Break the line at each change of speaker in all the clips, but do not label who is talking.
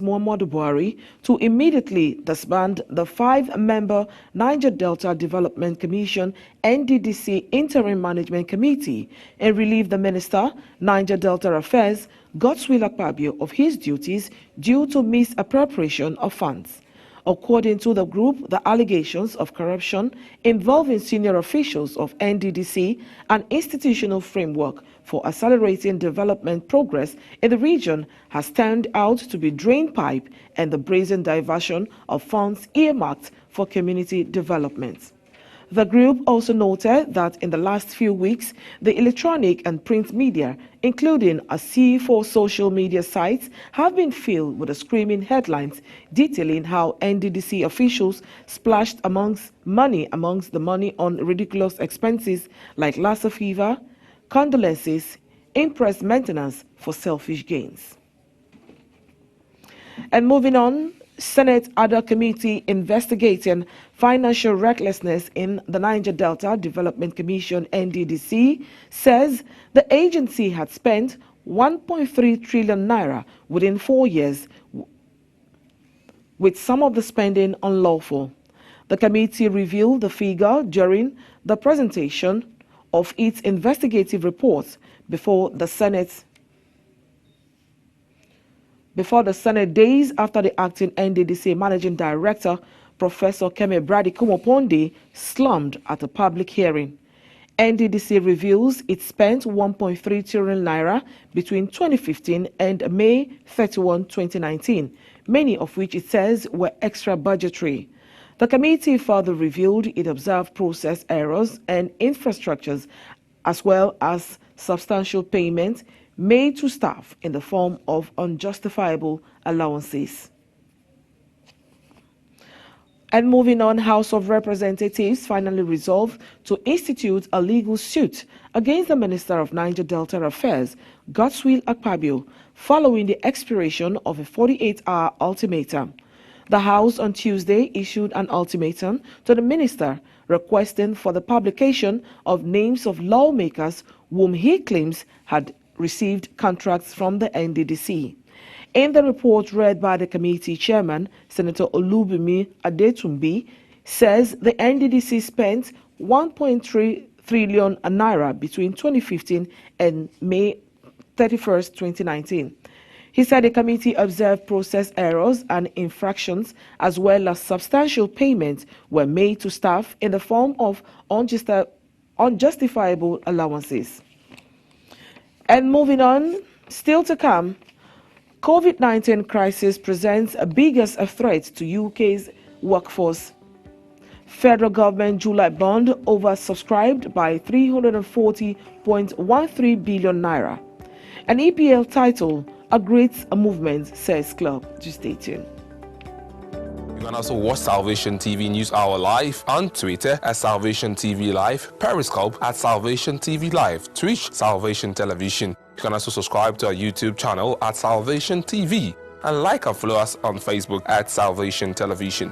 Muhammadu Buhari to immediately disband the 5-member Niger Delta Development Commission NDDC Interim Management Committee and relieve the Minister, Niger Delta Affairs, Godswill Akpabio, of his duties due to misappropriation of funds. According to the group, the allegations of corruption involving senior officials of NDDC and institutional framework for accelerating development progress in the region has turned out to be drainpipe and the brazen diversion of funds earmarked for community development. The group also noted that in the last few weeks, the electronic and print media, including a C4 social media sites, have been filled with the screaming headlines detailing how NDDC officials splashed amongst the money on ridiculous expenses like Lassa fever, condolences, impress maintenance for selfish gains. And moving on, Senate Other Committee investigating financial recklessness in the Niger Delta Development Commission NDDC says the agency had spent 1.3 trillion naira within 4 years, with some of the spending unlawful. The committee revealed the figure during the presentation of its investigative reports before the Senate days after the acting NDDC Managing Director, Professor Keme Brady Kumoponde, slumped at a public hearing. NDDC reveals it spent 1.3 trillion naira between 2015 and May 31, 2019, many of which it says were extra budgetary. The committee further revealed it observed process errors and infrastructures, as well as substantial payments made to staff in the form of unjustifiable allowances. And moving on, House of Representatives finally resolved to institute a legal suit against the Minister of Niger Delta Affairs, Godswill Akpabio, following the expiration of a 48-hour ultimatum. The House on Tuesday issued an ultimatum to the minister requesting for the publication of names of lawmakers whom he claims had received contracts from the NDDC. In the report read by the committee chairman, Senator Olubimi Adetumbi, says the NDDC spent 1.3 trillion naira between 2015 and May 31, 2019. He said the committee observed process errors and infractions, as well as substantial payments were made to staff in the form of unjustifiable allowances. And moving on, still to come, COVID-19 crisis presents a biggest threat to UK's workforce. Federal government July bond oversubscribed by 340.13 billion naira. An EPL title, a great movement, says club. Just stay tuned.
You can also watch Salvation TV News Hour live on Twitter at Salvation TV Live, Periscope at Salvation TV Live, Twitch Salvation Television. You can also subscribe to our YouTube channel at Salvation TV and like and follow us on Facebook at Salvation Television.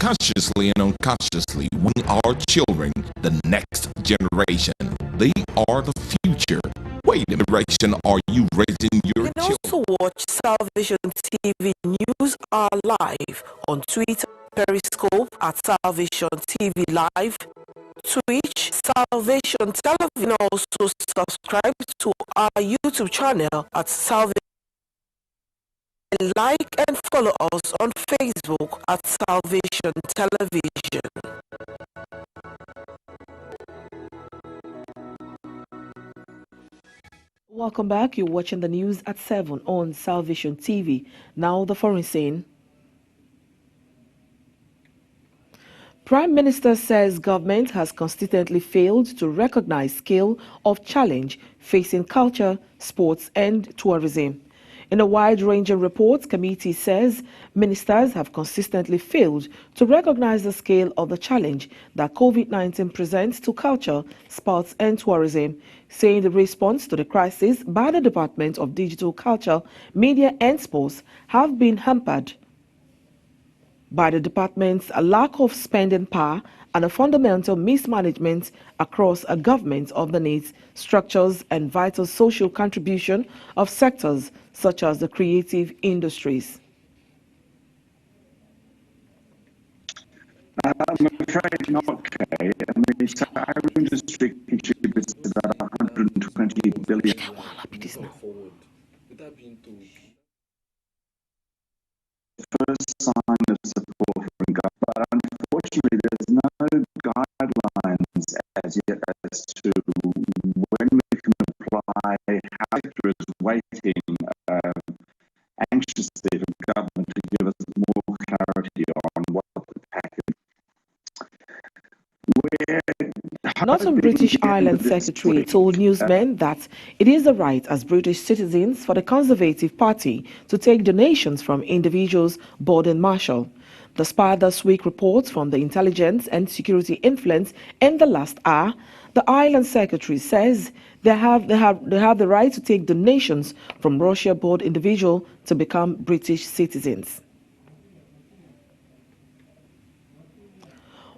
Consciously and unconsciously, we are children, the next generation. They are the future. What generation are you raising your children?
You can also watch Salvation TV News Hour live on Twitter, Periscope at Salvation TV Live, Twitch, Salvation Television. Also subscribe to our YouTube channel at Salvation. Like and follow us on Facebook at Salvation Television.
Welcome back. You're watching the news at 7 on Salvation TV. Now the foreign scene. Prime Minister says government has consistently failed to recognize scale of challenge facing culture, sports and tourism. In a wide-ranging report, committee says ministers have consistently failed to recognize the scale of the challenge that COVID-19 presents to culture, sports and tourism, saying the response to the crisis by the Department of Digital Culture, Media and Sports have been hampered by the department's lack of spending power and a fundamental mismanagement across a government of the needs, structures and vital social contribution of sectors such as the creative industries.
I'm afraid not, Kay. I mean, so our industry contributes about 120 billion. First sign of support from government, but unfortunately there's no guidelines as yet as to when we can apply, how the sector is waiting anxiously for government to give us more clarity on what the package.
Northern British Island Secretary told newsmen that it is the right as British citizens for the Conservative Party to take donations from individuals boarding Marshall. Despite this week reports from the intelligence and security influence in the last hour, the island secretary says they have the right to take donations from Russia-board individuals to become British citizens.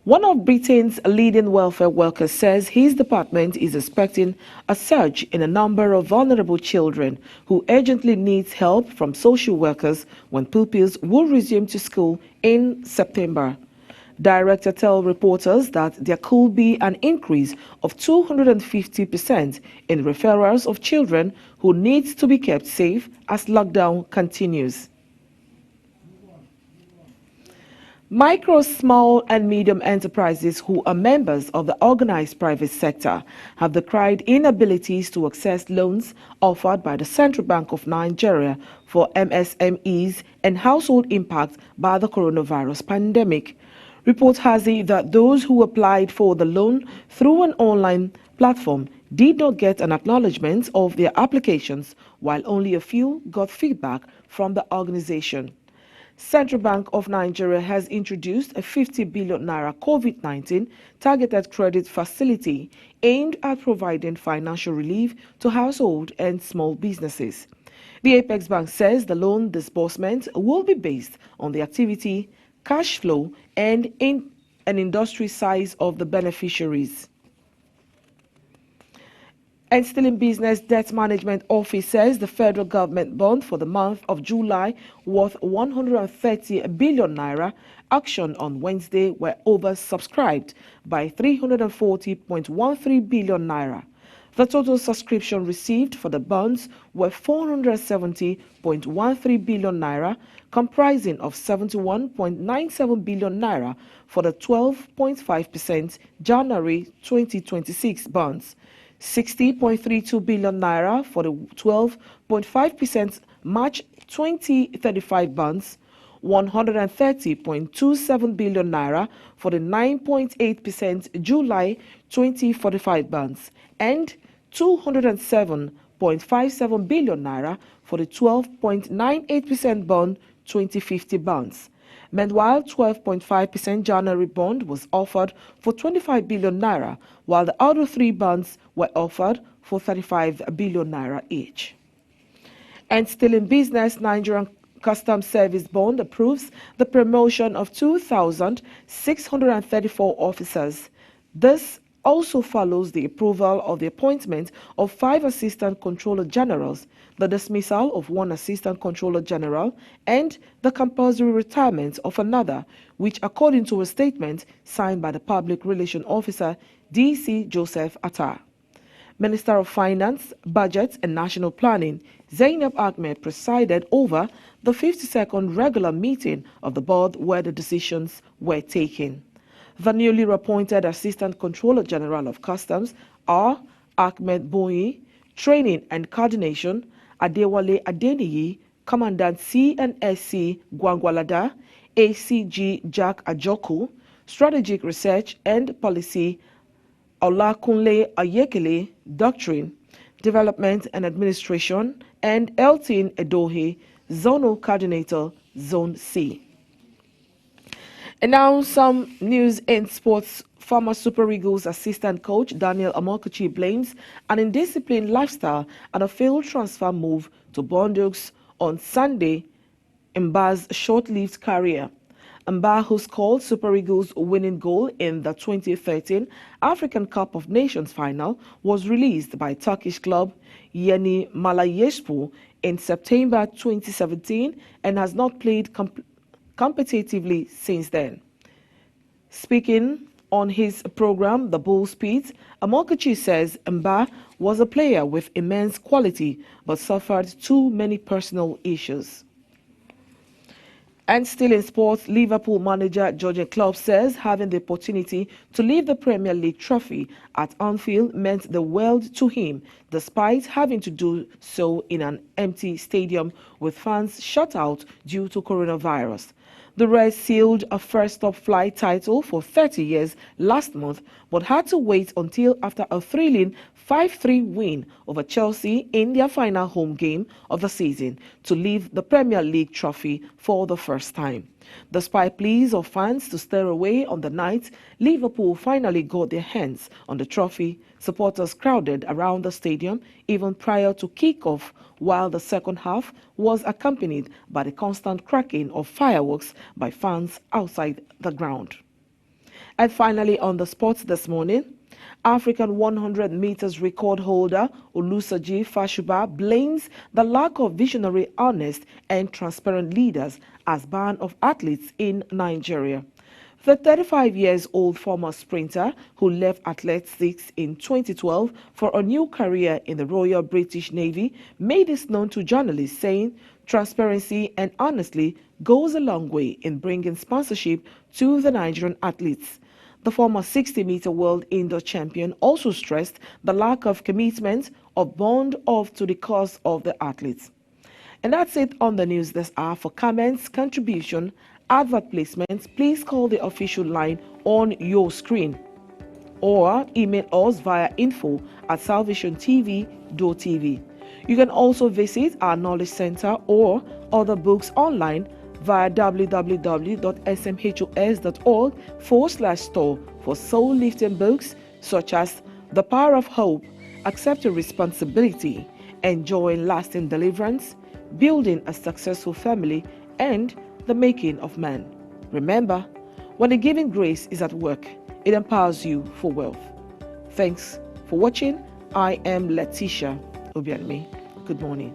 One of Britain's leading welfare workers says his department is expecting a surge in a number of vulnerable children who urgently needs help from social workers when pupils will resume to school in September. Director tells reporters that there could be an increase of 250% in referrals of children who need to be kept safe as lockdown continues. Micro, small and medium enterprises who are members of the organized private sector have decried inabilities to access loans offered by the Central Bank of Nigeria for MSMEs and household impact by the coronavirus pandemic. Report has it that those who applied for the loan through an online platform did not get an acknowledgement of their applications, while only a few got feedback from the organization. Central Bank of Nigeria has introduced a 50 billion naira COVID-19 targeted credit facility aimed at providing financial relief to household and small businesses. The Apex Bank says the loan disbursement will be based on the activity, cash flow, and industry size of the beneficiaries. And still in business, Debt Management Office says the federal government bond for the month of July worth 130 billion naira auctioned on Wednesday were oversubscribed by 340.13 billion naira. The total subscription received for the bonds were 470.13 billion naira, comprising of 71.97 billion naira for the 12.5% January 2026 bonds, 60.32 billion naira for the 12.5% March 2035 bonds, 130.27 billion naira for the 9.8% July 2045 bonds, and 207.57 billion naira for the 12.98% bond 2050 bonds. Meanwhile, 12.5% January bond was offered for 25 billion naira, while the other three bonds were offered for 35 billion naira each. And still in business, Nigerian Customs Service Bond approves the promotion of 2,634 officers. This also follows the approval of the appointment of 5 Assistant Controller Generals, the dismissal of 1 Assistant Controller General, and the compulsory retirement of another, which, according to a statement signed by the Public Relations Officer, D.C. Joseph Attar. Minister of Finance, Budget and National Planning, Zainab Ahmed, presided over the 52nd regular meeting of the board where the decisions were taken. The newly appointed Assistant Controller General of Customs are Ahmed Boyi, Training and Coordination, Adewale Adeniyi, Commandant C&SC Gwangwalada, ACG Jack Ajoku, Strategic Research and Policy, Olakunle Ayekele, Doctrine, Development and Administration, and Eltin Edohe, Zonal Coordinator, Zone C. And now some news in sports. Former Super Eagles assistant coach Daniel Amokachi blames an indisciplined lifestyle and a failed transfer move to Bordeaux on Sunday in Mba's short-lived career. Mba, who scored Super Eagles' winning goal in the 2013 African Cup of Nations final, was released by Turkish club Yeni Malayespor in September 2017 and has not played competitively since then. Speaking on his program, The Bull Speed, Amokachi says Mba was a player with immense quality but suffered too many personal issues. And still in sports, Liverpool manager Jurgen Klopp says having the opportunity to lift the Premier League trophy at Anfield meant the world to him, despite having to do so in an empty stadium with fans shut out due to coronavirus. The Reds sealed a first top flight title for 30 years last month, but had to wait until after a thrilling 5-3 win over Chelsea in their final home game of the season to lift the Premier League trophy for the first time. Despite pleas of fans to stay away on the night, Liverpool finally got their hands on the trophy. Supporters crowded around the stadium even prior to kick-off, while the second half was accompanied by the constant cracking of fireworks by fans outside the ground. And finally, on the sports this morning, African 100 meters record holder Olusegun Fashuba blames the lack of visionary, honest and transparent leaders as ban of athletes in Nigeria. The 35-year-old former sprinter who left athletics in 2012 for a new career in the Royal British Navy made this known to journalists, saying transparency and honesty goes a long way in bringing sponsorship to the Nigerian athletes. The former 60-meter world indoor champion also stressed the lack of commitment or bond to the cause of the athletes. And that's it on the news this hour. For comments, contribution, advert placements, please call the official line on your screen or email us via info@salvationtv.tv. You can also visit our Knowledge Center or other books online via www.smhos.org/store for soul-lifting books such as The Power of Hope, Accepting Responsibility, Enjoying Lasting Deliverance, Building a Successful Family, and The Making of Man. Remember, when the giving grace is at work, it empowers you for wealth. Thanks for watching. I am Letitia Obianmi. Good morning.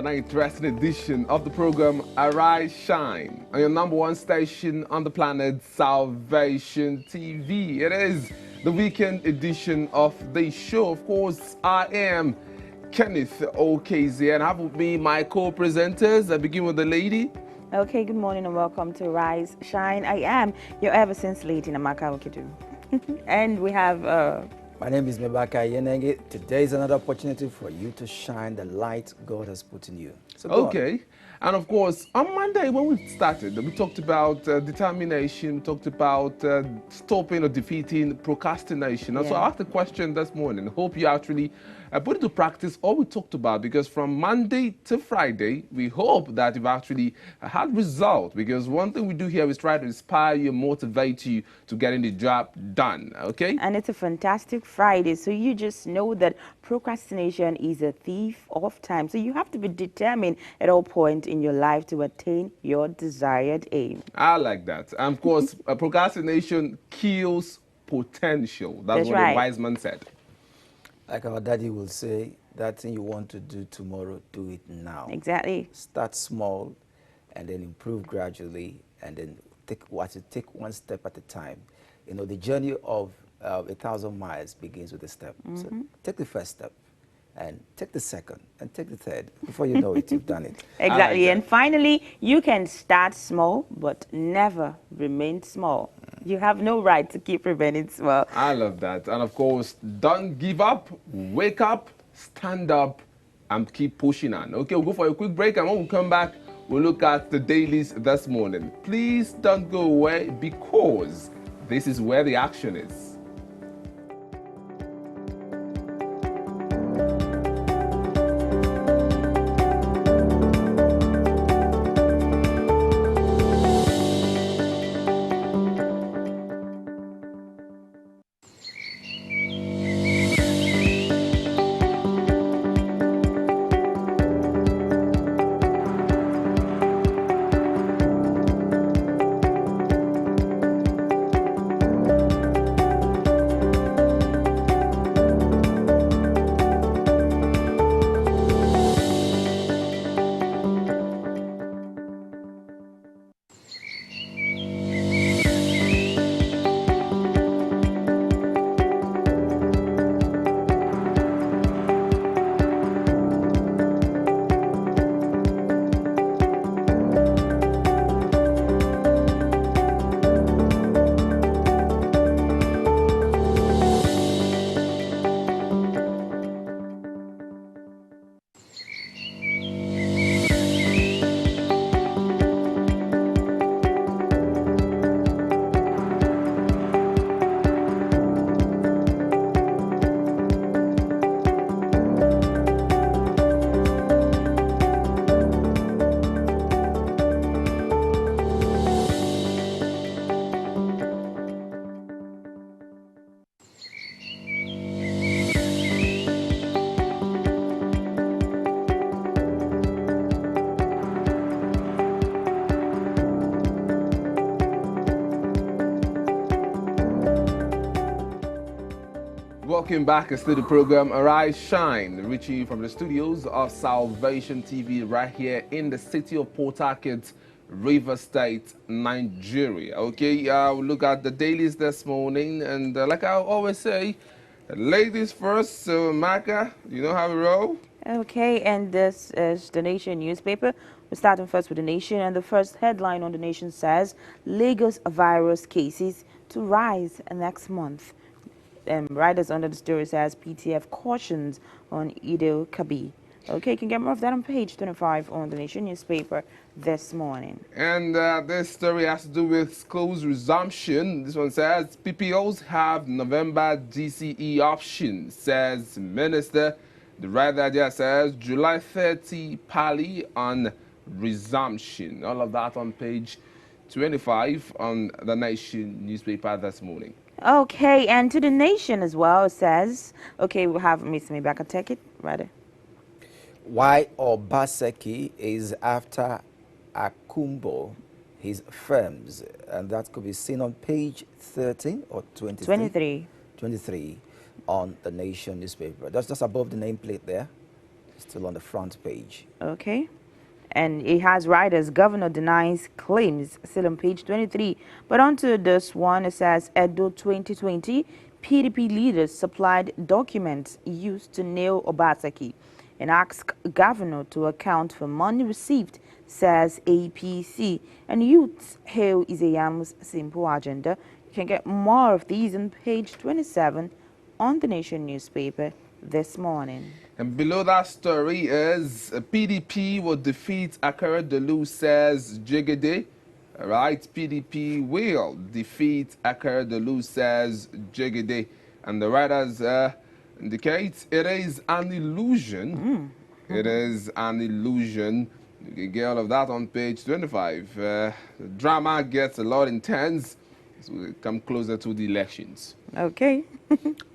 another interesting edition of the program Arise Shine on your number one station on the planet, Salvation TV. It is the weekend edition of the show. Of course, I am Kenneth OKZ and I have with me my co-presenters. I begin with the lady.
Okay, good morning and welcome to Rise Shine. I am your ever since lady Namaka Okidu. And we have
My name is Mebaka Yenenge. Today is another opportunity for you to shine the light God has put in you. So go on.
Okay. And of course, on Monday when we started, we talked about determination, we talked about stopping or defeating procrastination. And so I asked the question this morning. Hope you actually put into practice all we talked about, because from Monday to Friday, we hope that you've actually had results, because one thing we do here is try to inspire you, motivate you to getting the job done, okay?
and it's a fantastic Friday, so you just know that procrastination is a thief of time. So you have to be determined at all points in your life to attain your desired aim.
I like that. And of course, procrastination kills potential. That's what
right.
the wise man said.
Like our daddy will say, that thing you want to do tomorrow, do it now.
Exactly.
Start small and then improve gradually, and then take one step at a time. You know, the journey of 1,000 miles begins with a step. So take the first step, and take the second, and take the third. Before you know it, you've done it.
Exactly.
that.
And finally, you can start small, but never remain small. You have no right to keep remaining small.
I love that. And of course, don't give up, wake up, stand up, and keep pushing on. Okay, we'll go for a quick break, and when we come back, we'll look at the dailies this morning. Please don't go away, because this is where the action is. Welcome back to the program Arise Shine, reaching you from the studios of Salvation TV right here in the city of Port Harcourt, River State, Nigeria. Okay, we'll look at the dailies this morning, and like I always say, ladies first. So, Maka, you know how we roll?
Okay, and this is the Nation newspaper. We're starting first with the Nation, and the first headline on the Nation says Lagos virus cases to rise next month. Writers under the story says PTF cautions on Idil Kabi. Okay, you can get more of that on page 25 on the Nation newspaper this morning.
And this story has to do with schools resumption. This one says PPOs have November GCE option, says Minister. The writer there says July 30 Pali on resumption. All of that on page 25 on the Nation newspaper this morning.
Okay, and to the Nation as well, it says, okay, we'll have Miss Mebaka take it, rather.
Why Obaseki is after Akumbo, his firms, and that could be seen on page 13 or 23?
23.
23 on the Nation newspaper. That's just above the nameplate there. still on the front page.
Okay. And it has riders, governor denies claims, still on page 23. But onto this one, it says Edo 2020, PDP leaders supplied documents used to nail Obaseki and ask governor to account for money received, says APC. And youths hail Isayam's simple agenda. You can get more of these on page 27 on the Nation newspaper this morning.
And below that story is PDP will defeat Akara Delu, says Jigede. All right, PDP will defeat Akara Delu, says Jigede. And the writers indicate it is an illusion. It is an illusion. You can get all of that on page 25. The drama gets a lot intense as we come closer to the elections.
Okay.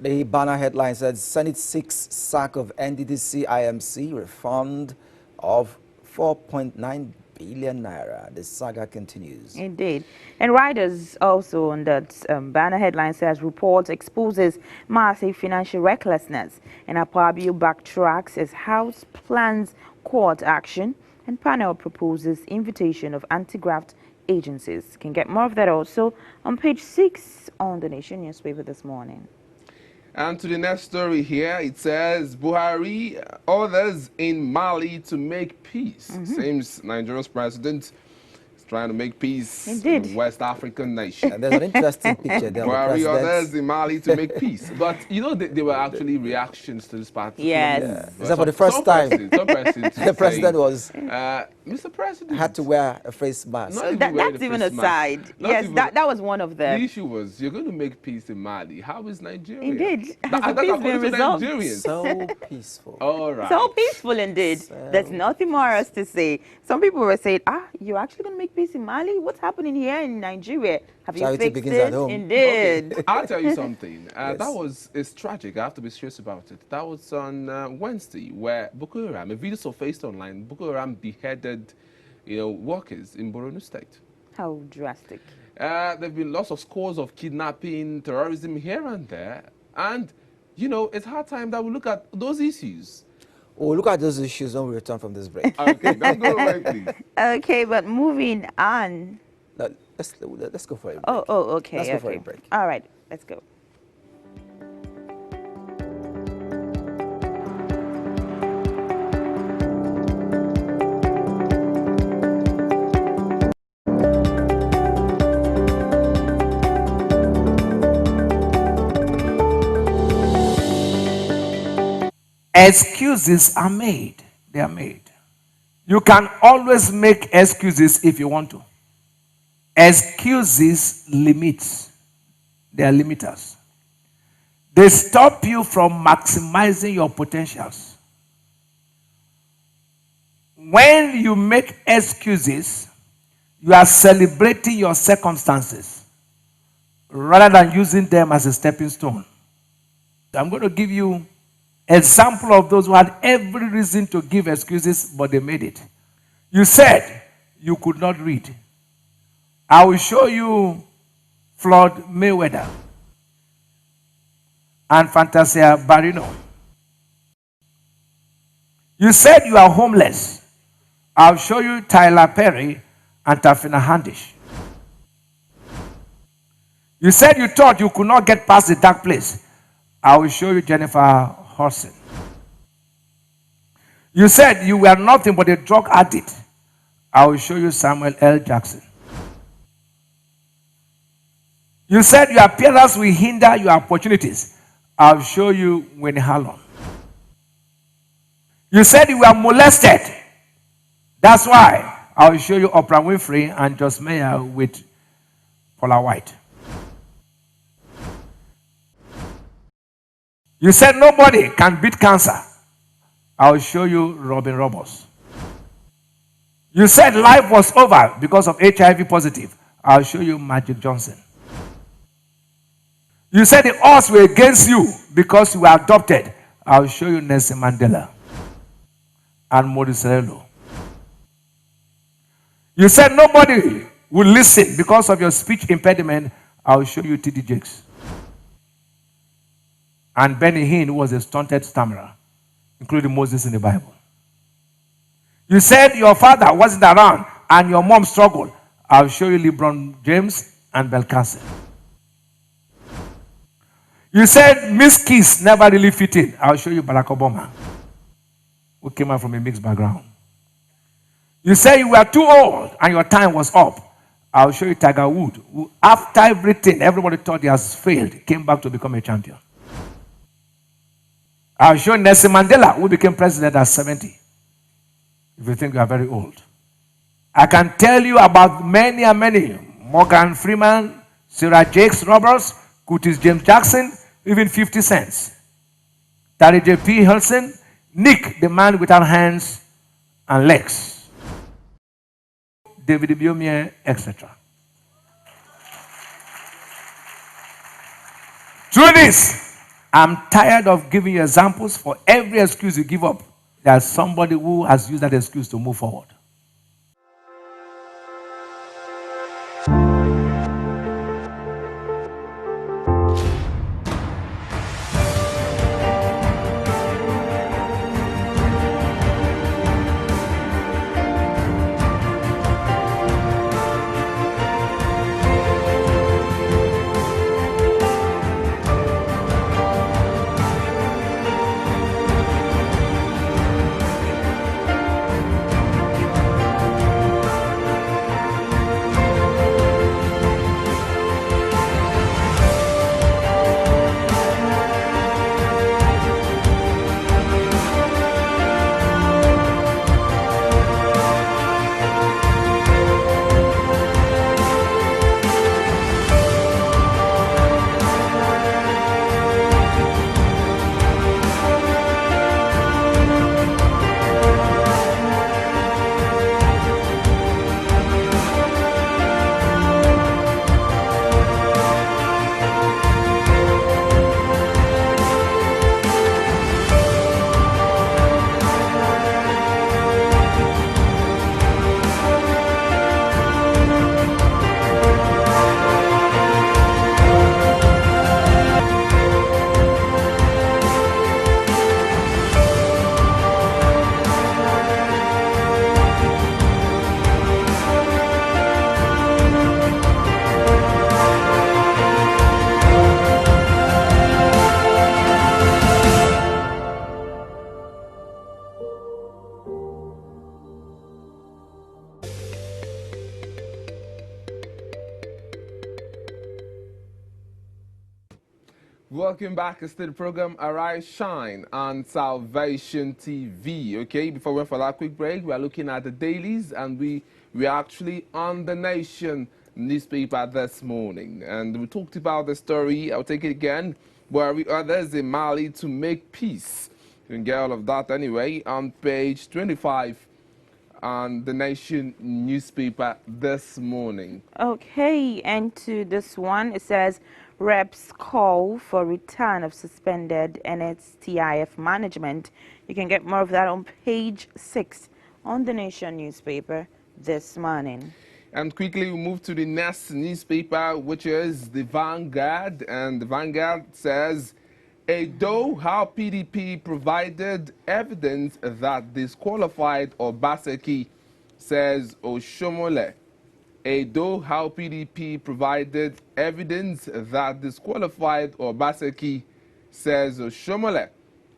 The banner headline says Senate seeks sack of NDDC IMC, refund of 4.9 billion naira. The saga continues.
Indeed. And riders also on that banner headline says report exposes massive financial recklessness, and Apabio backtracks as House plans court action, and panel proposes invitation of anti-graft agencies. Can get more of that also on page 6 on the Nation newspaper this morning.
And to the next story here, it says Buhari orders in Mali to make peace. Seems Nigeria's president is trying to make peace
Indeed.
in West African nation.
And there's an interesting picture there.
Buhari orders in Mali to make peace. But you know, there were actually reactions to this party.
Yes.
Is that for the first time?
Some president
The president was
Mr. President
had to wear a face mask.
Not even
That's
wearing a
even
face
a
mask.
side.
Not
Yes,
even-
that was one of
The
them.
issue was, you're going to make peace in Mali. How is Nigeria?
Indeed. Has
That-
the
that's
peace
according
been
to
resolved?
Nigerians.
So peaceful.
All right.
So peaceful indeed. There's nothing more else to say. Some people were saying, you're actually going to make peace in Mali? What's happening here in Nigeria? Have you
Charity
fixed
begins
it?
at home.
Indeed.
I'll tell you something.
Yes.
It's tragic. I have to be serious about it. That was on Wednesday, where Boko Haram, a video surfaced online, Boko Haram beheaded, workers in Borno State.
How drastic.
There have been lots of scores of kidnapping, terrorism here and there. And, it's hard time that we look at those issues.
We'll look at those issues when we return from this break.
Okay, let's go right, please.
Okay, but moving on.
Now, let's go for a break.
Oh, okay.
Let's go for a
okay.
break.
All right, let's go.
Excuses are made. They are made. You can always make excuses if you want to. Excuses limits. They are limiters. They stop you from maximizing your potentials. When you make excuses, you are celebrating your circumstances rather than using them as a stepping stone. So I'm going to give you example of those who had every reason to give excuses, but they made it. You said you could not read. I will show you Floyd Mayweather and Fantasia Barrino. You said you are homeless. I'll show you Tyler Perry and Tafina Handish. You said you thought you could not get past the dark place. I will show you Jennifer Hudson. You said you were nothing but a drug addict. I will show you Samuel L. Jackson. You said your appearance will hinder your opportunities. I'll show you Winnie Harlon. You said you were molested. That's why I'll show you Oprah Winfrey and Joss Meyer with Paula White. You said nobody can beat cancer. I'll show you Robin Roberts. You said life was over because of HIV positive. I'll show you Magic Johnson. You said the odds were against you because you were adopted. I'll show you Nelson Mandela and Maurice Cerullo. You said nobody would listen because of your speech impediment. I'll show you T.D. Jakes. And Benny Hinn, who was a stunted stammerer, including Moses in the Bible. You said your father wasn't around and your mom struggled. I'll show you LeBron James and Belkacem. You said Miss Kiss never really fit in. I'll show you Barack Obama, who came out from a mixed background. You said you were too old and your time was up. I'll show you Tiger Woods, who after everything everybody thought he has failed, came back to become a champion. I'll show Nelson Mandela, who became president at 70. If you think you are very old. I can tell you about many and many. Morgan Freeman, Sarah Jakes Roberts, Curtis James Jackson, even 50 Cent. Terry J.P. Hilson, Nick, the man without hands and legs. David Biomie, etc. Through this, I'm tired of giving you examples. For every excuse you give up, there's somebody who has used that excuse to move forward.
Welcome back to the program Arise Shine on Salvation TV. Okay, before we went for that quick break, we are looking at the dailies, and we are actually on the Nation newspaper this morning, and we talked about the story. I'll take it again. Where we others in Mali to make peace. You can get all of that anyway on page 25 on the Nation newspaper this morning.
Okay, and to this one, it says reps call for return of suspended NSTIF management. You can get more of that on page 6 on the Nation newspaper this morning.
And quickly we move to the next newspaper, which is the Vanguard. And the Vanguard says, though how PDP provided evidence that disqualified Obaseki, says Oshomole. Though how PDP provided evidence that disqualified Obaseki, says Oshomole.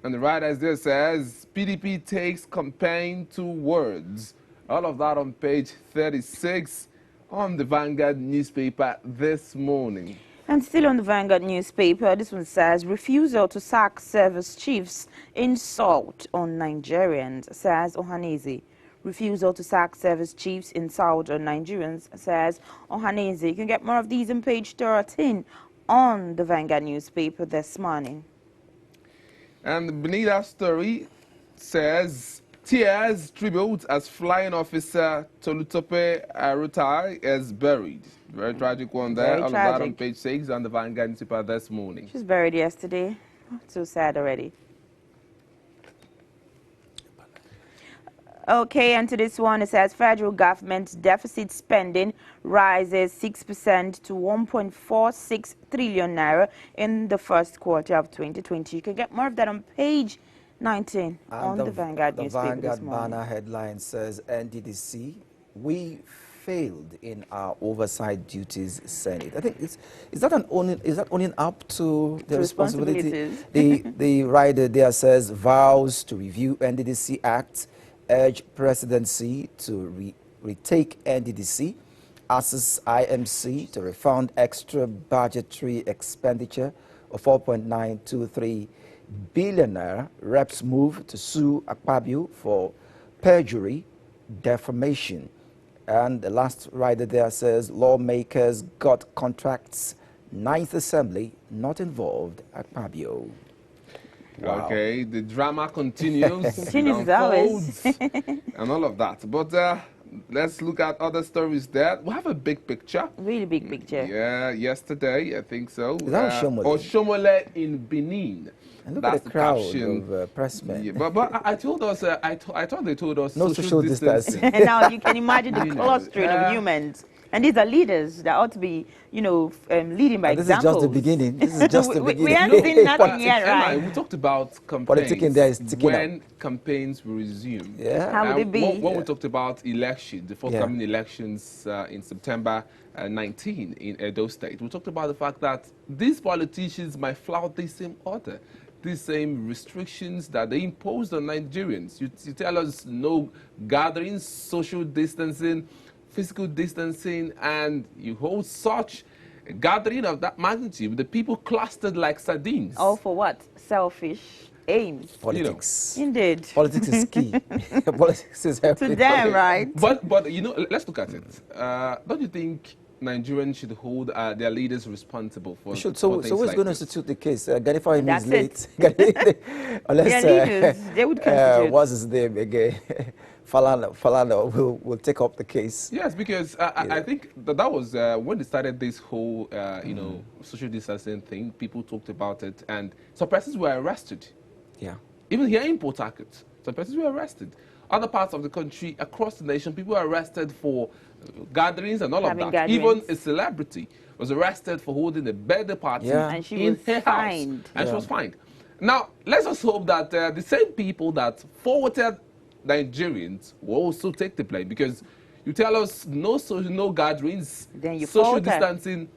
And the writer there says, PDP takes campaign to words. All of that on page 36 on the Vanguard newspaper this morning.
And still on the Vanguard newspaper, this one says, refusal to sack service chiefs, insult on Nigerians, says Ohaneze. Refusal to sack service chiefs, insult on Nigerians, says Ohaneze. You can get more of these on page 13 on the Vanguard newspaper this morning.
And beneath that story says, tears tribute as flying officer Tolutope Arutai is buried. Very tragic one there.
Very
all
tragic.
of that on page 6 on the Vanguard newspaper this morning.
She was buried yesterday. So sad already. Okay, and to this one, it says federal government deficit spending rises 6% to 1.46 trillion naira in the first quarter of 2020. You can get more of that on page 19 on the Vanguard newspaper this
Vanguard
morning.
banner headline says NDDC, we failed in our oversight duties, Senate. I think is that owning up to the responsibility? the rider there says vows to review NDDC Act, urge presidency to retake NDDC, asks IMC to refund extra budgetary expenditure of 4.923 billion naira. Reps move to sue Akpabio for perjury, defamation. And the last rider there says lawmakers got contracts, 9th Assembly not involved, Akpabio. Wow.
Okay, the drama continues.
Continues as always.
And all of that. But let's look at other stories there. We have a big picture.
Really big picture.
Yeah, yesterday, I think so.
Is that Oshomole?
Oshomole in Benin.
And look
That's
at the
the
crowd
caption.
of pressmen.
Yeah, but I told us, I thought they told us
No social distancing.
And now you can imagine the
You know,
clustering of humans. And these are leaders that ought to be, leading by
And this
example.
is just the beginning. This is just the beginning.
We haven't seen nothing
Politics,
yet,
Emma,
right?
we talked about campaigns.
Politicking there is ticking
when campaigns will resume.
Yeah.
How would it be?
When we talked about elections, the forthcoming elections in September 19 in Edo State, we talked about the fact that these politicians might flout the same order, these same restrictions that they imposed on Nigerians. You tell us no gatherings, social distancing, physical distancing, and you hold such a gathering of that magnitude, the people clustered like sardines.
All for what? Selfish aims.
Politics.
Indeed.
Politics is key. Politics is everything.
To them, right?
But let's look at it. Don't you think Nigerians should hold their leaders responsible for?
So
for
who's
things like
going to
this?
institute the case? Ganifa
That's
is late. Unless,
Their leaders, they would constitute.
what's his name again? Falana will take up the case.
Yes, because I think that was when they started this whole, social distancing thing. People talked about it, and some persons were arrested.
Yeah.
Even here in Port Harcourt, some persons were arrested. Other parts of the country, across the nation, people were arrested for gatherings and all
Having
of that.
gatherings.
Even a celebrity was arrested for holding a birthday party
Yeah.
And she
in
was
her
fined.
house. And she was fined. Now, let's just hope that the same people that forwarded Nigerians will also take the blame, because you tell us no gatherings,
Then you
social
falter.
distancing,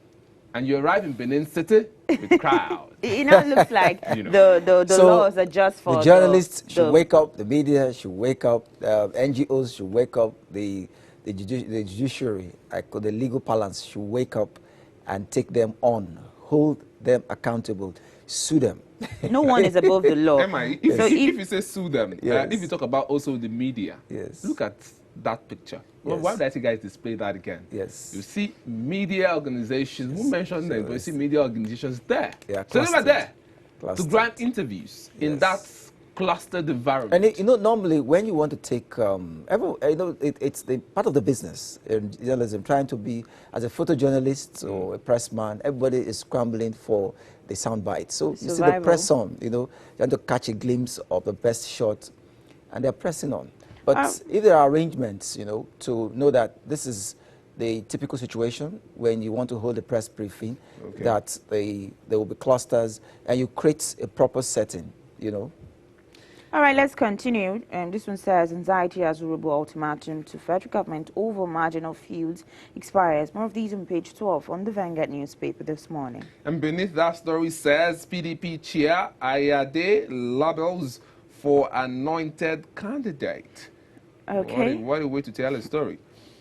and you arrive in Benin City with crowd.
It now looks like
You know.
the
So,
laws are just for
the journalists should
the
wake up, the media should wake up, NGOs should wake up, the judiciary, the legal balance should wake up and take them on, hold them accountable, sue them.
No one is above the law.
Emma, if,
So
if
if-
you say sue them,
Yes.
if you talk about also the media,
Yes.
look at that picture. Well,
Yes.
why would I see guys display that again?
Yes.
You see media organizations, who mentioned them, but you see media organizations there.
Yeah,
So they were
clustered.
there to
Clustered.
grant interviews in
Yes.
that clustered environment.
And normally when you want to take, it's the part of the business in journalism, trying to be, as a photojournalist or a pressman, everybody is scrambling for the soundbite. So you see the
Survival.
press on, you want to catch a glimpse of the best shot, and they're pressing on. But if there are arrangements, to know that this is the typical situation when you want to hold a press briefing, that there will be clusters, and you create a proper setting,
All right, let's continue. This one says, anxiety has Urubu ultimatum to federal government over marginal fields expires. More of these on page 12 on the Vanguard newspaper this morning.
And beneath that story says PDP chair Ayade labels for anointed candidate.
Okay.
What a way to tell a story.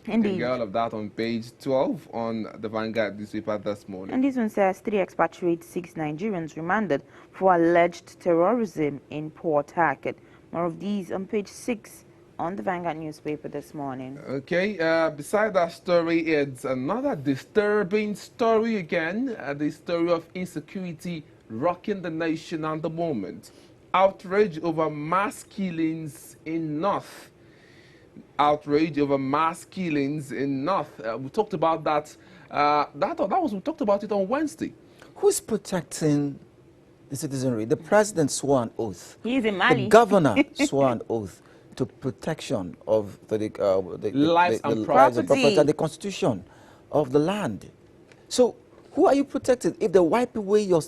You
Indeed.
can get all of that on page 12 on the Vanguard newspaper this morning.
And this one says 3 expatriates, 6 Nigerians remanded for alleged terrorism in Port Harcourt. More of these on page 6 on the Vanguard newspaper this morning.
Okay, beside that story, it's another disturbing story again, the story of insecurity rocking the nation at the moment. Outrage over mass killings in North. Outrage over mass killings in North. We talked about that. We talked about it on Wednesday.
Who's protecting the citizenry? The president swore an oath.
He is in Mali.
The governor swore an oath to protection of the
Lives and
lives and
property.
property and the constitution of the land. So Who are you protecting? If they wipe away your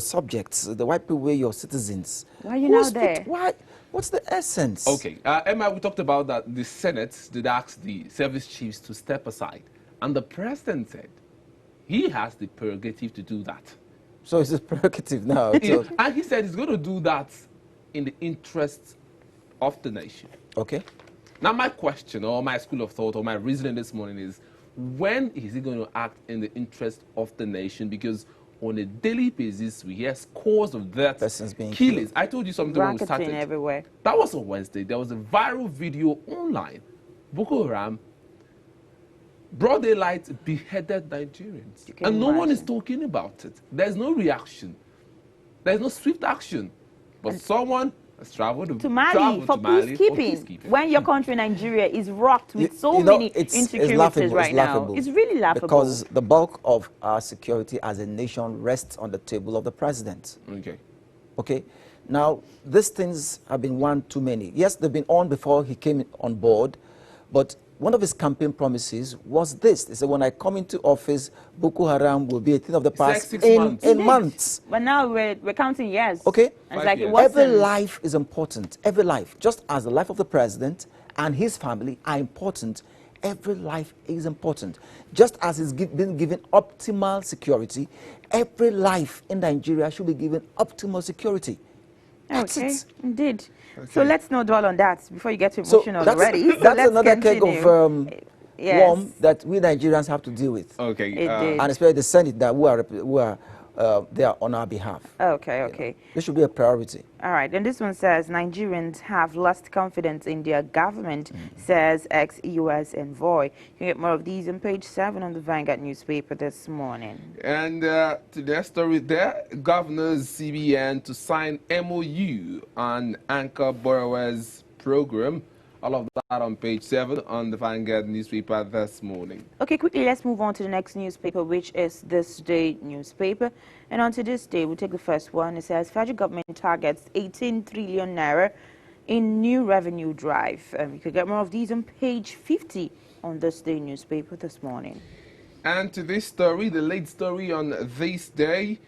subjects, they wipe away your citizens.
Why are you now there?
Why? What's the essence?
Okay, Emma, we talked about that the Senate did ask the service chiefs to step aside, and the president said he has the prerogative to do that.
So it's a prerogative now.
And he said he's going to do that in the interest of the nation.
Okay.
Now, my question, or my school of thought, or my reasoning this morning is, when is he going to act in the interest of the nation? Because on a daily basis, we hear scores of deaths,
Persons being
killings.
killed.
I told you something when we
Racketing
started.
everywhere.
That was on Wednesday. There was a viral video online. Boko Haram, broad daylight, beheaded Nigerians.
can
And no one is
imagine.
talking about it. There's no reaction. There's no swift action. But someone has traveled
To Mali for peacekeeping. When your country, Nigeria, is rocked with so many insecurities right now. It's really laughable.
Because the bulk of our security as a nation rests on the table of the president.
Okay.
Okay. Now, these things have been one too many. Yes, they've been on before he came on board, but one of his campaign promises was this. He said, when I come into office, Boko Haram will be a thing of the past
like 6 months.
in months.
But now we're counting years.
Okay.
And it's
5
like
years.
it wasn't.
Every life is important. Every life. Just as the life of the president and his family are important, every life is important. Just as it's been given optimal security, every life in Nigeria should be given optimal security. That's
Okay,
it.
indeed. So let's not dwell on that before you get too
So
emotional
that's,
already. So
that's
let's
another keg
continue.
of
Yes.
worm that we Nigerians have to deal with.
Okay.
It did.
And especially the Senate that who are there on our behalf.
Okay, okay.
This should be a priority.
All right, and this one says Nigerians have lost confidence in their government, says ex-US envoy. You can get more of these on page 7 on the Vanguard newspaper this morning.
And to their story there, governors CBN to sign MOU on Anchor Borrowers Program. All of that on page 7 on the Vanguard newspaper this morning.
Okay, quickly, let's move on to the next newspaper, which is This Day newspaper. And on to this day, we'll take the first one. It says federal government targets 18 trillion naira in new revenue drive. You can get more of these on page 50 on This Day newspaper this morning.
And to this story, the late story on this day,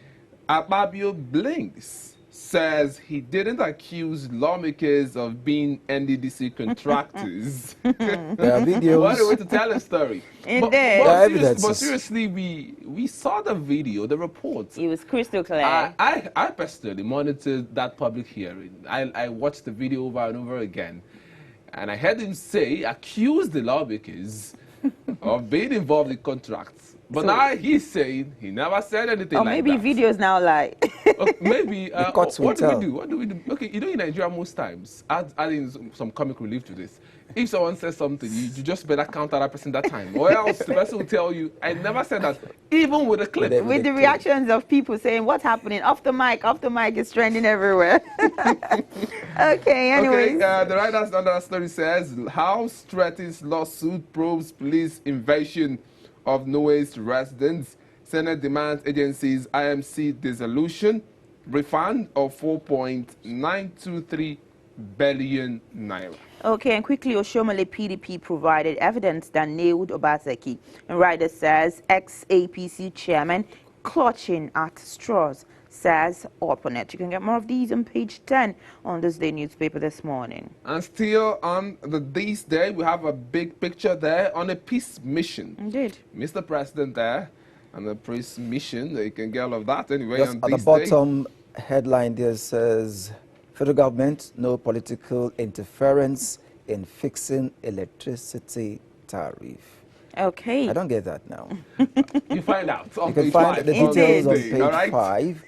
Akpabio blinks, says he didn't accuse lawmakers of being NDDC contractors.
There are videos.
What a way to tell a story.
Indeed.
But seriously, we saw the video, the report.
It was crystal clear.
I personally monitored that public hearing. I watched the video over and over again. And I heard him say, accuse the lawmakers of being involved in contracts. But now he's saying he never said anything
Or
like
maybe
that.
videos now lie.
Maybe.
courts will
what do we
tell.
do? What do we do? Okay, you know, in Nigeria, most times, adding some comic relief to this, if someone says something, you just better counter that person that time. Or else the person will tell you, I never said that, even with a clip.
With the reactions of people saying, what's happening? Off the mic is trending everywhere. Okay, anyways.
Okay, the writer's under that story says, House threatens lawsuit probes police invasion of Noah's residents. Senate demands agencies IMC dissolution, refund of 4.923 billion naira.
Okay, and quickly, Oshomole PDP provided evidence that nailed Obaseki. And writer says, ex-APC chairman clutching at straws, says opponent. You can get more of these on page 10 on This Day newspaper this morning.
And still on this day, we have a big picture there on a peace mission.
Indeed.
Mr. President there on a peace mission. You can get all of that anyway
Just
on
at the
this day.
bottom headline there says, federal government, no political interference in fixing electricity tariff.
Okay.
I don't get that now.
You find out on
You can
page
find
5.
the
Indeed.
details on
Tuesday,
page
all right?
5.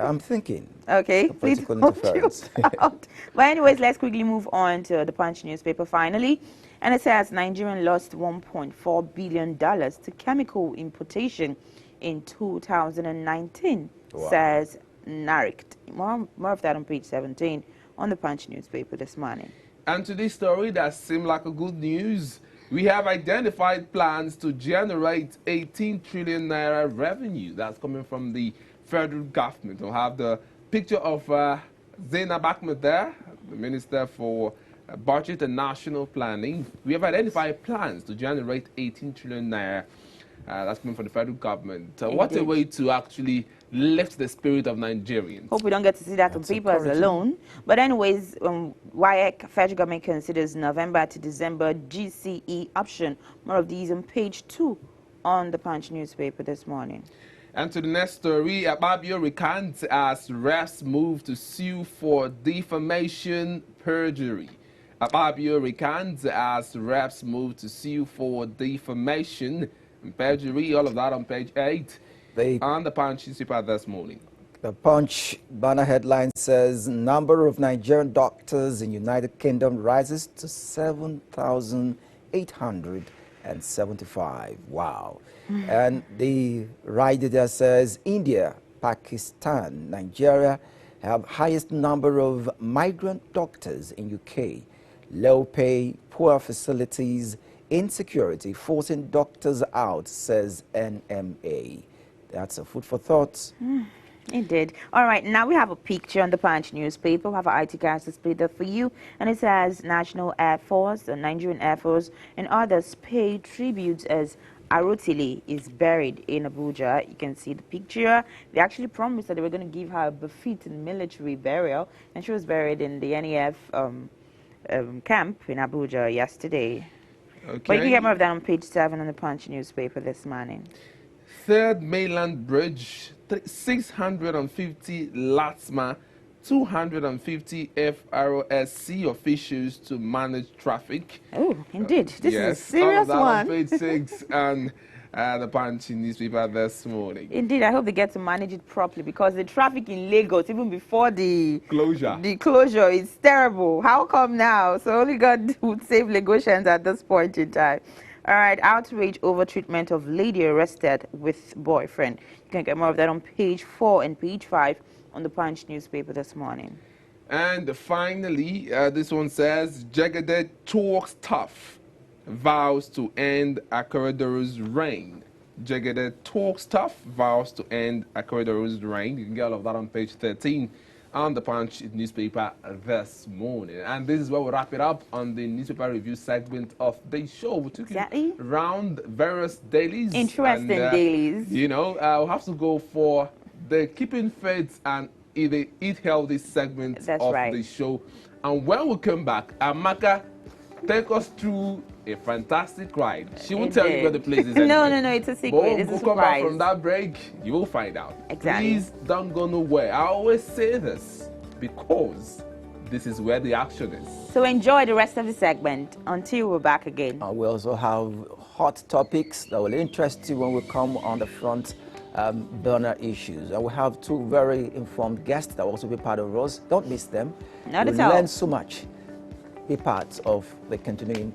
I'm thinking.
Okay,
No
please
political
hold your
interference.
mouth. But anyways, let's quickly move on to the Punch newspaper finally. And it says Nigerian lost $1.4 billion to chemical importation in 2019,
Wow.
says NARICT. More of that on page 17 on the Punch newspaper this morning.
And to this story that seemed like a good news, we have identified plans to generate 18 trillion naira revenue. That's coming from the federal government. We'll have the picture of Zainab Ahmed there, the Minister for Budget and National Planning. We have identified plans to generate 18 trillion naira That's coming from the federal government. What a
Indeed.
way to actually lift the spirit of Nigerians.
Hope we don't get to see that on papers alone. But anyways, WAEC, federal government considers November to December GCE option. More of these on page 2 on the Punch newspaper this morning.
And to the next story, Akpabio recants as reps move to sue for defamation perjury. Akpabio recants as reps move to sue for defamation and perjury. All of that on page 8 on the Punch newspaper this morning.
The Punch banner headline says, number of Nigerian doctors in United Kingdom rises to 7,875. Wow. And the rider there says, India, Pakistan, Nigeria have highest number of migrant doctors in UK. Low pay, poor facilities, insecurity, forcing doctors out, says NMA. That's a food for thought.
It did. All right, now we have a picture on the Punch newspaper. We have an IT cast displayed there for you, and it says National Air Force, the Nigerian Air Force, and others pay tributes as Arotile is buried in Abuja. You can see the picture. They actually promised that they were going to give her a befitting military burial, and she was buried in the NEF camp in Abuja yesterday.
Okay.
But you can get more of that on page 7 on the Punch newspaper this morning.
Third Mainland Bridge, 650 LATSMA, 250 FRSC officials to manage traffic.
Oh, indeed. This
Yes,
is a serious
all of that
one.
on page 6 and the Punch newspaper this morning.
Indeed, I hope they get to manage it properly because the traffic in Lagos, even before the closure, is terrible. How come now? So only God would save Lagosians at this point in time. All right, outrage over treatment of lady arrested with boyfriend. You can get more of that on page 4 and page 5 on the Punch newspaper this morning.
And finally, this one says, Jagade talks tough, vows to end Akeredolu's reign. Jagade talks tough, vows to end Akeredolu's reign. You can get all of that on page 13 on the Punch newspaper this morning. And this is where we wrap it up on the newspaper review segment of the show. We took you around various dailies.
Interesting dailies.
You know, we'll have to go for the Keeping Fit and Eat Healthy segment of the show. And when we come back, Amaka take us through a fantastic ride. She won't tell you where the place is.
No, it's a secret.
But
It's a
we'll come back
surprise.
from that break, you will find out.
Exactly.
Please don't go nowhere. I always say this because this is where the action is.
So enjoy the rest of the segment until we're back again.
We also have hot topics that will interest you when we come on the front burner issues. And we have 2 very informed guests that will also be part of us. Don't miss them.
Not
You'll
at all.
learn so much. Be part of the continuing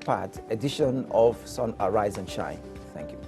edition of Sun Arise and Shine. Thank you.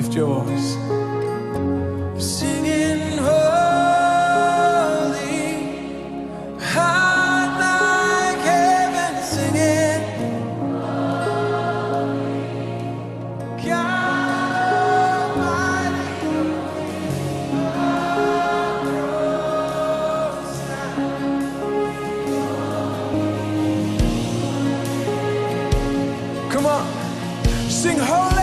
lift your voice. Singing holy, high like heaven, singing God Almighty, come on, sing holy.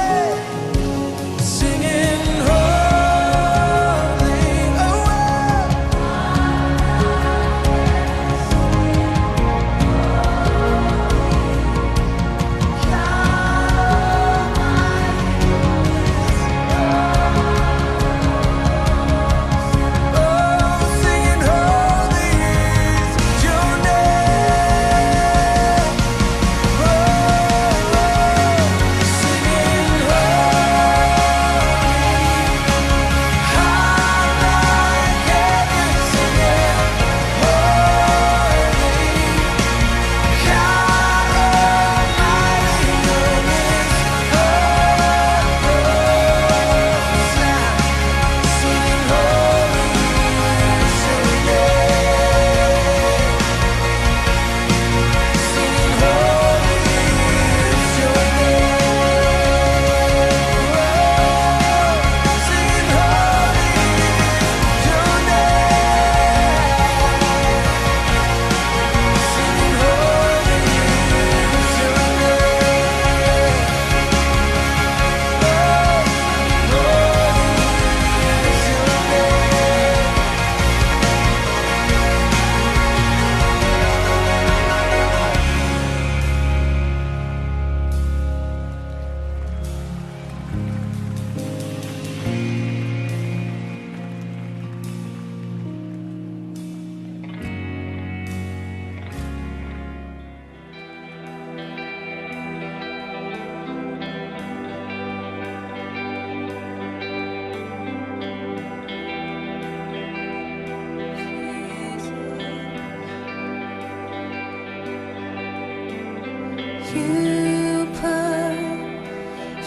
You put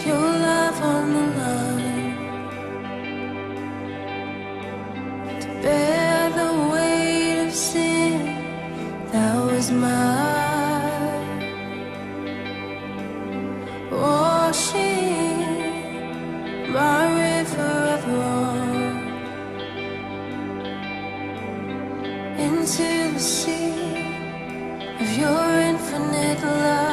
your life on the line to bear the weight of sin that was mine, washing my river of wrong into the sea of your infinite love.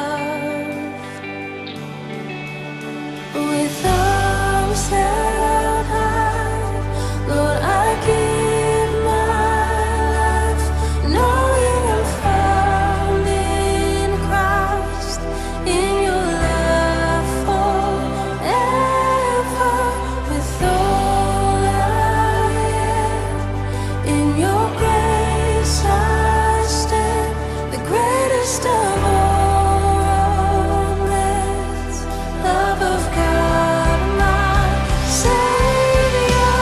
With arms held high, Lord, I give my life, knowing I'm found in Christ, in your love forever. With all I am, in your grace I stand, the greatest of all romance, love of God, my Savior.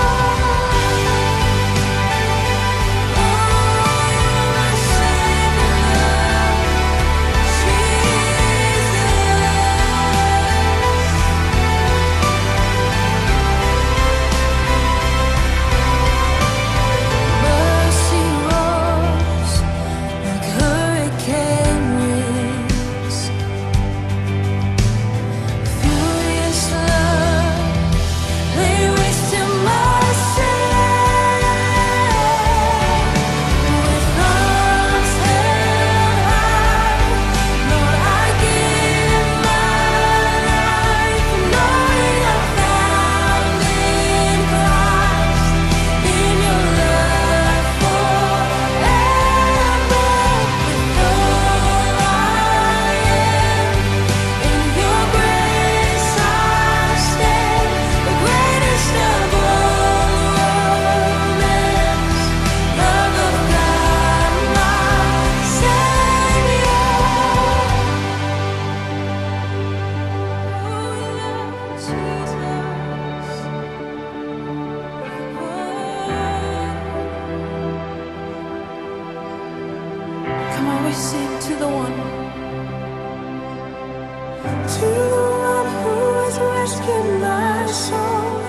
Oh, my Savior, mercy rolls like hurricane winds, furious love lay waste to my sin. With arms held high, Lord, I give my life, knowing I'm found in Christ, in your love forever. With all I am, in your grace I stand, the greatest of all romance, love of God, my Savior. Oh, Jesus. Come on, we sing to the one who has rescued my soul.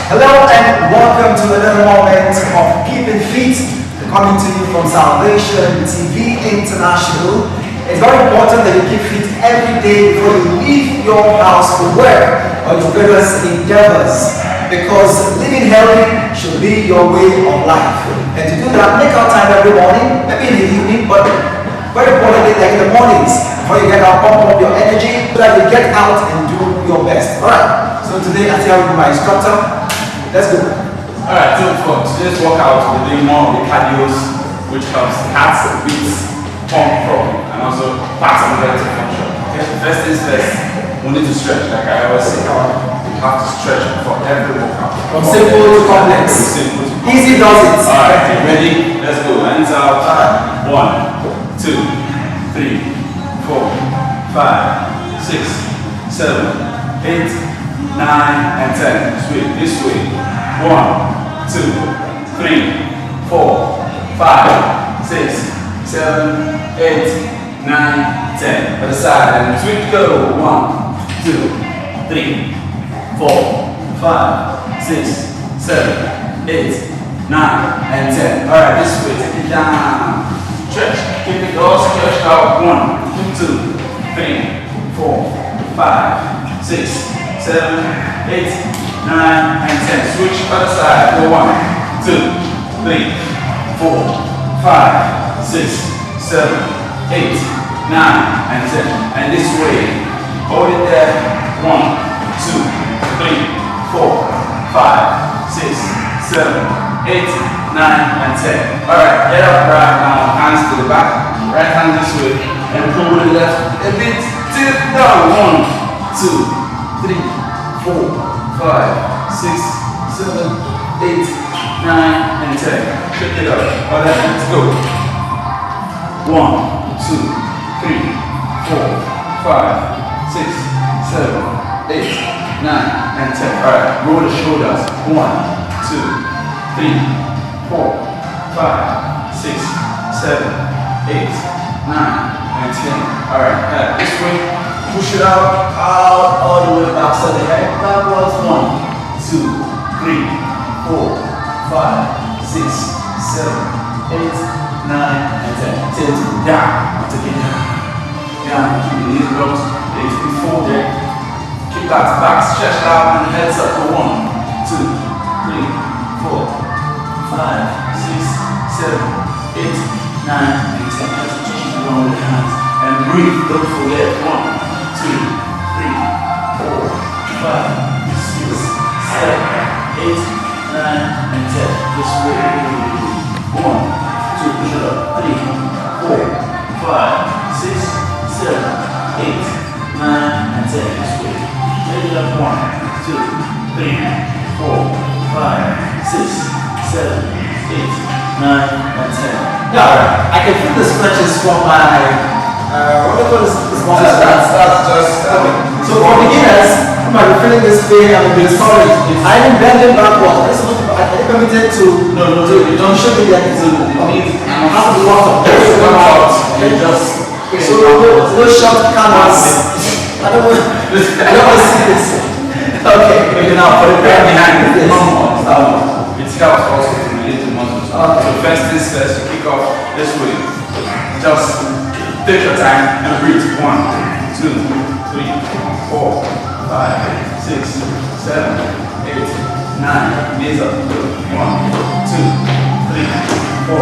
Hello and welcome to another moment of Keeping Fit, coming to you from Salvation TV International. It's very important that you keep fit every day before you leave your house for work or your various endeavors, because living healthy should be your way of life. And to do that, make out time every morning, maybe in the evening, but very importantly, like in the mornings, before you get out, pump up your energy so that you get out and do your best. Alright, so today I tell you my instructor. Let's go.
Alright, so for today's workout, we're doing more of the cardios, which helps the heart beats pump properly and also parts of the to function. Okay, first things first, we need to stretch, like I always say. You have to stretch before every workout.
From simple to complex. Easy does it.
Alright, ready? Let's go. Hands out. 1, 2, 3, 4, 5, 6, 7, 8, 9 and 10. Sweet. This way. 1, 2, 3, 4, 5, 6, 7, 8, 9, 10. Other side and sweet. Go. 1, 2, 3, 4, 5, 6, 7, 8, 9 and 10. Alright, this way. Take it down. Stretch. Keep it all stretched out. 1, 2, 3, 4, 5, 6, 7, 8, 9, and 10. Switch other side. Go 1, 2, 3, 4, 5, 6, 7, 8, 9, and 10. And this way. Hold it there. 1, 2, 3, 4, 5, 6, 7, 8, 9, and 10. Alright, get up right now. Hands to the back. Right hand this way. And pull with the left. A bit. Tip down. 1, 2, 3, 4, 5, 6, 7, 8, 9, and 10. Shake it up. Alright, let's go. 1, 2, 3, 4, 5, 6, 7, 8, 9, and 10. Alright, roll the shoulders. 1, 2, 3, 4, 5, 6, 7, 8, 9, and 10. Alright, this way. Push it out, all the way back to the head. Backwards. 1, 2, 3, 4, 5, 6, 7, 8, 9, and 10. Tilt it down. Take it down. Down. Keep the knees locked. Legs be folded. Keep that back stretched out and heads up for 1, 2, 3, 4, 5, 6, 7, 8, 9, and 10. Just touch the ground with the hands. And breathe. Don't forget. 1, 2, 3, 4, 5, 6, 7, 8, 9, and 10. This way. 1, 2, push it up. 3, 4, 5, 6, 7, 8, 9, and 10. This way. Take it up. 1, 2, 3, 4, 5, 6, 7, 8, 9, and 10.
Now, I can feel the stretches from my that's just so for beginners who might be feeling this pain and be sorry, I am bending backward. Are you permitted to? No, you don't show me that it's how to walk up. Just so no short canvas. I don't want to see this. Okay, now for the prayer behind it,
it helps also to relate to muscles. So first things first, you kick off this way. Just take your time and breathe. 1, 2, 3, 4, 5, 6, 7, 8, 9. Knees up. 1, 2, 3, 4,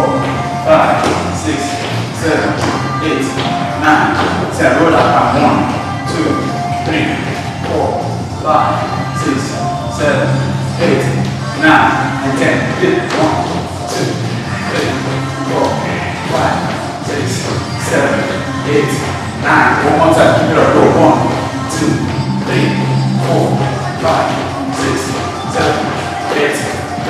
5, 6, 7, 8, 9, 10. Roll that down. 1, 2, 3, 4, 5, 6, 7, 8, 9, and 10. Hit 1, 2, 3, 4, 5, 6, 7, 8, 9. One more time. Keep it up. Go. 1, 2, 3, 4, 5, 6, 7, 8,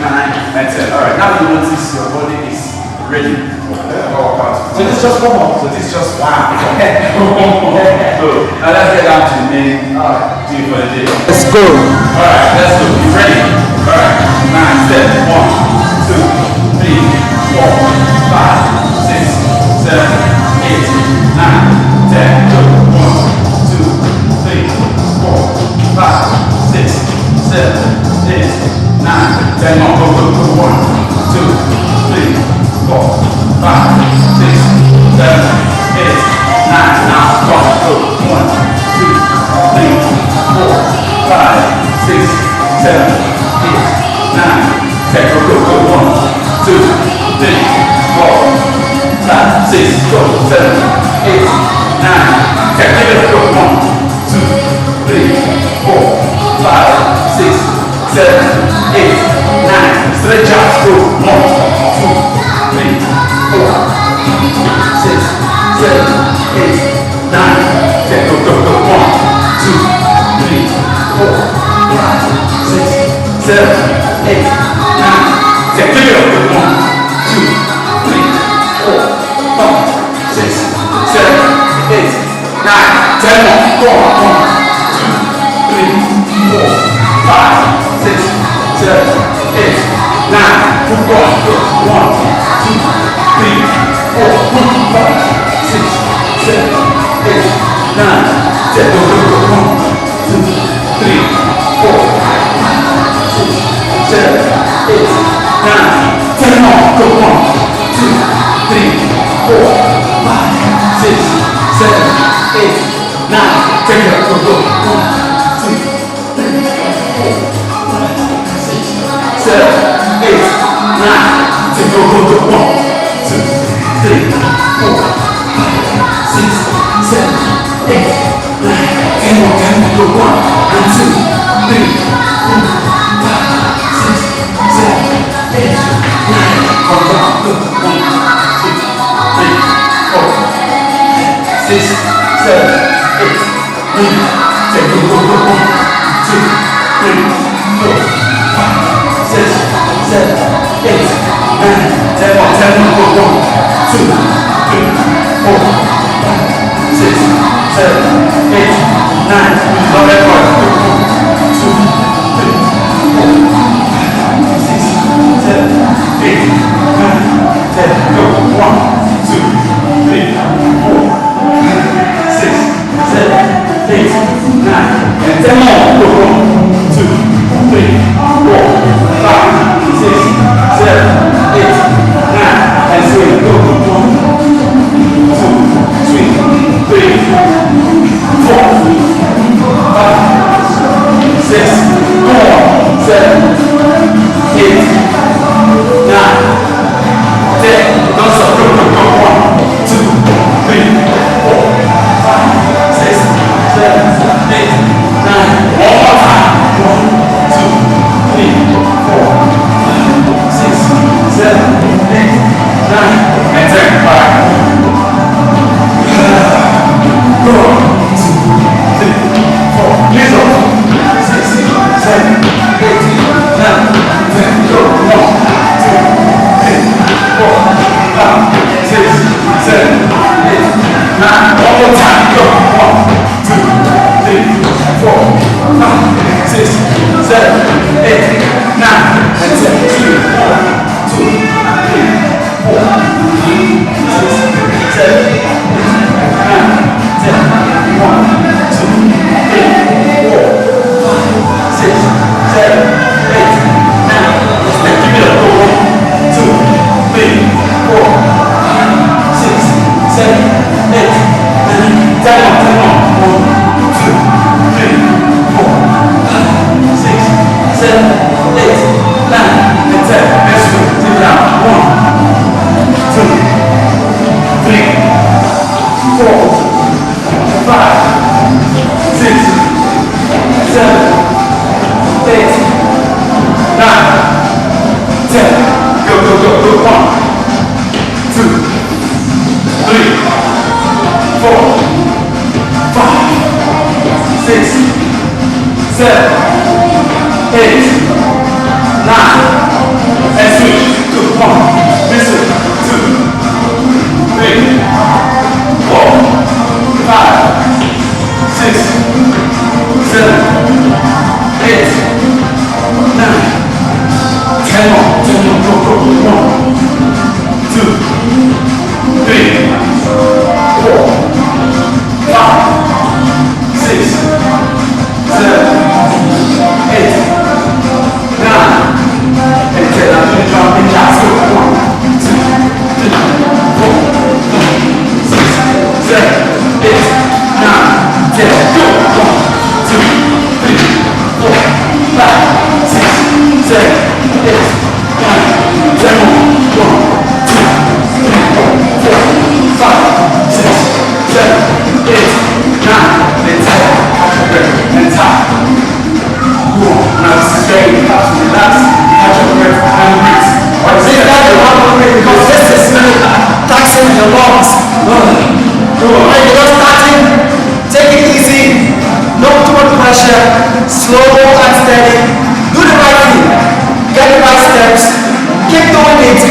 9, and 10. Alright, now you notice your body is ready. So this is just one more. So this is just one. So now let's get down to the main do for the day.
Let's go.
Alright, let's go. You ready? Alright. 9, 7, 1, 2, 3, 4, 5, 6, 7, 8, 9, 10. Go. 1, 2, 3, 4, 5, 6, 7, 8, 9, 9, 10 more. Go, go, go. 1, 2, 3, 4, 5, 6, 7, 8, 9. Now, 1, go. 1, 2, 3, 4, 5, 6, 7, 8, 9, 10. Go, go, go. 1, 2, 3, 4, 5, 6, go. 7, 8, 9, 10. Give it a go. 1, 2, 3, 4, 5, 6, 7, 8, 9. Stretch out. Go. 1, 2, 3, 4, 6, 7, 8, 9, 10. Go, go, go. 1, 2, 3, 4, 5, 6, 7, 8, 9, 10. Give it up. 1, 2, 3, 4, 5, 6, 7, 8, 9, 10 more. Go on. 1, 2, 3, 4, 5, 6, 7, 8, 9. Keep going. 1, 2, 3, 4, 5, 6, 7, 8, 9, 10. Go, go, go. 1, 2, 3, 4, 5, 6, 7, 8, 9, 10 more. Go. 1, 2, 3, 4, 5, 6, 7, 8, 9. Take it up. Go, go. 1, 2, 3, 4, 5, 6, 7, 8, 9. Take go, go, go. 1, 2, 3, 4, 5, 6, 7, 8, 9. 10 more. 10 more. Go. 1, 2, 3, 4, 5, 6, 7, 8, 9. Go, go, go. 1, 2, 3, 4, 6, 7, 8, 9. Take go, go, go. 1, 2, 3, 4, 5, 6, 7, 8, 9. 10 more. 10 more. Go. 1, 2, 3, 4, 5, 6, 7, 8, 9. Love that part. 1, 2, 3, 4, 5, 6, 7, 8, 9, 10. Go. 1, 2, 3, 4, 5, 6, 7, 8, 9. And 10 more. Go. 1, 2, 3, 4, 5, 6, 7, 8, 9. And swing. Go. 1, 2, 3, 4, 5, 6, 7, 8, 9, 10. Don't stop. Go. 1, 2, 3, 4, 5, 6, 7, 8, 9. One more time. 1, 2, 3, 4, 5, 6, 7, 8, 9. And 10. Go. 2, 3, 4. Please go. 6, 7, 8, 9, 10. Go. 1, 2, 3, 4, 5, 6, 7, 8, 9. One more time. Go. 1, 2, 3, 4, 5, 6, 7, 8, 9. And 10. 3, 4, 2, 3, 4, 5, 6, 7, 8, 9, 10. 1, 2, 3, 4, 5, 6, 7, 8, 9. Let's give it up. Go. 1, 2, 3, 4, 5, 6, 7, 8, 9. 10 more. 10 more. 1, 2, 3, 4, 5, 6, 7, 8, 9. And 10. Let's go. Take it out. 1, 2, 3, 4, 5, 6, 7, 8, 9, 10. Go, go, go, go. 1, 2, 3, 4, 5, 6, 7, 8, 9. And switch. Go. 1, listen. 2, 3, 4, 5, 6, 7, 8, 9. 10 more. 10 more. Go, go. 1,
Slow and steady. Do the right thing. Get the right steps. Keep doing it.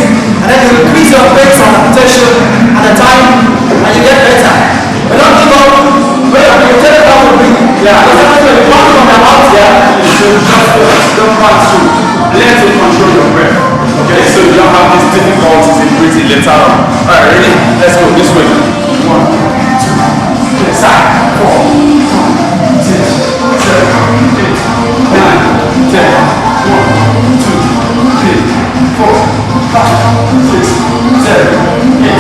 And then you increase your pace and attention and the time and you get better. But don't give up. Wait until you take it out of me. Yeah. Because every time you come from your mouth here, you should just don't pass through. Learn to control your breath. Okay, so you don't have these difficulties in breathing later on. Alright, ready? Let's go this way. 1, 2, 3, side, 4, 5, 6, 7, 8, 9, 10, 1, 2, 3, 4, 5, 6, 7, 8,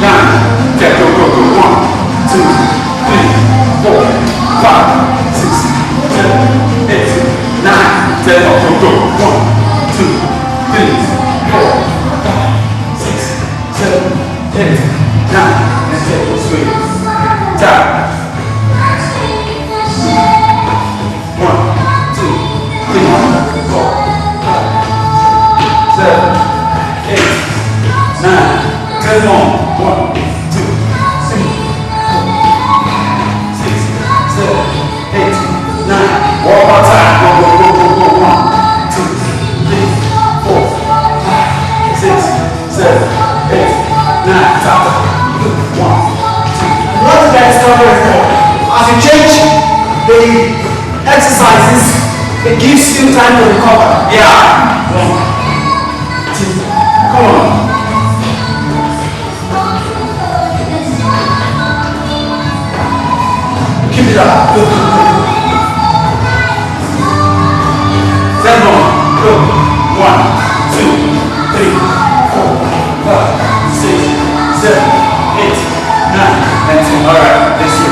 9, 10, go, go, go, 1, 2, 3, 4, 5, 6, 7, 8, 9, 10, go, go, go, 1, 2, 3, 4, 5, 6, 7, 8, 9, and 10, go, swing, tap. 1, 2, 3, 4, 5, 7, 8, 9, 10 more. 1, 2, 3, 4, 6, 7, 8, 9. One more time. Go, go, go, go, go. 1, 2, 3, 4, 5, 6, 7, 8, 9. Tap. 1, 2. Not to get started. As you change the exercises, it gives you time to recover. Yeah. 1, 2, come on. Keep it up. Go, go, go. 10 more. Go. 1, 2, 3, 4, 5, 6, 7, 8, 9, and 10. Alright, let's go.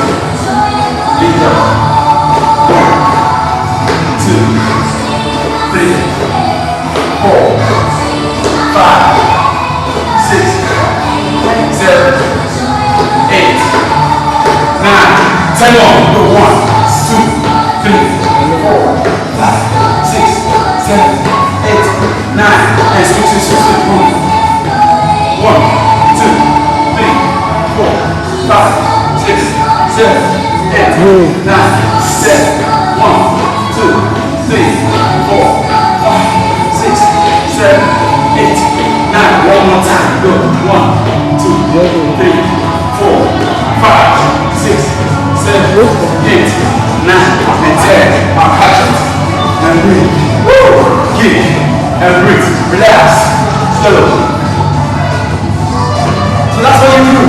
Leave it up. 2, 3, 4, 5, 6, 7, 8, 9, 10 more. Go 1, 2, 3, 4, 5, 6, 7, 8, 9, and switch. 1, 2, 3, 4, 5, 6, 7, 8, 9, 10. 1, 2, 3, 4, 5, 6, 7, 8, 9. One more time. Go. 1, 2, 3, 4, 5, 6, 7, 8, 9, and 10. Now catch it. And breathe. Woo! Kick. And breathe. Relax. Slow. So that's what you do.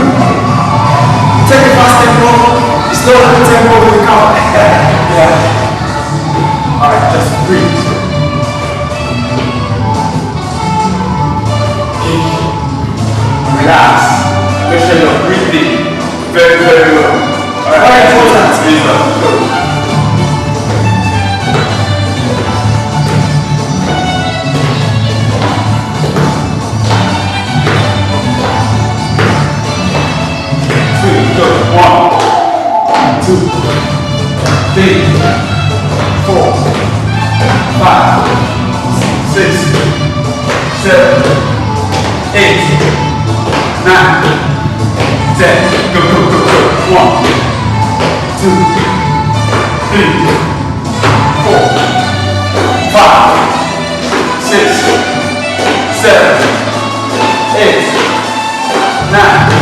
You take a fast tempo, you slow down the tempo with the count. Yeah. Alright, just breathe. Relax. Make sure you're breathing very, very well. Alright, breathe up. Go. Go. 1, 2, 3, 4, 5, 6, 7, 8, 9, 10. Go, go, go, go. 1, 2, 3, 4, 5, 6, 7, 8, 9.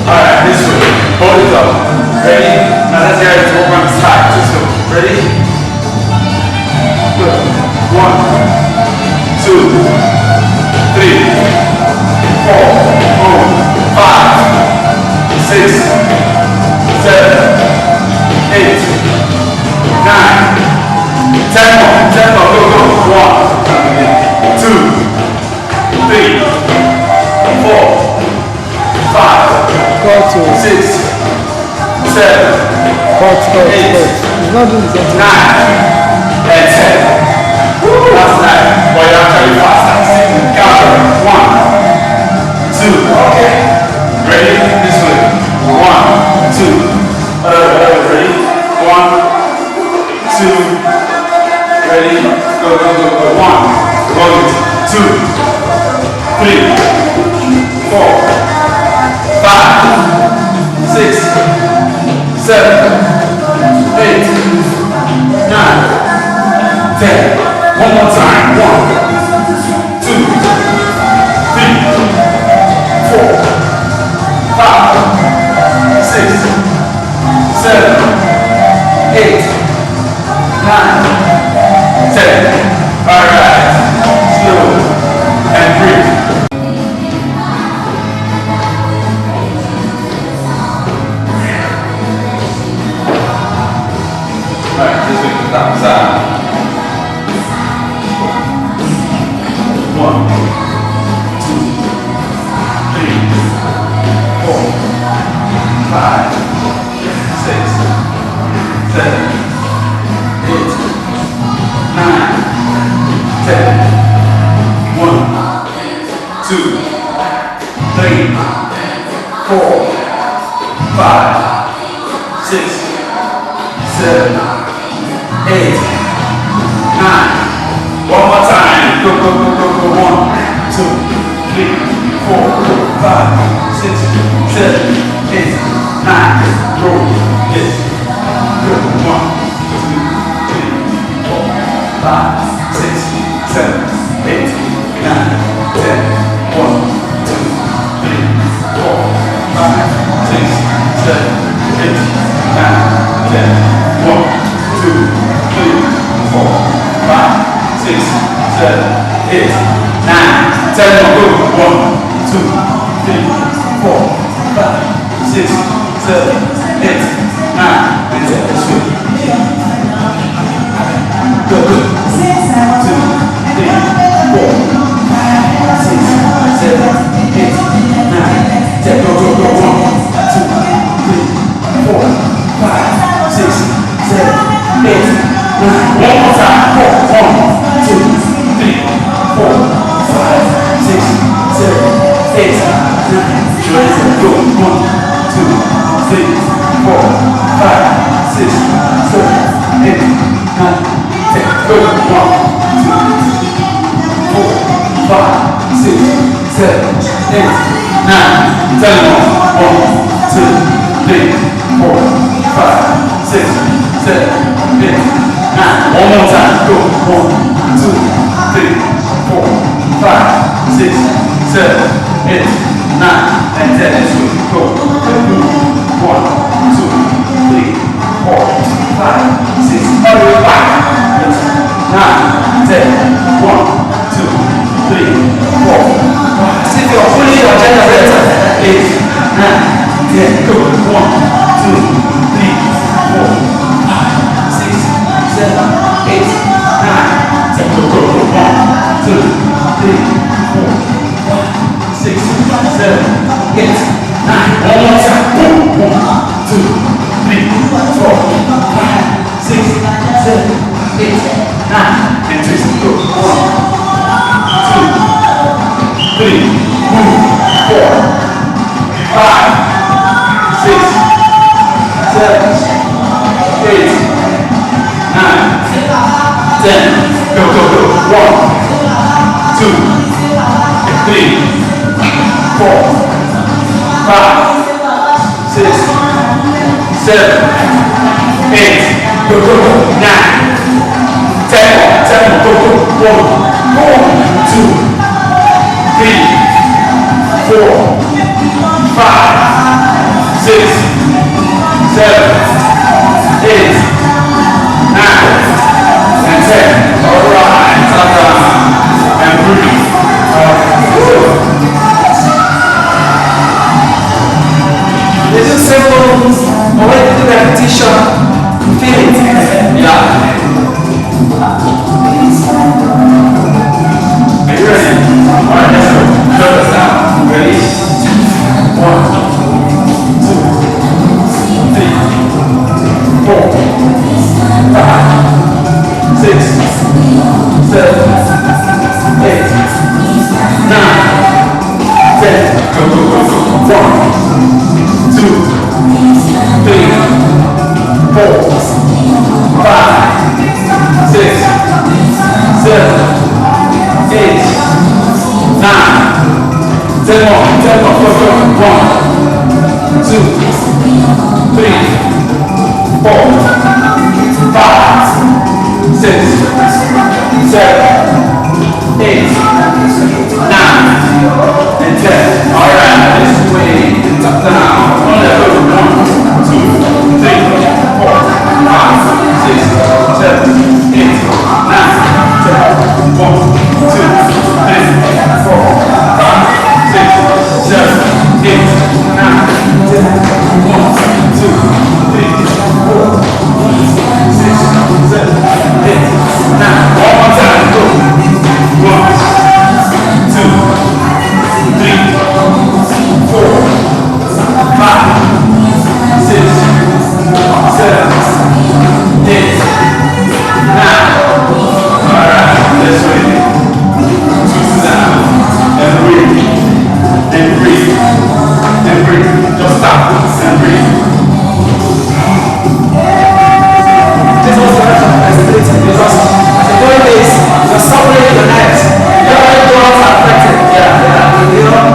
Alright, this way. Hold it up. Ready? Now let's get it to work on the side. Just go. Ready? Good. 1, 2, 3, 4, 5, 6, 7, 8, 9, 10 more. 10 more. Go, go. 1, 2, 3, 4, 5, 6, 7, 8, 9, and 10. That's 9. But you have to be fast.
One more time. 1, 2, 3, 4, 5, 6, 7, 8, 9, 10. All right. Slow and breathe. All right. This week, stop side. 1, 2, 3, 4, 5, 6, 7, 8, 9, 10. 1, 2, 3, 4, 5, 6, 7, 8, 9. One more time. Go, go, go, go, go. 1, 2, 3, 4, 5, 6, 7, 8, 9. Roll. Yes. Good. 1, 2, 3, 4, 5, 6, 7, 8, 9, 10. 1, 2, 3, 4, 5, 6, 7, 8, 9, 10. 1, 2, 3, 4, 5, 6, 7, 8, 9, 10 more. Go. 1, 2, 3, 4, 5, 6, 7, 8, 9, and 10. Let's go. Go. 2, 3, 4, 5, 6, 7, 8, 9, 10. Go, go, go. 1, 2, 3, 4, 5, 6, 7, 8, 9. One more time. 4, 1, 2, 3, 4, 5, 6, 7, 8, 9. Go. 1, 2, 3, 4, 5, 6, 7, 8, 9, 10. Go. 1, 2, 4, 5, 6, 7, 8, 9, 10 more. 1, 2, 3, 4, 5, 6, 7, 8, 9. One more time. Go. 1, 2, 3, 4, 5, 6, 7, 8, 9, and 10. Let's go. Go. 1, 2, 3, 4, 5, 6. All the way back. 9, 10. 1, 2, 3, 4, 5. See if you're fully your generator. 8, 9, 10. Go. 1, 2, 3, 4, 5, 6, 7, 8, 9, 10. Go, go, go. 1, 2, 3, 4, 5, 6, 7, 8, 9. One more time. 1, 2, 3, 4, 5, 6, 7, 8, 9. And twist. Go. 1, 2, 3, 4, 5, 6, 7, 8, 9, 10. Go, go, go. 1, 2, 3, 4, 5, 6, 7, 8. Go, go, go. 9, 10 more. 10 more. Go, go. 1, 2, 3, 4, 5, 6, 7, 8, 9, and 10. All right. And breathe.
It's just simple, but when you do repetition, you feel it. Yeah. Are you
10 more. 10 more. Go, go. 1, 2, 3, 4, 5, 6, 7, 8, 9, and 10. All right, this way, top down. On that go. 1, 2, 3, 4, 5, 6, 7, 8, 9, 10. 1, 2, 3, 4, 5, 6, 7, 8, 9, 10. 1, 2, 3, 4, 6, 7, 8, 9. One more time. Go. 1, 2, 3, 4, 5, 6, 7, 8, 9. All right, let's wait. 2 down. And breathe. And breathe. And breathe. Just stop. And breathe.
This was the rest of my stability because as you're doing this, you're suffering your neck. Your joints are affected. Yeah. You know?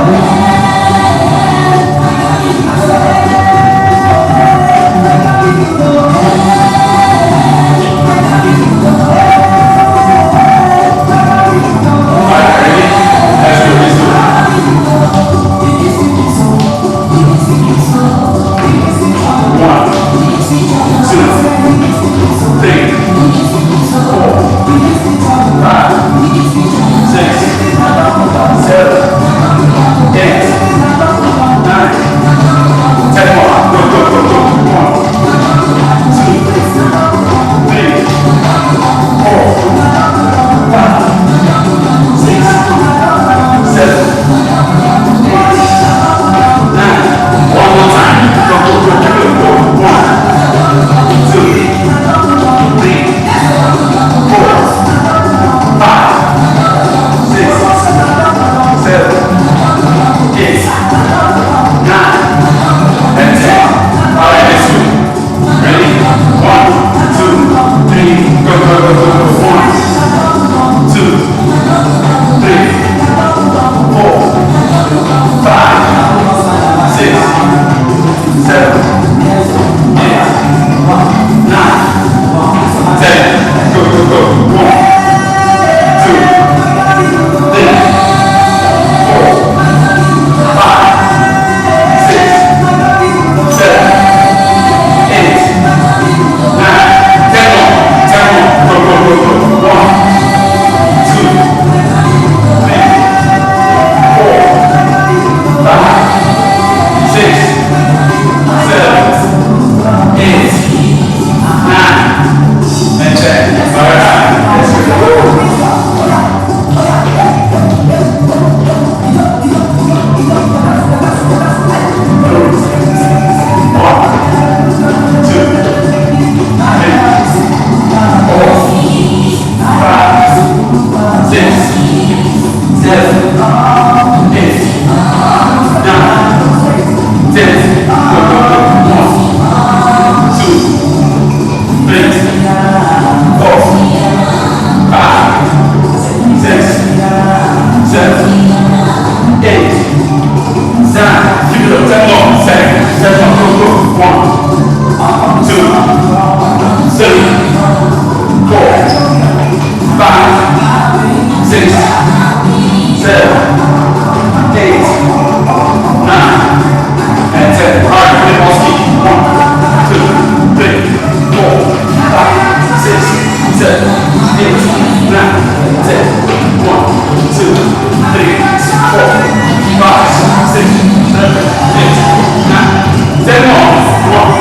Ten more. 1,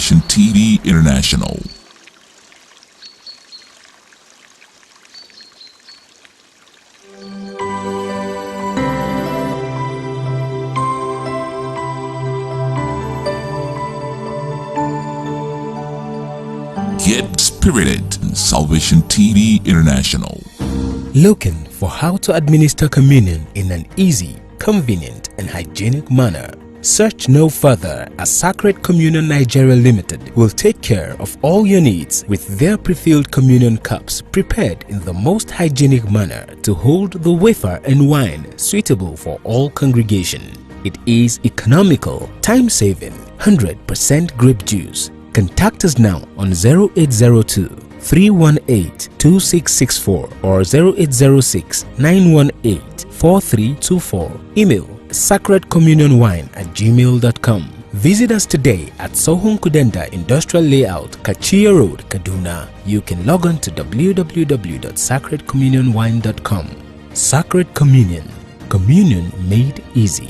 Salvation TV International. Get spirited in Salvation TV International.
Looking for how to administer communion in an easy, convenient, and hygienic manner? Search no further as Sacred Communion Nigeria Limited will take care of all your needs with their pre-filled communion cups prepared in the most hygienic manner to hold the wafer and wine suitable for all congregation. It is economical, time-saving, 100% grape juice. Contact us now on 0802 318 2664 or 0806 918 4324. Email sacredcommunionwine@gmail.com. Visit us today at Sohum Kudenda Industrial Layout, Kachia Road, Kaduna. You can log on to www.sacredcommunionwine.com. Sacred Communion. Communion made easy.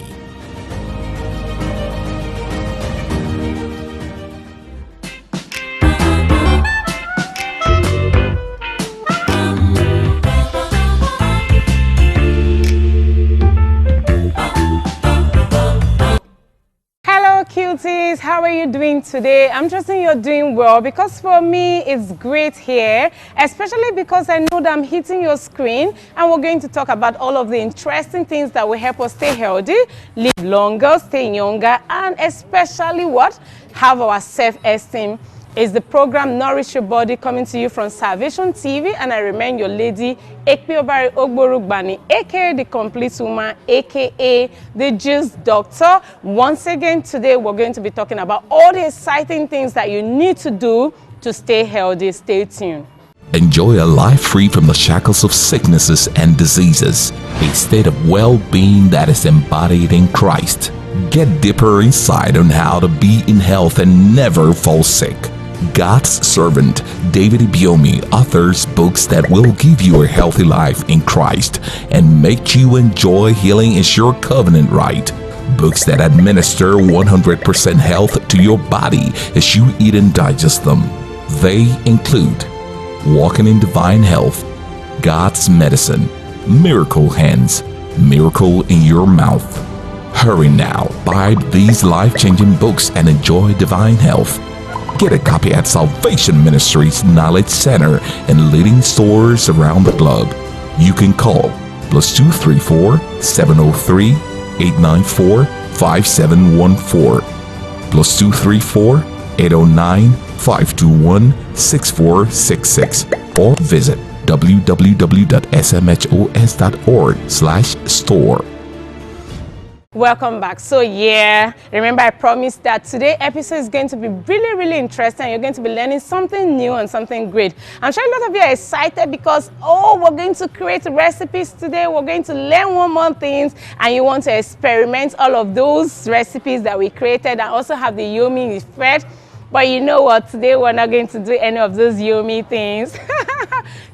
Cuties, how are you doing today? I'm trusting you're doing well, because for me it's great here, especially because I know that I'm hitting your screen and we're going to talk about all of the interesting things that will help us stay healthy, live longer, stay younger, and especially what? Have our self-esteem. Is the program Nourish Your Body, coming to you from Salvation TV, and I remain your lady, Ekpiobari Ogborugbani, aka the Complete Woman, aka the Juice Doctor. Once again, today we're going to be talking about all the exciting things that you need to do to stay healthy. Stay tuned.
Enjoy a life free from the shackles of sicknesses and diseases, a state of well-being that is embodied in Christ. Get deeper insight on how to be in health and never fall sick. God's servant David Ibiomi authors books that will give you a healthy life in Christ and make you enjoy healing is your covenant right. Books that administer 100% health to your body as you eat and digest them. They include Walking in Divine Health, God's Medicine, Miracle Hands, Miracle in Your Mouth. Hurry now, buy these life-changing books and enjoy divine health. Get a copy at Salvation Ministries Knowledge Center and leading stores around the globe. You can call +234 703 894 5714, +234 809 521 6466, or visit www.smhos.org/store.
Welcome back. So yeah, remember I promised that today's episode is going to be really interesting. You're going to be learning something new and something great. I'm sure a lot of you are excited because we're going to create recipes today. We're going to learn one more things, and you want to experiment all of those recipes that we created and also have the yummy effect. But you know what? Today we're not going to do any of those yummy things.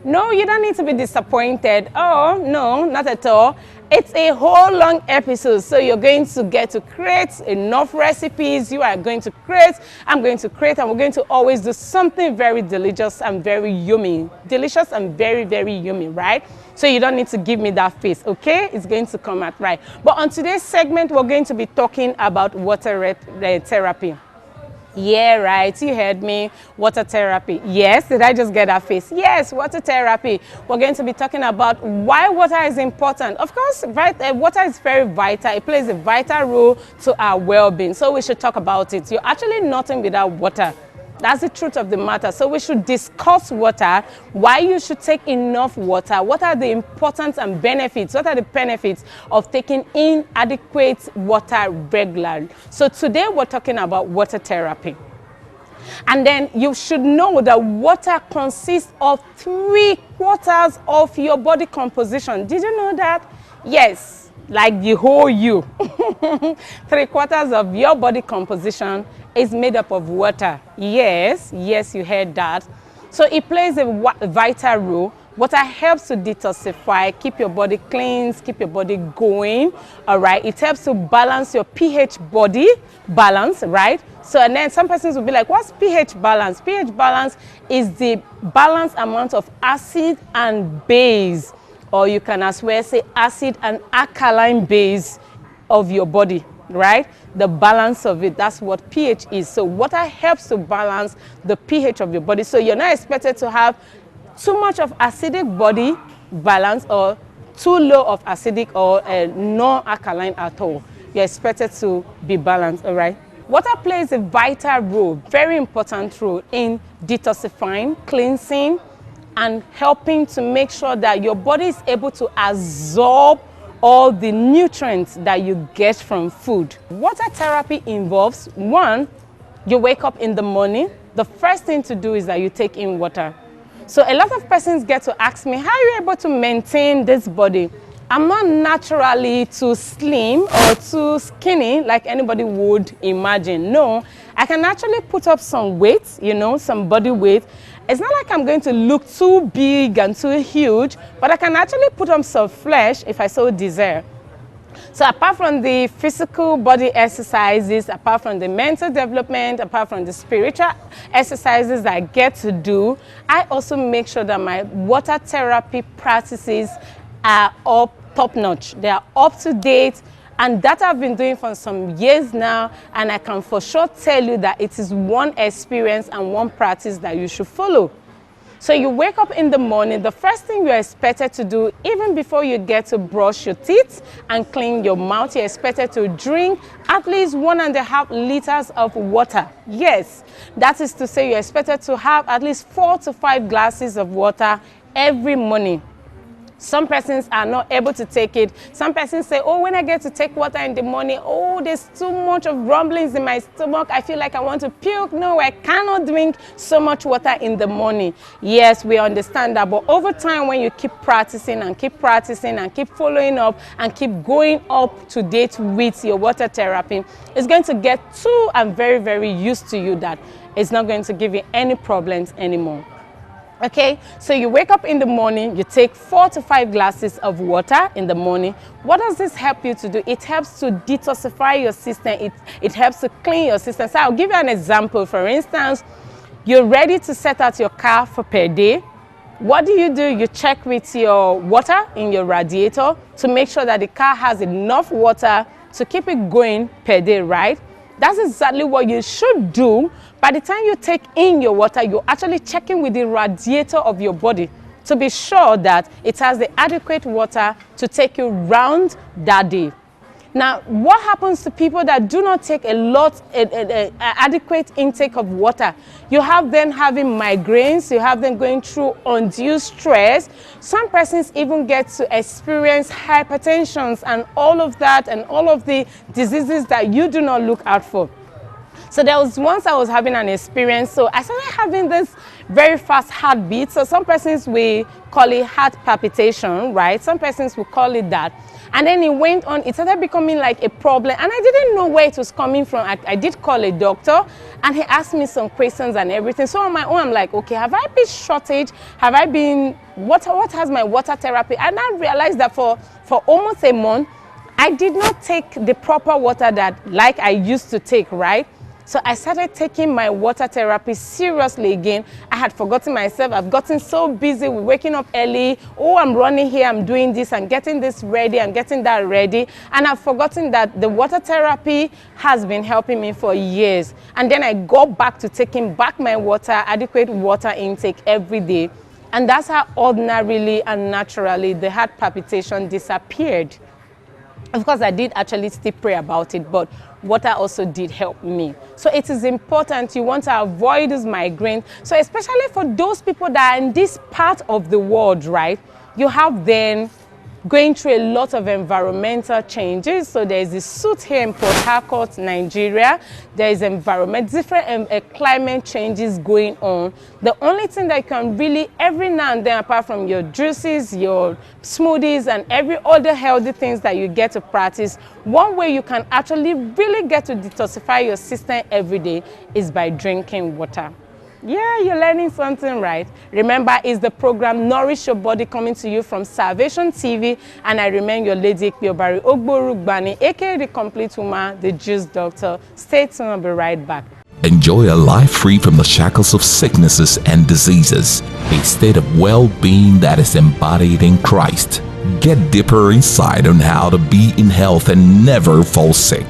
No, you don't need to be disappointed. Oh no, not at all. It's a whole long episode, so you're going to get to create enough recipes. You are going to create, I'm going to create, and we're going to always do something very delicious and very yummy. Delicious and very yummy, right? So you don't need to give me that face, okay? It's going to come out right. But on today's segment, we're going to be talking about water therapy. Yeah, right. You heard me. Water therapy. Yes. Did I just get that face? Yes, water therapy. We're going to be talking about why water is important. Of course, water is very vital. It plays a vital role to our well-being. So we should talk about it. You're actually nothing without water. That's the truth of the matter. So we should discuss water, why you should take enough water, what are the importance and benefits, what are the benefits of taking inadequate water regularly. So today we're talking about water therapy. And then you should know that water consists of 3/4 of your body composition. Did you know that? Yes, like the whole you. 3/4 of your body composition is made up of water. Yes, you heard that. So it plays a vital role. Water helps to detoxify, keep your body clean, keep your body going, all right? It helps to balance your pH body balance, right? So, and then some persons will be like, what's pH balance? pH balance is the balanced amount of acid and base, or you can as well say acid and alkaline base of your body, right? The balance of it, that's what pH is. So water helps to balance the pH of your body. So you're not expected to have too much of acidic body balance or too low of acidic or non-alkaline at all. You're expected to be balanced, all right? Water plays a vital role, very important role in detoxifying, cleansing, and helping to make sure that your body is able to absorb all the nutrients that you get from food. Water therapy involves, one, you wake up in the morning, the first thing to do is that you take in water. So a lot of persons get to ask me, how are you able to maintain this body? I'm not naturally too slim or too skinny like anybody would imagine. No, I can actually put up some weight, you know, some body weight. It's not like I'm going to look too big and too huge, but I can actually put on some flesh if I so desire. So apart from the physical body exercises, apart from the mental development, apart from the spiritual exercises that I get to do, I also make sure that my water therapy practices are up top-notch. They are up to date, and that I've been doing for some years now, and I can for sure tell you that it is one experience and one practice that you should follow. So you wake up in the morning, the first thing you're expected to do, even before you get to brush your teeth and clean your mouth, you're expected to drink at least 1.5 liters of water. Yes, that is to say you're expected to have at least 4 to 5 glasses of water every morning. Some persons are not able to take it. Some persons say, oh, when I get to take water in the morning, oh, there's too much of rumblings in my stomach. I feel like I want to puke. No, I cannot drink so much water in the morning. Yes, we understand that. But over time, when you keep practicing and keep following up and keep going up to date with your water therapy, it's going to get too and very, very used to you that it's not going to give you any problems anymore. Okay, so you wake up in the morning, you take 4 to 5 glasses of water in the morning. What does this help you to do? It helps to detoxify your system. It helps to clean your system. So I'll give you an example. For instance, you're ready to set out your car for per day. What do? You check with your water in your radiator to make sure that the car has enough water to keep it going per day, right? That's exactly what you should do. By the time you take in your water, you're actually checking with the radiator of your body to be sure that it has the adequate water to take you round that day. Now, what happens to people that do not take adequate intake of water? You have them having migraines, you have them going through undue stress. Some persons even get to experience hypertension and all of that and all of the diseases that you do not look out for. So there was once I was having an experience, so I started having this very fast heartbeat. So some persons will call it heart palpitation, right? Some persons will call it that. And then it went on, it started becoming like a problem, and I didn't know where it was coming from. I did call a doctor, and he asked me some questions and everything. So on my own, I'm like, okay, have I been shortage? Have I been, what has my water therapy? And I realized that for almost a month, I did not take the proper water that like I used to take, right? So I started taking my water therapy seriously again. I had forgotten myself. I've gotten so busy with waking up early. Oh, I'm running here, I'm doing this, I'm getting this ready, I'm getting that ready. And I've forgotten that the water therapy has been helping me for years. And then I go back to taking back my water, adequate water intake every day. And that's how ordinarily and naturally the heart palpitation disappeared. Of course, I did actually still pray about it, but water also did help me. So it is important, you want to avoid this migraine. So especially for those people that are in this part of the world, right? You have then going through a lot of environmental changes. So there is this suit here in Port Harcourt, Nigeria. There is different climate changes going on. The only thing that you can really, every now and then, apart from your juices, your smoothies, and every other healthy things that you get to practice, one way you can actually really get to detoxify your system every day is by drinking water. Yeah, you're learning something, right? Remember, it's the program Nourish Your Body coming to you from Salvation TV. And I remain your Lady Ikpiobari Ogborugbani, aka the Complete Woman, the Juice Doctor. Stay tuned, I'll be right back.
Enjoy a life free from the shackles of sicknesses and diseases, a state of well-being that is embodied in Christ. Get deeper insight on how to be in health and never fall sick.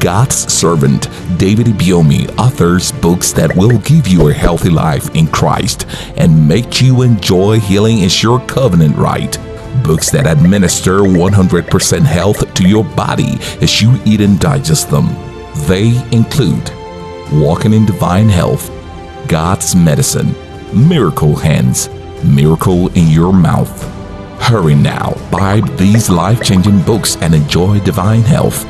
God's servant David Ibiomi authors books that will give you a healthy life in Christ and make you enjoy healing is your covenant right. Books that administer 100% health to your body as you eat and digest them. They include Walking in Divine Health, God's Medicine, Miracle Hands, Miracle in Your Mouth. Hurry now, buy these life-changing books and enjoy divine health.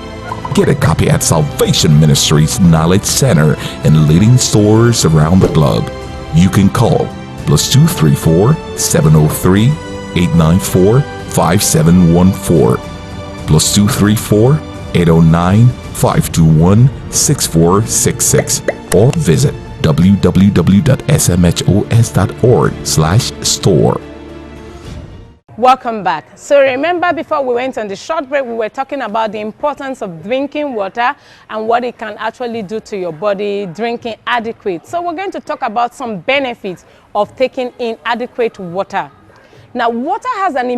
Get a copy at Salvation Ministries Knowledge Center and leading stores around the globe. You can call +234 703 894 5714 +234 809 521 6466 or visit www.smhos.org/store.
Welcome back. So remember, before we went on the short break, we were talking about the importance of drinking water and what it can actually do to your body, drinking adequate. So we're going to talk about some benefits of taking in adequate water. Now, water has an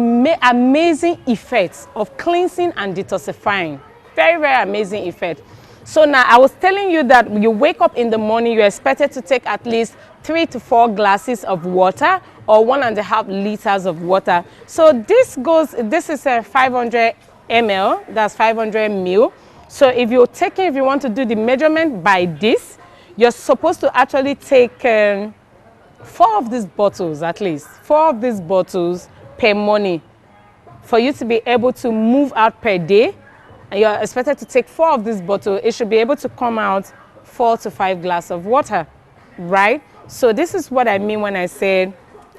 amazing effect of cleansing and detoxifying. Very, very amazing effect. So now, I was telling you that you wake up in the morning, you're expected to take at least 3 to 4 glasses of water or 1.5 liters of water. So this is a 500 ml, that's 500 ml. So if you want to do the measurement by this, you're supposed to actually take 4 of these bottles, at least 4 of these bottles per morning for you to be able to move out per day. And you're expected to take 4 of this bottle. It should be able to come out 4 to 5 glasses of water, right? So this is what I mean when I said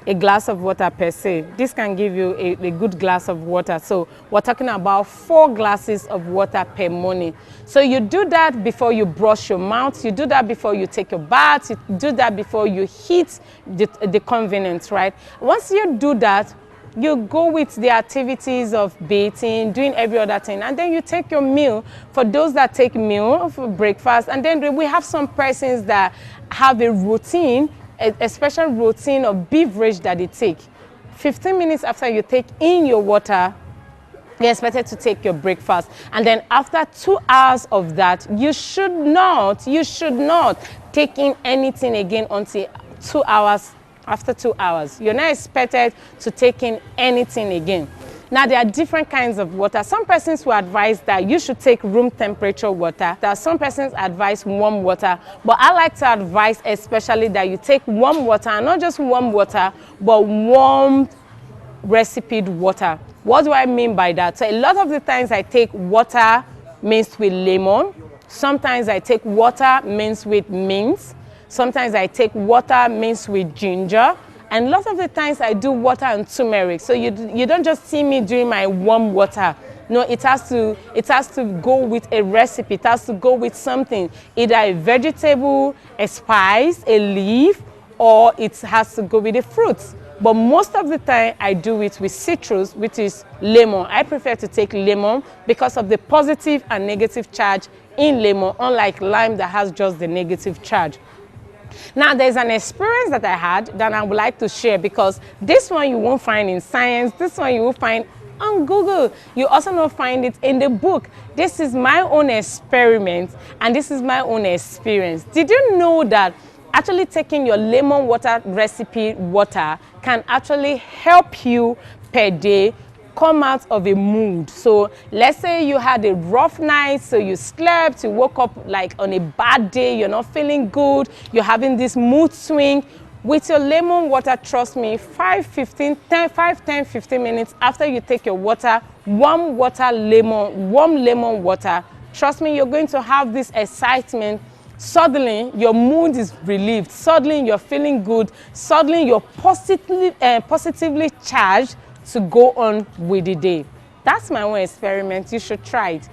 a glass of water per se. This can give you a good glass of water. So we're talking about 4 glasses of water per morning. So you do that before you brush your mouth. You do that before you take your bath. You do that before you heat the convenience, right? Once you do that, you go with the activities of bathing, doing every other thing, and then you take your meal. For those that take meal for breakfast, and then we have some persons that have a routine, a special routine of beverage that they take. 15 minutes after you take in your water, you're expected to take your breakfast. And then after 2 hours of that, you should not take in anything again until 2 hours. After 2 hours, you're not expected to take in anything again. Now, there are different kinds of water. Some persons will advise that you should take room temperature water. There are some persons advise warm water, but I like to advise especially that you take warm water, and not just warm water, but warm recipe water. What do I mean by that? So a lot of the times I take water mixed with lemon. Sometimes I take water mixed with mint. Sometimes I take water mixed with ginger, and lots of the times I do water and turmeric. So you don't just see me doing my warm water. No, it has to go with a recipe. It has to go with something, either a vegetable, a spice, a leaf, or it has to go with the fruits. But most of the time I do it with citrus, which is lemon. I prefer to take lemon because of the positive and negative charge in lemon, unlike lime that has just the negative charge. Now, there's an experience that I had that I would like to share, because this one you won't find in science, this one you will find on Google. You also not find it in the book. This is my own experiment, and this is my own experience. Did you know that actually taking your lemon water recipe water can actually help you per day come out of a mood? So let's say you had a rough night, so you slept, you woke up like on a bad day, you're not feeling good, you're having this mood swing. With your lemon water, trust me, 10, 15 minutes after you take your water, warm lemon water, trust me, you're going to have this excitement. Suddenly your mood is relieved, suddenly you're feeling good, suddenly you're positively charged to go on with the day. That's my own experiment. You should try it.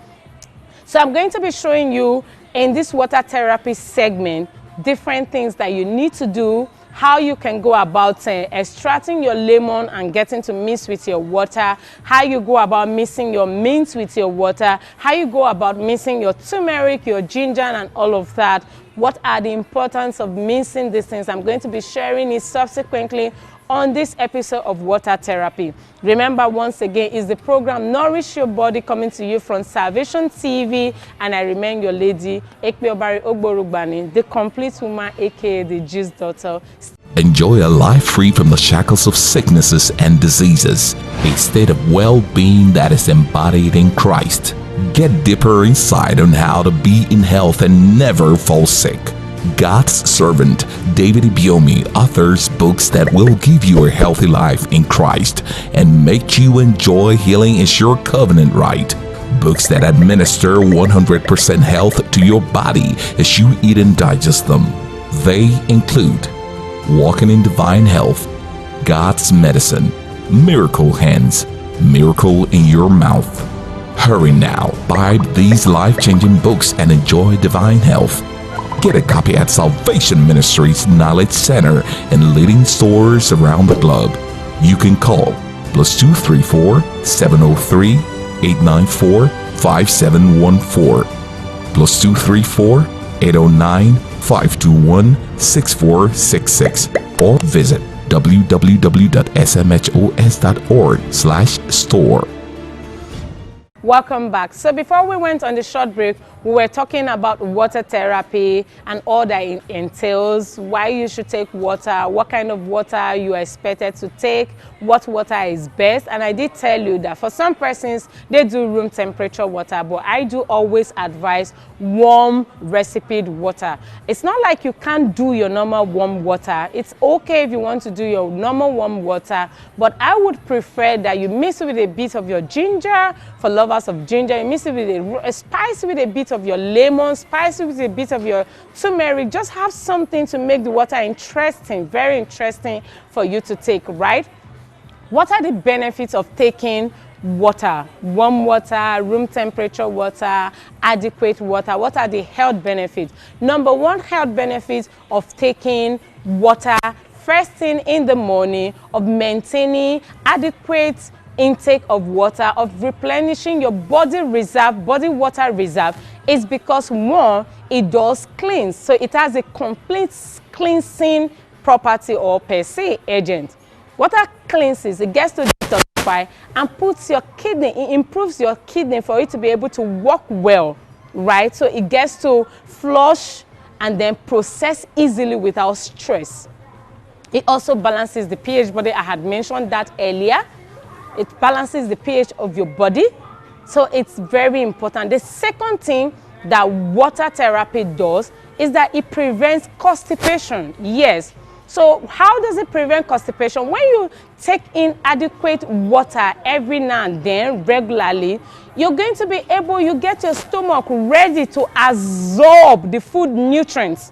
So I'm going to be showing you in this water therapy segment different things that you need to do, how you can go about extracting your lemon and getting to mix with your water, how you go about mixing your mint with your water, how you go about mixing your turmeric, your ginger, and all of that. What are the importance of mixing these things? I'm going to be sharing it subsequently on this episode of Water Therapy. Remember, once again, is the program Nourish Your Body, coming to you from Salvation TV, and I remain your lady, Ekpeobari Ogborugbani, the complete woman, aka the G's daughter.
Enjoy a life free from the shackles of sicknesses and diseases, a state of well-being that is embodied in Christ. Get deeper insight on how to be in health and never fall sick. God's servant David Ibiomi authors books that will give you a healthy life in Christ and make you enjoy healing as your covenant right. Books that administer 100% health to your body as you eat and digest them. They include Walking in Divine Health, God's Medicine, Miracle Hands, Miracle in Your Mouth. Hurry now, buy these life-changing books and enjoy divine health. Get a copy at Salvation Ministries Knowledge Center and leading stores around the globe. You can call +234 703 894 5714, +234 809 521 6466, or visit www.smhos.org/store.
Welcome back. So before we went on the short break, we were talking about water therapy and all that it entails, why you should take water, what kind of water you are expected to take, what water is best. And I did tell you that for some persons, they do room temperature water, but I do always advise warm recipe water. It's not like you can't do your normal warm water. It's okay if you want to do your normal warm water, but I would prefer that you mix it with a bit of your ginger, for lovers of ginger, you mix it with a spice with a bit of your lemon, spice with a bit of your turmeric. Just have something to make the water interesting, very interesting for you to take, right? What are the benefits of taking water? Warm water, room temperature water, adequate water. What are the health benefits? Number one health benefit of taking water first thing in the morning, of maintaining adequate intake of water, of replenishing your body reserve, body water reserve, is because one, it does cleanse. So it has a complete cleansing property or per se agent. Water cleanses, it gets to detoxify and puts your kidney, it improves your kidney for it to be able to work well, right? So it gets to flush and then process easily without stress. It also balances the pH body. I had mentioned that earlier. It balances the pH of your body, so it's very important. The second thing that water therapy does is that it prevents constipation. Yes. So how does it prevent constipation? When you take in adequate water every now and then, regularly, you're going to be able, you get your stomach ready to absorb the food nutrients.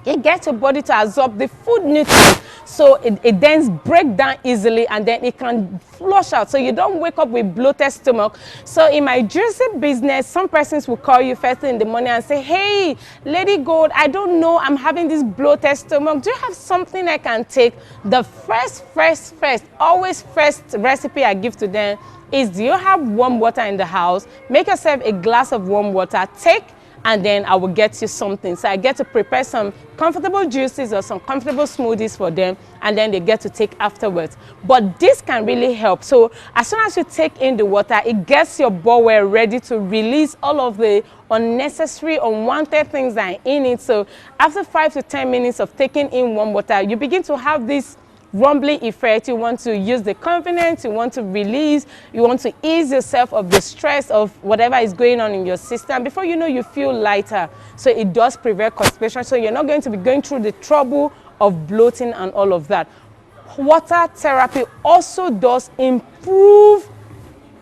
It gets your body to absorb the food nutrients, so it then breaks down easily and then it can flush out, so you don't wake up with bloated stomach. So in my juicy business, some persons will call you first thing in the morning and say, hey, Lady Gold, I don't know, I'm having this bloated stomach. Do you have something I can take? The first recipe I give to them is, do you have warm water in the house? Make yourself a glass of warm water, take, and then I will get you something. So I get to prepare some comfortable juices or some comfortable smoothies for them, and then they get to take afterwards. But this can really help. So as soon as you take in the water, it gets your bowel ready to release all of the unnecessary, unwanted things that are in it. So after 5 to 10 minutes of taking in warm water, you begin to have this rumbling effect. You want to use the confidence, you want to release, you want to ease yourself of the stress of whatever is going on in your system. Before you know, you feel lighter. So it does prevent constipation. So you're not going to be going through the trouble of bloating and all of that. Water therapy also does improve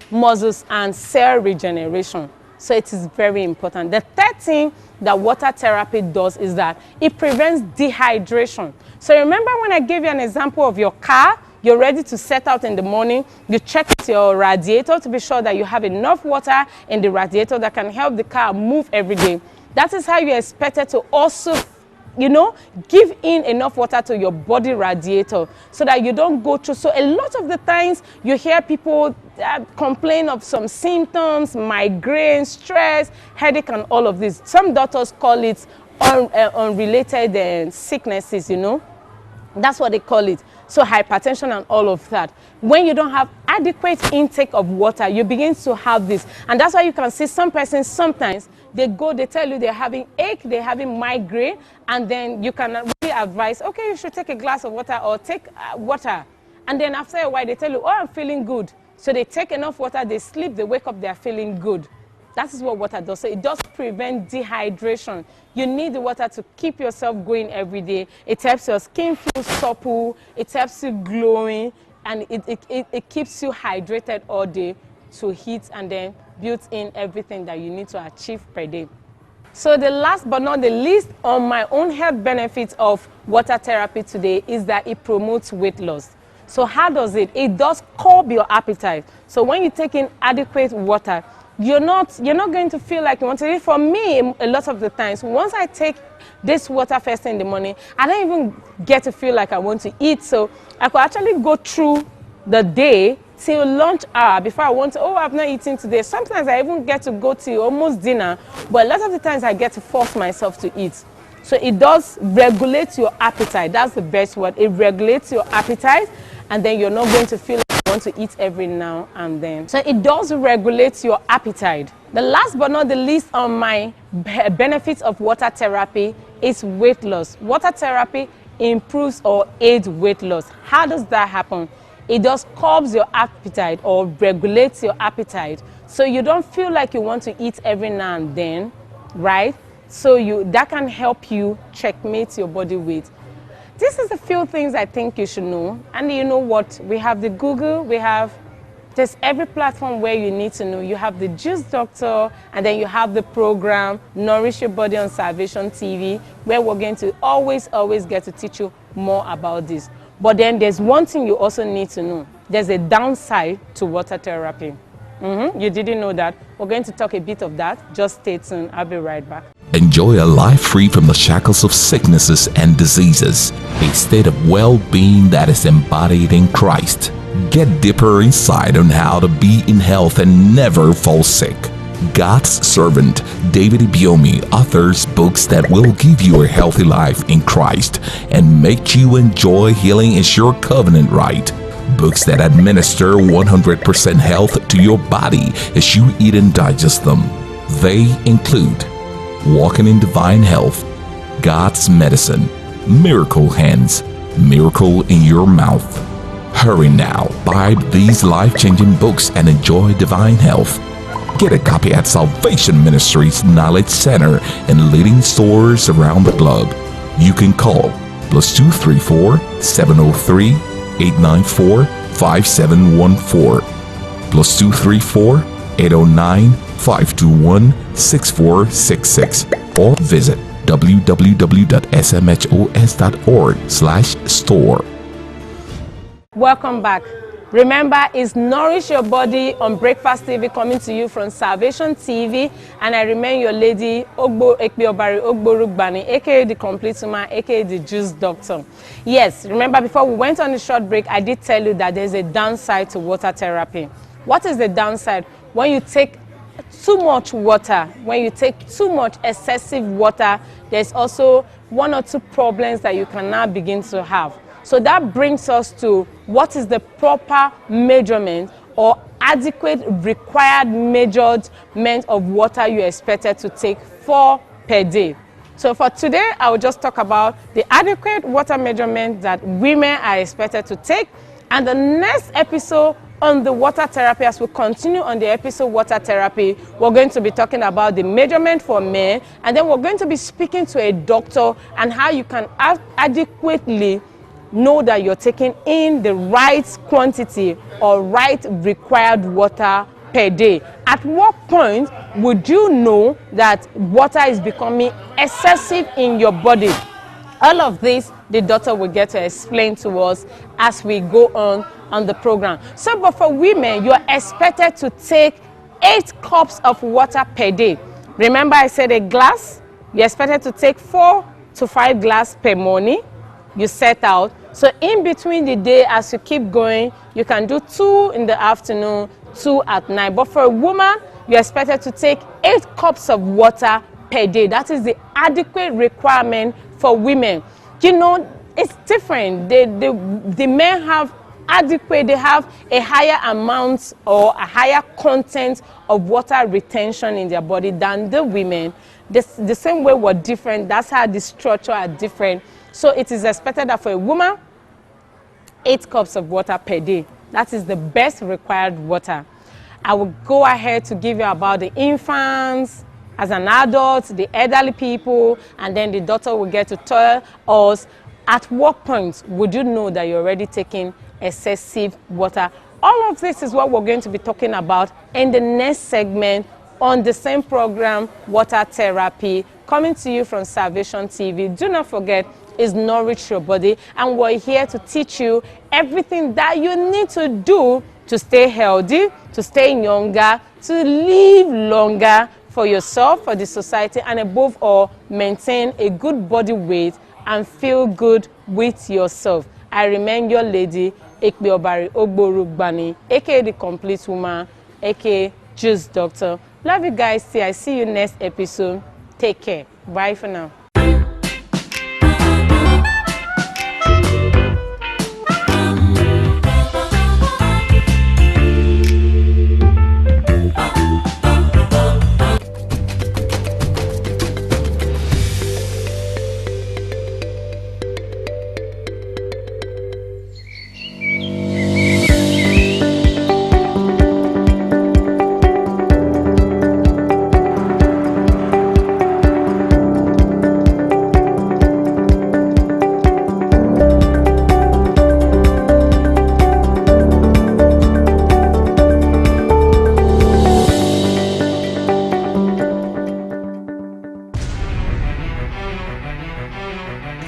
muscles and cell regeneration. So it is very important. The third thing that water therapy does is that it prevents dehydration. So remember when I gave you an example of your car, you're ready to set out in the morning, you check your radiator to be sure that you have enough water in the radiator that can help the car move every day. That is how you're expected to also give in enough water to your body radiator so that you don't go through. So a lot of the times you hear people complain of some symptoms, migraine, stress, headache, and all of this. Some doctors call it unrelated sicknesses, That's what they call it. So hypertension and all of that. When you don't have adequate intake of water, you begin to have this. And that's why you can see some persons sometimes, they tell you they're having ache, they're having migraine, and then you can really advise, okay, you should take a glass of water or take water. And then after a while, they tell you, oh, I'm feeling good. So they take enough water, they sleep, they wake up, they're feeling good. That is what water does. So it does prevent dehydration. You need the water to keep yourself going every day. It helps your skin feel supple, it helps you glowing, and it keeps you hydrated all day to heat and then build in everything that you need to achieve per day. So the last but not the least on my own health benefits of water therapy today is that it promotes weight loss. So how does it? It does curb your appetite. So when you take in adequate water, you're not going to feel like you want to eat. For me, a lot of the times, once I take this water first thing in the morning, I don't even get to feel like I want to eat. So I could actually go through the day till lunch hour before I want to, oh, I've not eaten today. Sometimes I even get to go till almost dinner, but a lot of the times I get to force myself to eat. So it does regulate your appetite. That's the best word. It regulates your appetite, and then you're not going to feel like you want to eat every now and then. So it does regulate your appetite. The last but not the least on my benefits of water therapy is weight loss. Water therapy improves or aids weight loss. How does that happen? It does curbs your appetite or regulates your appetite, so you don't feel like you want to eat every now and then, right? So that can help you checkmate your body weight. This is a few things I think you should know. And you know what? We have the Google, there's every platform where you need to know. You have the Juice Doctor, and then you have the program Nourish Your Body on Salvation TV, where we're going to always get to teach you more about this. But then there's one thing you also need to know. There's a downside to water therapy. You didn't know that. We're going to talk a bit of that. Just stay tuned. I'll be right back.
Enjoy a life free from the shackles of sicknesses and diseases, a state of well-being that is embodied in Christ. Get deeper insight on how to be in health and never fall sick. God's servant David Ibiomi authors books that will give you a healthy life in Christ and make you enjoy healing is your covenant right. Books that administer 100% health to your body as you eat and digest them. They include Walking in Divine Health, God's Medicine, Miracle Hands, Miracle in Your Mouth. Hurry now, buy these life-changing books and enjoy divine health. Get a copy at Salvation Ministries Knowledge Center and leading stores around the globe. You can call +234 703 894 5714 +234 809 521 6466 or visit www.smhos.org/store.
Welcome back. Remember, it's Nourish Your Body on Breakfast TV, coming to you from Salvation TV, and I remain your lady, Ogbo Ekbiobari Ogborugbani, aka the Complete Woman, aka the Juice Doctor. Yes, remember before we went on the short break, I did tell you that there's a downside to water therapy. What is the downside? When you take too much water, when you take too much excessive water, there's also one or two problems that you can now begin to have. So that brings us to what is the proper measurement or adequate required measurement of water you're expected to take per day. So for today, I will just talk about the adequate water measurement that women are expected to take. And the next episode on the water therapy, as we continue on the episode water therapy, we're going to be talking about the measurement for men, and then we're going to be speaking to a doctor and how you can adequately know that you're taking in the right quantity or right required water per day. At what point would you know that water is becoming excessive in your body? All of this, the doctor will get to explain to us as we go on the program. So, but for women, you are expected to take 8 cups of water per day. Remember I said a glass? You're expected to take 4 to 5 glasses per morning. You set out. So in between the day, as you keep going, you can do 2 in the afternoon, 2 at night. But for a woman, you're expected to take 8 cups of water per day. That is the adequate requirement for women. You know, it's different. The men have adequate, they have a higher amount or a higher content of water retention in their body than the women. The same way we're different, that's how the structure are different. So it is expected that for a woman, 8 cups of water per day. That is the best required water. I will go ahead to give you about the infants, as an adult, the elderly people, and then the doctor will get to tell us at what point would you know that you're already taking excessive water. All of this is what we're going to be talking about in the next segment on the same program, Water Therapy, coming to you from Salvation TV. Do not forget, it's Nourish Your Body, and we're here to teach you everything that you need to do to stay healthy, to stay younger, to live longer for yourself, for the society, and above all, maintain a good body weight and feel good with yourself. I remain your lady, Ekpe Obari Ogborugbani, aka The Complete Woman, aka Juice Doctor. Love you guys. See, I see you next episode. Take care. Bye for now.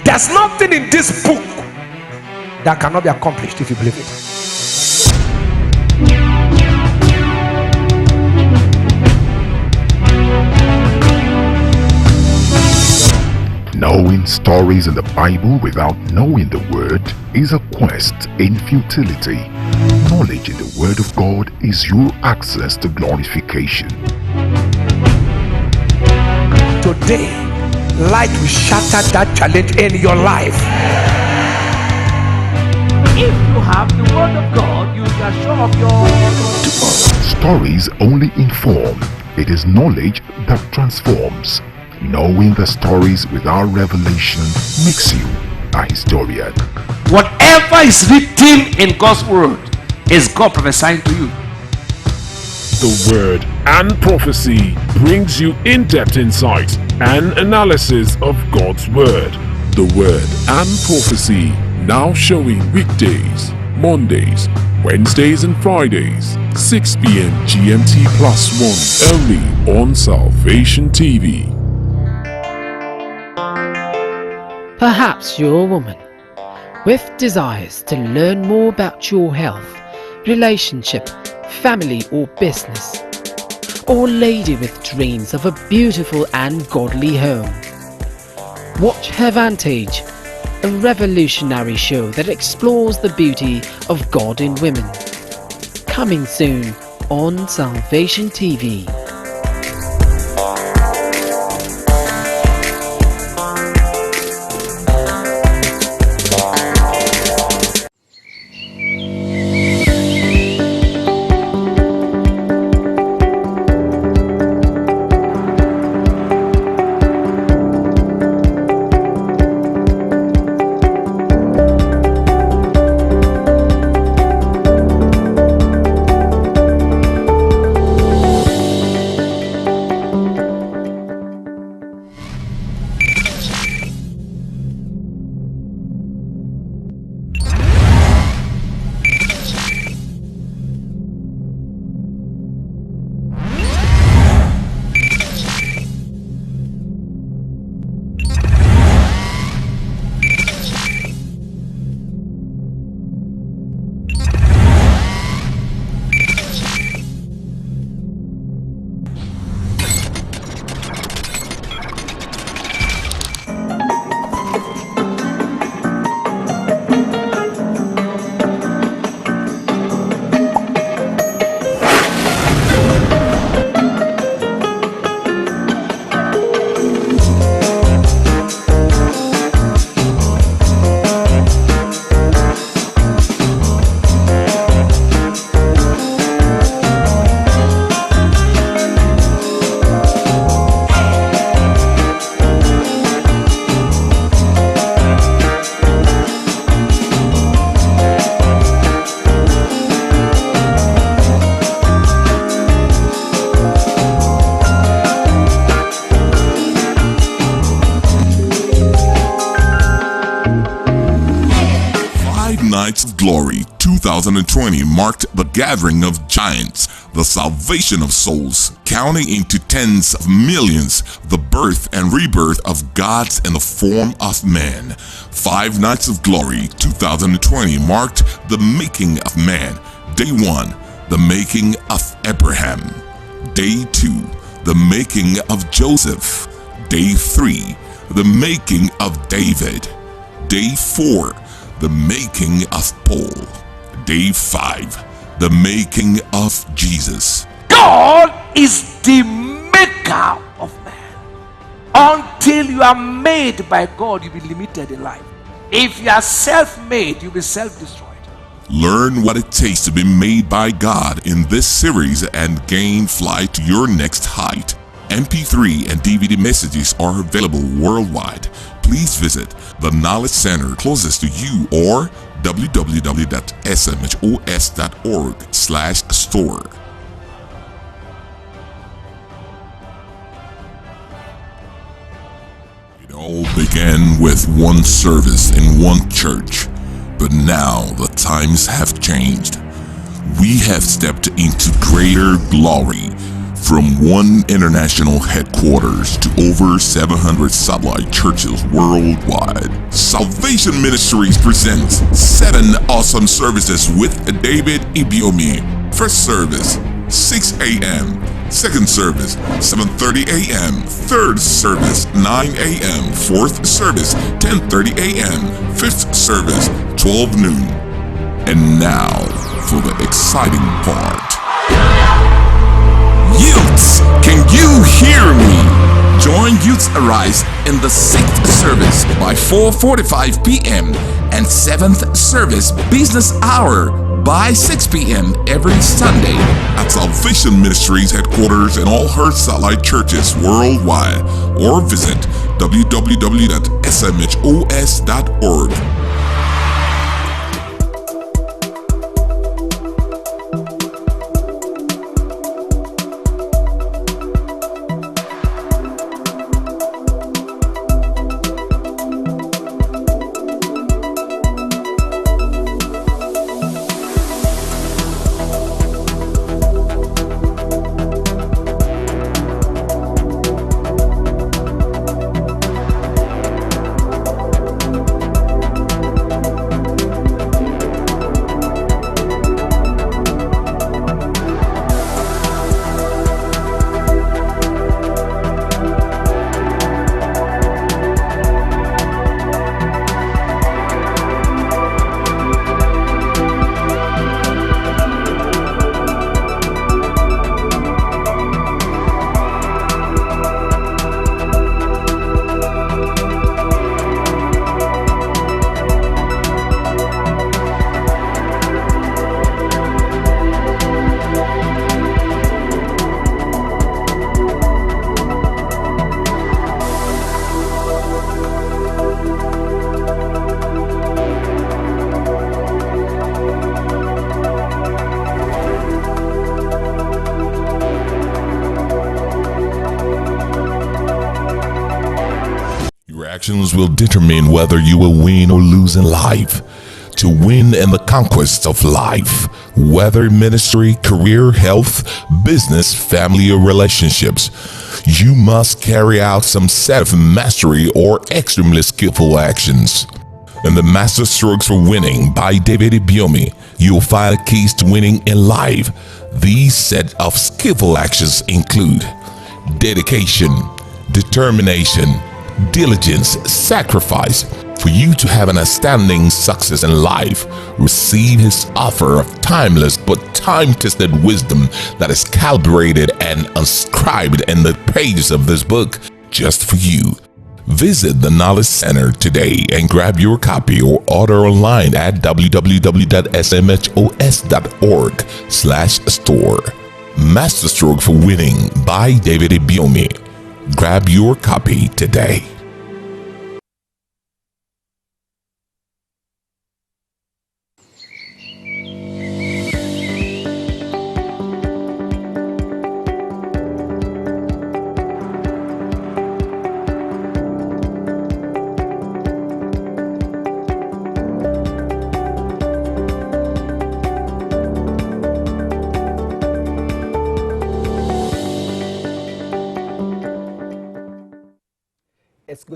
There's nothing in this book that cannot be accomplished if you believe it.
Knowing stories in the Bible without knowing the Word is a quest in futility. Knowledge in the Word of God is your access to glorification.
Today, light will shatter that challenge in your life. If you have the Word of God, you are sure of your...
Stories only inform. It is knowledge that transforms. Knowing the stories without revelation makes you a historian.
Whatever is written in God's Word is God prophesying to you.
The Word and Prophecy brings you in-depth insight and analysis of God's Word. The Word and Prophecy, now showing weekdays, Mondays, Wednesdays and Fridays, 6 p.m. GMT +1, only on Salvation TV.
Perhaps you're a woman with desires to learn more about your health, relationship, family or business, or a lady with dreams of a beautiful and godly home. Watch Hervantage, a revolutionary show that explores the beauty of God in women. Coming soon on Salvation TV.
Nights of Glory 2020 marked the gathering of giants, the salvation of souls, counting into tens of millions, the birth and rebirth of gods in the form of man. 5 Nights of Glory 2020 marked the making of man. Day 1, the making of Abraham. Day 2, the making of Joseph. Day 3, the making of David. Day 4, the making of Paul. Day 5, the making of Jesus.
God is the maker of man. Until you are made by God, you'll be limited in life. If you are self-made, you'll be self-destroyed.
Learn what it takes to be made by God in this series and gain flight to your next height. MP3 and DVD messages are available worldwide. Please visit the Knowledge Center closest to you or www.smhos.org/store. It all began with one service in one church, but now the times have changed. We have stepped into greater glory. From one international headquarters to over 700 satellite churches worldwide, Salvation Ministries presents 7 awesome services with David Ibiomi. First service, 6 a.m. Second service, 7:30 a.m. Third service, 9 a.m. Fourth service, 10:30 a.m. Fifth service, 12 noon. And now for the exciting part. Youths, can you hear me? Join Youths Arise in the 6th service by 4:45 p.m. and 7th service business hour by 6 p.m. every Sunday at Salvation Ministries headquarters in all her satellite churches worldwide, or visit www.smhos.org. Actions will determine whether you will win or lose in life. To win in the conquest of life, whether ministry, career, health, business, family, or relationships, you must carry out some set of mastery or extremely skillful actions. In the Master Strokes for Winning by David Ibiomi, you will find the keys to winning in life. These set of skillful actions include dedication, determination, diligence, sacrifice. For you to have an outstanding success in life, receive his offer of timeless but time-tested wisdom that is calibrated and inscribed in the pages of this book just for you. Visit the Knowledge Center today and grab your copy or order online at www.smhos.org/store. Masterstroke for Winning by David Ibiomi. Grab your copy today.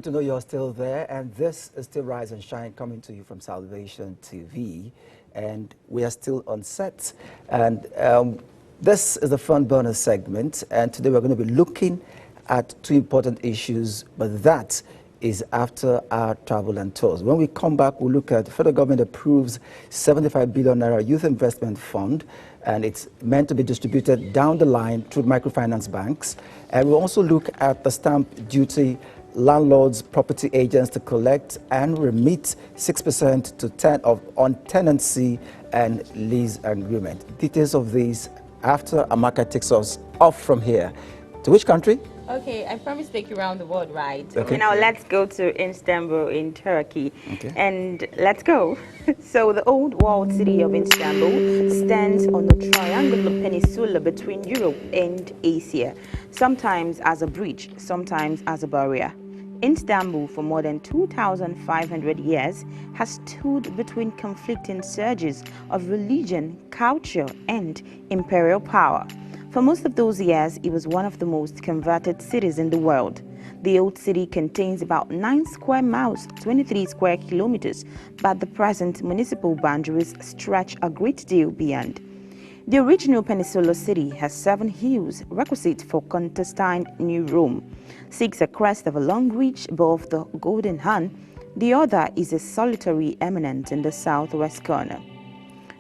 to know you're still there, and this is still Rise and Shine coming to you from Salvation TV, and we are still on set. And this is the front burner segment, and today we're going to be looking at two important issues, but that is after our travel and tours. When we come back, we'll look at the federal government approves 75 billion naira youth investment fund, and it's meant to be distributed down the line through microfinance banks. And we'll also look at the stamp duty landlords, property agents to collect and remit 6% to 10 on tenancy and lease agreement. Details of these after Amaka takes us off from here. To which country?
Okay, I promised to take you around the world, right?
Okay.
Now let's go to Istanbul in Turkey.
Okay.
And let's go. So the old walled city of Istanbul stands on the triangular peninsula between Europe and Asia, sometimes as a bridge, sometimes as a barrier. Istanbul, for more than 2,500 years, has stood between conflicting surges of religion, culture, and imperial power. For most of those years, it was one of the most converted cities in the world. The old city contains about 9 square miles, 23 square kilometers, but the present municipal boundaries stretch a great deal beyond. The original peninsular city has 7 hills requisite for clandestine New Rome. 6 a crest of a long ridge above the Golden Hun. The other is a solitary eminence in the southwest corner.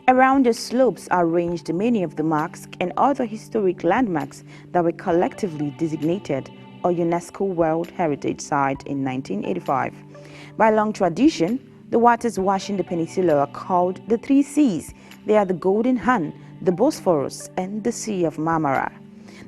Around the slopes are ranged many of the mosques and other historic landmarks that were collectively designated a UNESCO World Heritage Site in 1985. By long tradition, the waters washing the peninsula are called the 3 Seas. They are the Golden Hun, the Bosphorus, and the Sea of Marmara.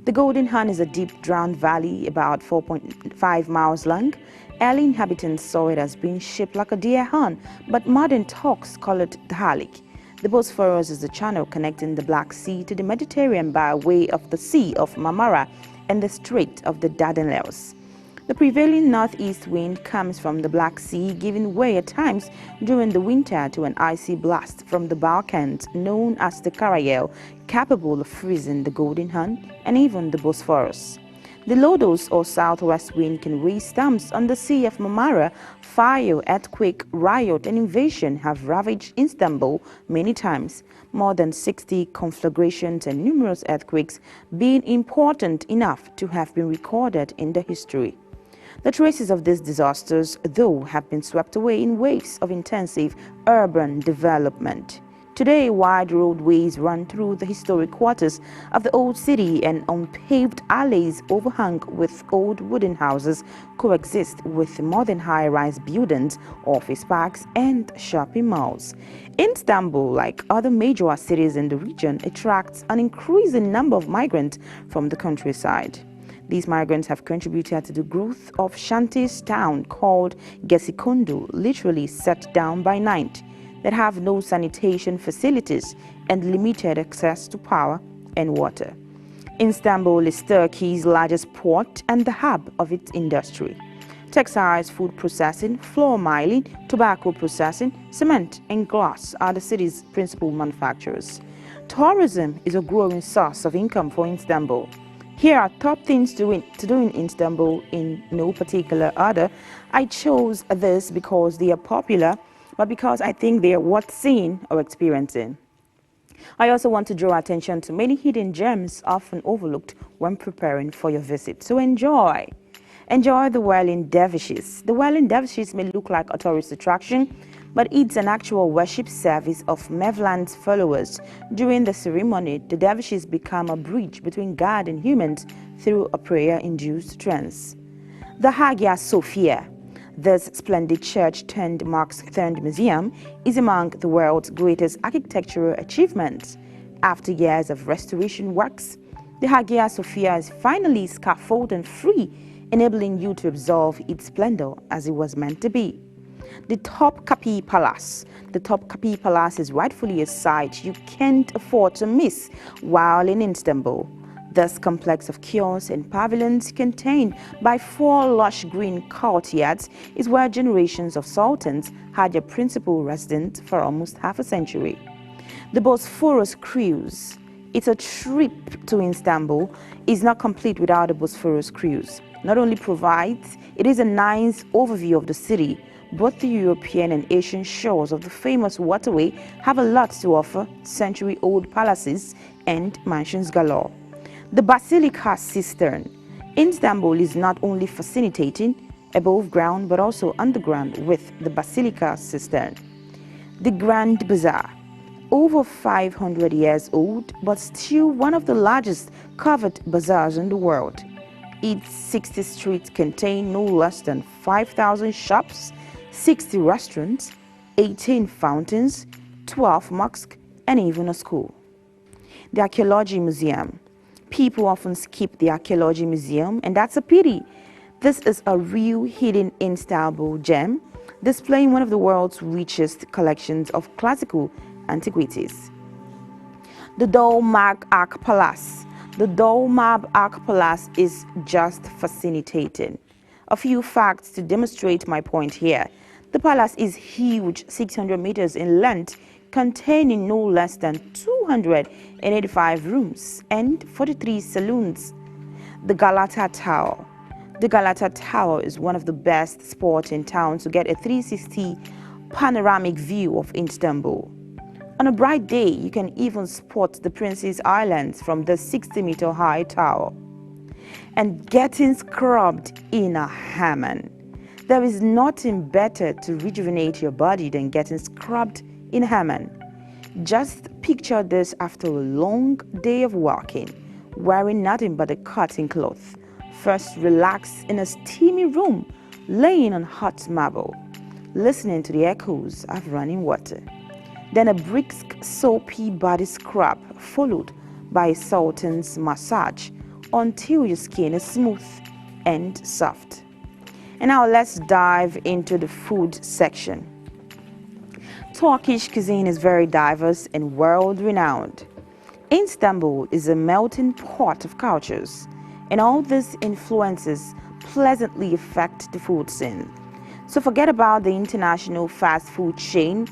The Golden Hun is a deep drowned valley about 4.5 miles long. Early inhabitants saw it as being shaped like a deer horn, but modern talks call it Dhalik. The Bosphorus is the channel connecting the Black Sea to the Mediterranean by way of the Sea of Marmara and the Strait of the Dardanelles. The prevailing northeast wind comes from the Black Sea, giving way at times during the winter to an icy blast from the Balkans known as the Karayel, capable of freezing the Golden Hun and even the Bosphorus. The Lodos or southwest wind can raise storms on the Sea of Marmara. Fire, earthquake, riot, and invasion have ravaged Istanbul many times, more than 60 conflagrations and numerous earthquakes being important enough to have been recorded in the history. The traces of these disasters, though, have been swept away in waves of intensive urban development. Today, wide roadways run through the historic quarters of the old city, and unpaved alleys overhung with old wooden houses coexist with modern high-rise buildings, office parks, and shopping malls. Istanbul, like other major cities in the region, attracts an increasing number of migrants from the countryside. These migrants have contributed to the growth of Shanty's town called Gesikondu, literally set down by night, that have no sanitation facilities and limited access to power and water. Istanbul is Turkey's largest port and the hub of its industry. Textiles, food processing, flour milling, tobacco processing, cement, and glass are the city's principal manufacturers. Tourism is a growing source of income for Istanbul. Here are top things to do in Istanbul in no particular order. I chose this because they are popular, but because I think they are worth seeing or experiencing. I also want to draw attention to many hidden gems often overlooked when preparing for your visit. So enjoy. Enjoy the Whirling Dervishes. The Whirling Dervishes may look like a tourist attraction, but it's an actual worship service of Mevlant's followers. During the ceremony, the dervishes become a bridge between God and humans through a prayer-induced trance. The Hagia Sophia. This splendid church-turned-mosque-turned-museum is among the world's greatest architectural achievements. After years of restoration works, the Hagia Sophia is finally scaffolded and free, enabling you to observe its splendor as it was meant to be. The Topkapi Palace. The Topkapi Palace is rightfully a sight you can't afford to miss while in Istanbul. This complex of kiosks and pavilions, contained by 4 lush green courtyards, is where generations of sultans had their principal residence for almost half a century. The Bosphorus Cruise. It's a trip to Istanbul is not complete without a Bosphorus cruise. Not only provides, it is a nice overview of the city. Both the European and Asian shores of the famous waterway have a lot to offer, century-old palaces and mansions galore. The Basilica Cistern. Istanbul is not only fascinating above ground but also underground with the Basilica Cistern. The Grand Bazaar. Over 500 years old but still one of the largest covered bazaars in the world. Its 60 streets contain no less than 5,000 shops, 60 restaurants, 18 fountains, 12 mosques, and even a school. The Archaeology Museum. People often skip the Archaeology Museum, and that's a pity. This is a real hidden Istanbul gem, displaying one of the world's richest collections of classical antiquities. The Dolmabahçe Ark Palace. The Dolmabahçe Ark Palace is just fascinating. A few facts to demonstrate my point here. The palace is huge, 600 meters in length, containing no less than 285 rooms and 43 saloons. The Galata Tower. The Galata Tower is one of the best spots in town to get a 360 panoramic view of Istanbul. On a bright day, you can even spot the Princess Islands from the 60-meter high tower. And getting scrubbed in a hamam. There is nothing better to rejuvenate your body than getting scrubbed in a hamam. Just picture this after a long day of walking, wearing nothing but a cotton cloth. First, relax in a steamy room, laying on hot marble, listening to the echoes of running water. Then a brisk soapy body scrub, followed by a sultan's massage until your skin is smooth and soft. And now let's dive into the food section. Turkish cuisine is very diverse and world-renowned. Istanbul is a melting pot of cultures, and all these influences pleasantly affect the food scene. So forget about the international fast food chain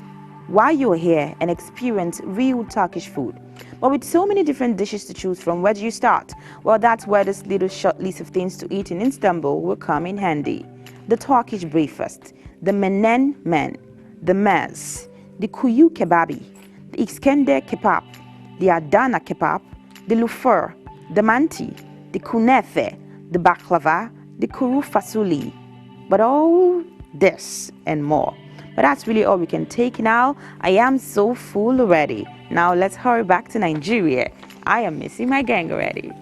while you're here and experience real Turkish food. But with so many different dishes to choose from, where do you start? Well, that's where this little short list of things to eat in Istanbul will come in handy. The Turkish breakfast, the menen men, the mez, the kuyu kebabi, the iskender kebab, the Adana kebab, the lufur, the manti, the kunefe, the baklava, the kuru fasuli. But all this and more. But that's really all we can take now. I am so full already. Now let's hurry back to Nigeria. I am missing my gang already.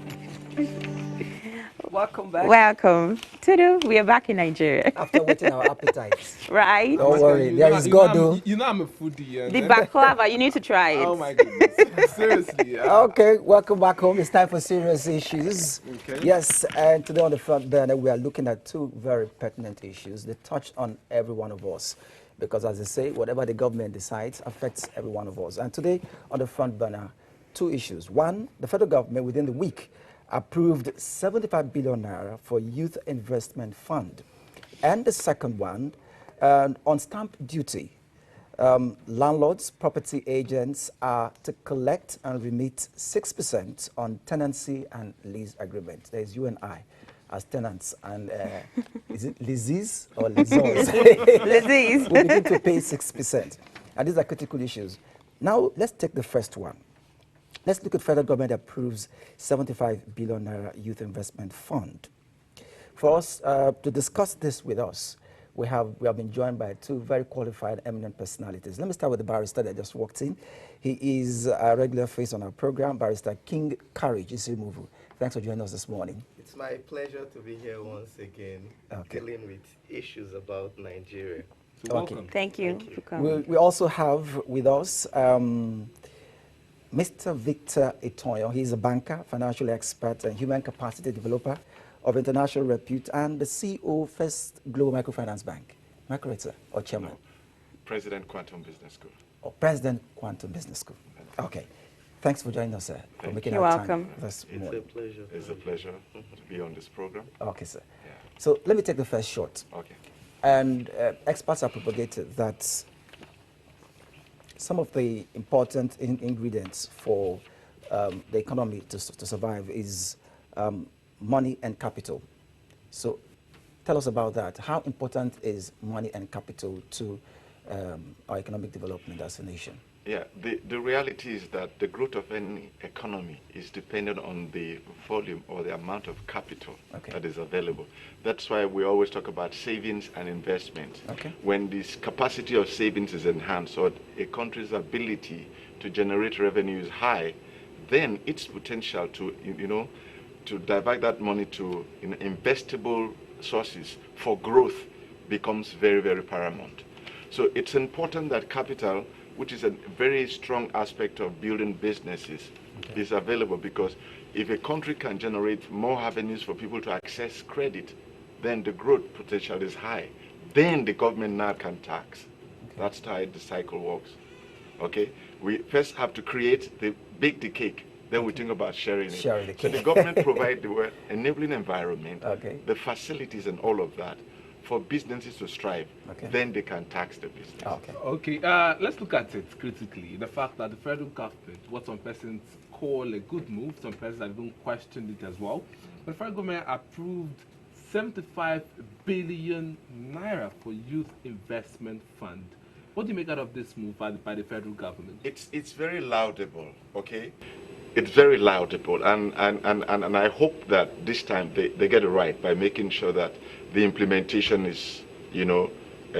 Welcome back.
Welcome. Tudu, we are back in Nigeria.
After whetting our appetites.
Right?
Don't worry, there is God though.
You know I'm a foodie.
The baklava, you need to try it.
Oh my goodness. Seriously. Yeah.
Okay, welcome back home. It's time for serious issues.
Okay.
Yes, and today on the front burner, we are looking at two very pertinent issues. They touch on every one of us. Because as they say, whatever the government decides affects every one of us. And today on the front burner, two issues. One, the federal government within the week approved 75 billion naira for Youth Investment Fund. And the second one, on stamp duty, landlords, property agents are to collect and remit 6% on tenancy and lease agreement. There's you and I as tenants, and is it leases or lessors?
Leases.
We begin to pay 6%. And these are critical issues. Now, let's take the first one. Let's look at federal government approves 75 billion naira youth investment fund. For us to discuss this with us, we have been joined by two very qualified, eminent personalities. Let me start with the barrister that just walked in. He is a regular face on our program, Barrister King Courage Isimuvu. Thanks for joining us this morning.
It's my pleasure to be here once again, dealing with issues about Nigeria.
So welcome.
Thank you for coming.
We also have with us Mr. Victor Itoyo. He's a banker, financial expert, and human capacity developer of international repute, and the CEO First Global Microfinance Bank. Am I correct, sir? Or chairman?
No. President Quantum Business School.
Or President Quantum Business School. Okay. Thanks for joining us, sir. For making
You're
our
welcome.
time this
It's
morning.
a pleasure.
It's a pleasure to be on this program.
Okay, sir.
Yeah.
So let me take the first shot.
Okay.
And experts have propagated that some of the important ingredients for the economy to survive is money and capital. So tell us about that. How important is money and capital to our economic development as a nation?
Yeah, the reality is that the growth of any economy is dependent on the volume or the amount of capital that is available. That's why we always talk about savings and investment. When this capacity of savings is enhanced or a country's ability to generate revenue is high, then its potential to, to divert that money to investable sources for growth becomes very, very paramount. So it's important that capital, which is a very strong aspect of building businesses, is available, because if a country can generate more avenues for people to access credit, then the growth potential is high. Then the government now can tax. That's how the cycle works. Okay? We first have to create the cake, then we think about sharing it.
Sharing the
So the
cake.
government provides the enabling environment, the facilities and all of that for businesses to strive. Then they can tax the business.
Okay, let's look at it critically. The fact that the federal government, what some persons call a good move, some persons have even questioned it as well. The federal government approved 75 billion naira for youth investment fund. What do you make out of this move by the federal government?
It's very laudable, okay? It's very laudable, and I hope that this time they get it right by making sure that the implementation is,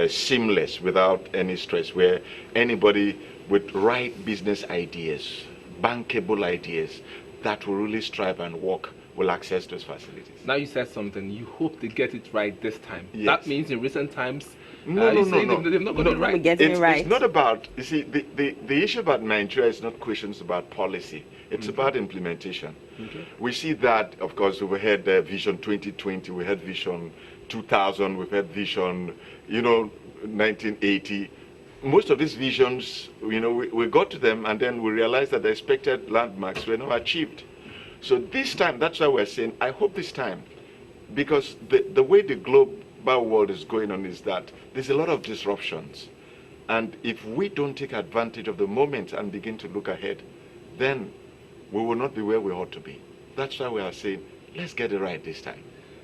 seamless without any stress, where anybody with right business ideas, bankable ideas, that will really strive and work will access those facilities.
Now you said something, you hope they get it right this time.
Yes.
That means in recent times,
No.
they've not got it right.
It's not about, you see, the issue about Nigeria is not questions about policy. It's about implementation. We see that, of course, we had Vision 2020, we had Vision 2000, we've had Vision, 1980. Most of these visions, we got to them and then we realized that the expected landmarks were not achieved. So this time, that's why we're saying, I hope this time, because the way the global world is going on is that there's a lot of disruptions. And if we don't take advantage of the moment and begin to look ahead, then we will not be where we ought to be. That's why we are saying, let's get it right this time.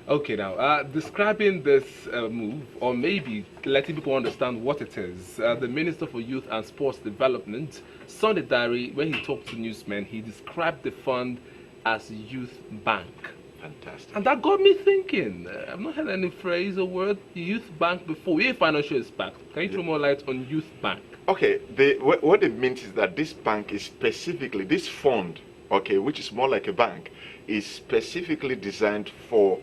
Okay, now, describing this move, or maybe letting people understand what it is, the Minister for Youth and Sports Development, Sunday Diary, when he talked to newsmen, he described the fund as Youth Bank.
Fantastic.
And that got me thinking. I've not heard any phrase or word, Youth Bank, before. We're a financial impact. Can you throw more light on Youth Bank?
Okay, what it means is that this bank is specifically, this fund, okay, which is more like a bank, is specifically designed for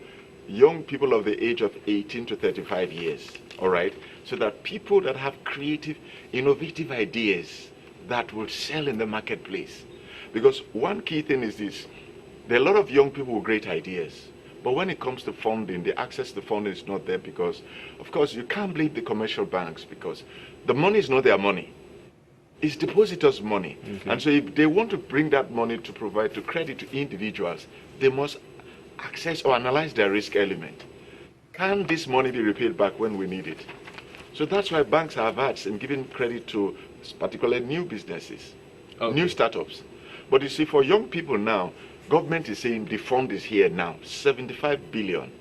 young people of the age of 18 to 35 years, all right? So that people that have creative, innovative ideas that will sell in the marketplace. Because one key thing is this, there are a lot of young people with great ideas, but when it comes to funding, the access to funding is not there because, of course, you can't blame the commercial banks because the money is not their money. It's depositors' money. And so if they want to bring that money to provide to credit to individuals, they must access or analyze their risk element. Can this money be repaid back when we need it? So that's why banks are averse in giving credit to particularly new businesses, new startups. But you see, for young people now, government is saying the fund is here now, 75 billion.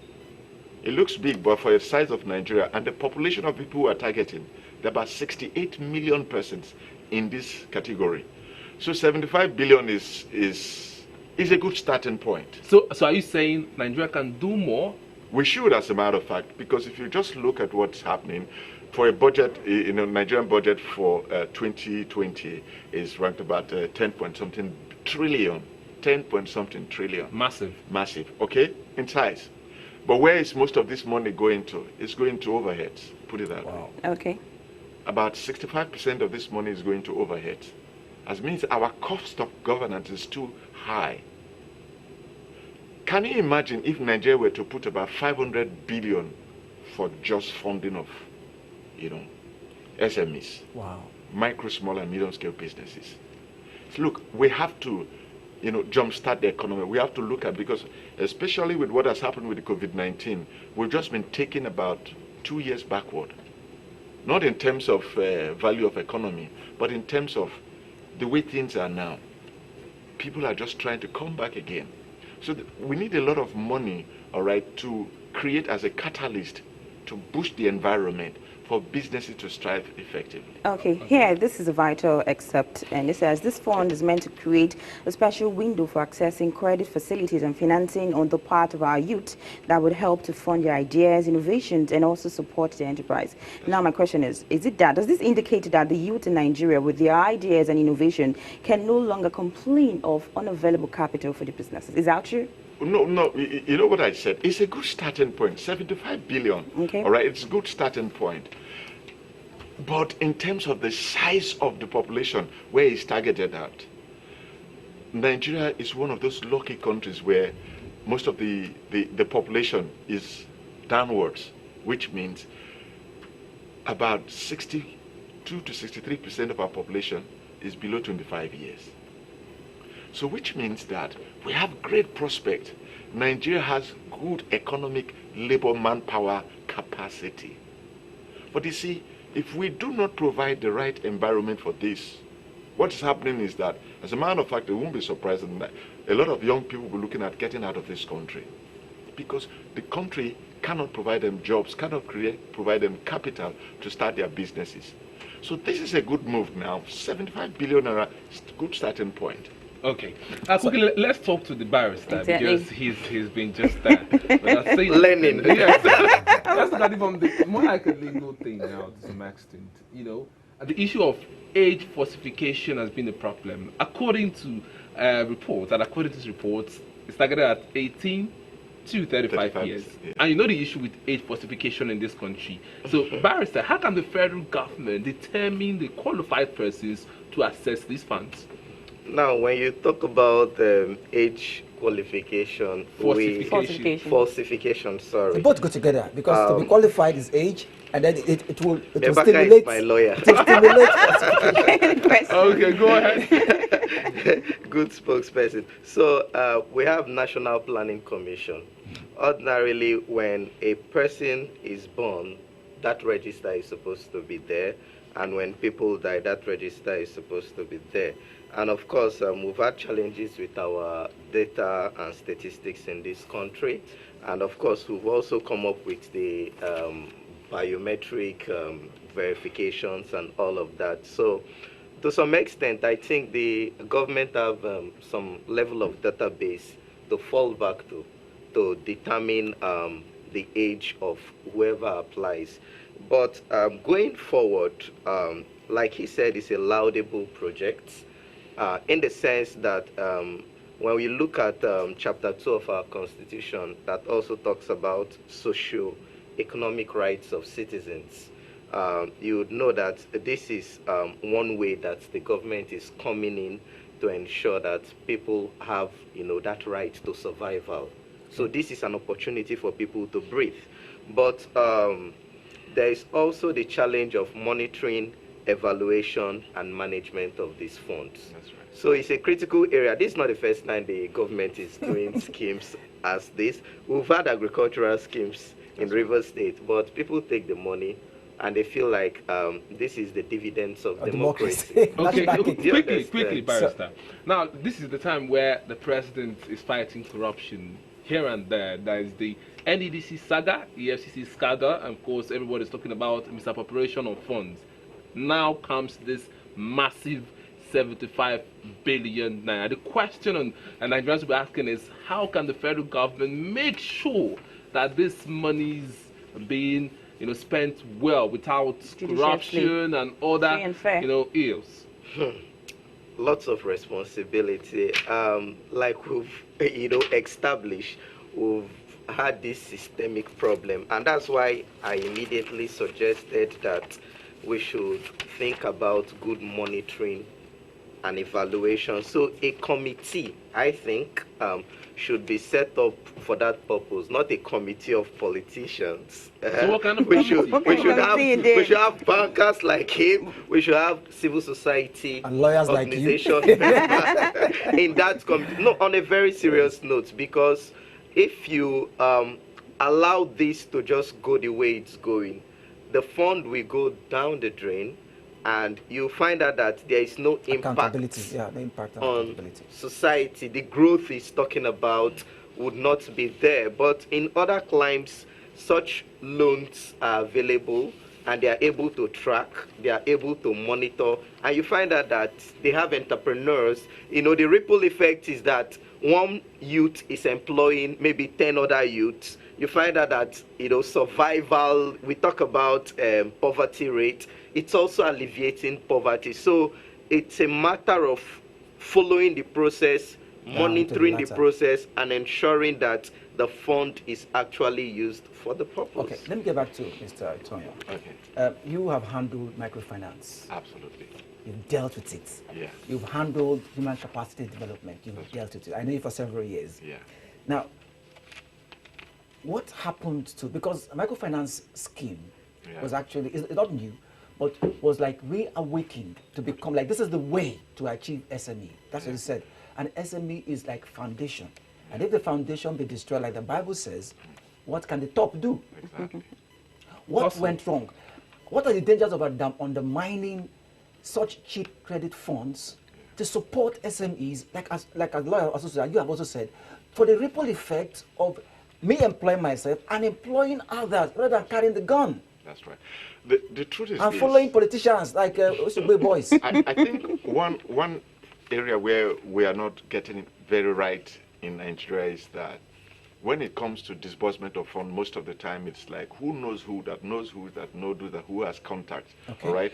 It looks big, but for the size of Nigeria and the population of people who are targeting, there are about 68 million persons in this category. So 75 billion is a good starting point.
So are you saying Nigeria can do more?
We should, as a matter of fact, because if you just look at what's happening, for a budget, Nigerian budget for 2020 is ranked about 10 point something trillion. 10 point something trillion.
Massive.
Massive, okay, in size. But where is most of this money going to? It's going to overheads, put it that way.
Okay.
About 65% of this money is going to overheads. As means our cost of governance is too high. Can you imagine if Nigeria were to put about 500 billion for just funding of, SMEs?
Wow.
Micro, small, and medium scale businesses. So look, we have to, jumpstart the economy. We have to look at, because especially with what has happened with the COVID-19, we've just been taken about 2 years backward. Not in terms of value of economy, but in terms of the way things are now. people are just trying to come back again. So we need a lot of money, all right, to create as a catalyst to boost the environment for businesses to strive effectively.
Okay, here, this is a vital excerpt, and it says this fund is meant to create a special window for accessing credit facilities and financing on the part of our youth that would help to fund their ideas, innovations, and also support the enterprise. Now, my question is it that? Does this indicate that the youth in Nigeria with their ideas and innovation can no longer complain of unavailable capital for the businesses? Is that true?
No, you know what I said? It's a good starting point, 75 billion.
Okay.
All right, it's a good starting point. But in terms of the size of the population, where it's targeted at, Nigeria is one of those lucky countries where most of the population is downwards, which means about 62 to 63% of our population is below 25 years. So which means that we have great prospect. Nigeria has good economic labor manpower capacity. But you see, if we do not provide the right environment for this, what is happening is that, as a matter of fact, it won't be surprising that a lot of young people will be looking at getting out of this country because the country cannot provide them jobs, cannot provide them capital to start their businesses. So this is a good move now. 75 billion is a good starting point.
Okay. Quickly, let's talk to the barrister
Exactly.
because he's been just that.
Learning.
Yes. Let's look at it from the more like a legal thing now to some extent. You know, and the issue of age falsification has been a problem. According to reports, and according to these reports, it's targeted at 18 to 35 years.
Yeah.
And you know the issue with age falsification in this country. So, barrister, how can the federal government determine the qualified persons to access these funds?
Now, when you talk about age qualification, falsification, sorry.
They both go together because to be qualified is age, and then it will
Rebecca
stimulate.
is my lawyer.
It will stimulate.
Okay, go ahead.
Good spokesperson. So we have National Planning Commission. Ordinarily, when a person is born, that register is supposed to be there, and when people die, that register is supposed to be there. And of course, we've had challenges with our data and statistics in this country. And of course, we've also come up with the biometric verifications and all of that. So to some extent, I think the government have some level of database to fall back to determine the age of whoever applies. But going forward, like he said, it's a laudable project. In the sense that when we look at Chapter 2 of our Constitution, that also talks about socio-economic rights of citizens, you would know that this is one way that the government is coming in to ensure that people have, that right to survival. So this is an opportunity for people to breathe. But there is also the challenge of monitoring, evaluation and management of these funds.
That's right.
So it's a critical area. This is not the first time the government is doing schemes as this. We've had agricultural schemes in Rivers State, but people take the money and they feel like this is the dividends of democracy.
Okay, quickly, barrister. Now, this is the time where the president is fighting corruption here and there. There is the NEDC saga, EFCC scandal, and of course everybody is talking about misappropriation of funds. Now comes this massive 75 billion naira. The question and Nigerians will be asking is, how can the federal government make sure that this money is being spent well without corruption and other ills?
Lots of responsibility. Like we've established, we've had this systemic problem, and that's why I immediately suggested that we should think about good monitoring and evaluation. So a committee, I think, should be set up for that purpose, not a committee of politicians.
So what kind of
we should have bankers like him. We should have civil society
and lawyers like you.
In that committee. No, on a very serious note, because if you allow this to just go the way it's going, the fund will go down the drain, and you find out that there is no impact
Accountability, yeah, the impact on
on
accountability.
society. The growth he's talking about would not be there. But in other climes, such loans are available and they are able to track, they are able to monitor, and you find out that they have entrepreneurs. You know, the ripple effect is that one youth is employing maybe 10 other youths. You find out that, you know, survival, we talk about poverty rate, it's also alleviating poverty. So it's a matter of following the process, monitoring the process, and ensuring that the fund is actually used for the purpose.
Okay, let me get back to Mr. Tonyo.
Okay.
You have handled microfinance.
Absolutely.
You've dealt with it.
Yeah.
You've handled human capacity development. You've dealt with it. I know you for several years.
Yeah.
Now, what happened to, because a microfinance scheme was actually, it's not new, but was like reawakened to become like, this is the way to achieve SME. That's what he said. And SME is like foundation. And if the foundation be destroyed, like the Bible says, what can the top do?
Exactly.
What went wrong? What are the dangers of undermining such cheap credit funds to support SMEs, like a lawyer also said, you have also said, for the ripple effect of me employing myself and employing others rather than carrying the gun?
That's right. The truth is,
and following politicians like boys.
I think one area where we are not getting it very right in Nigeria is that when it comes to disbursement of funds, most of the time it's like who knows who that knows who that knows who that who has contacts.
Okay.
All right,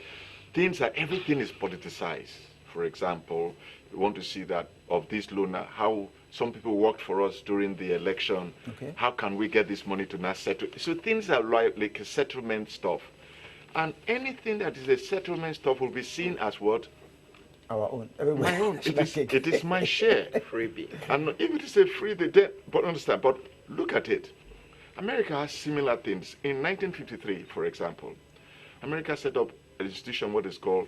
everything is politicized. For example, we want to see that of this loaner, how some people worked for us during the election.
Okay.
How can we get this money to not settle? So things are like a settlement stuff, and anything that is a settlement stuff will be seen as what?
Our own.
My own. It is my share.
Freebie.
And if it is a free, but understand. But look at it. America has similar things. In 1953, for example, America set up an institution, what is called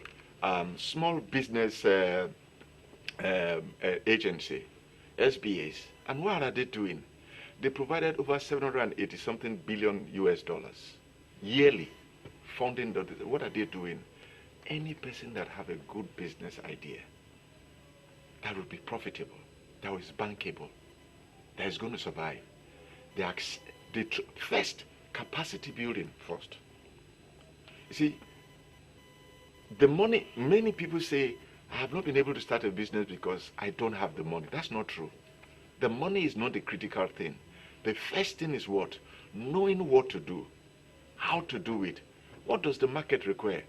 Small Business Agency, SBAs. And what are they doing? They provided over 780 something billion US dollars yearly funding. What are they doing? Any person that have a good business idea that will be profitable, that is bankable, that is going to survive, first capacity building first. You see, the money, many people say, I have not been able to start a business because I don't have the money. That's not true. The money is not the critical thing. The first thing is what? Knowing what to do, how to do it. What does the market require?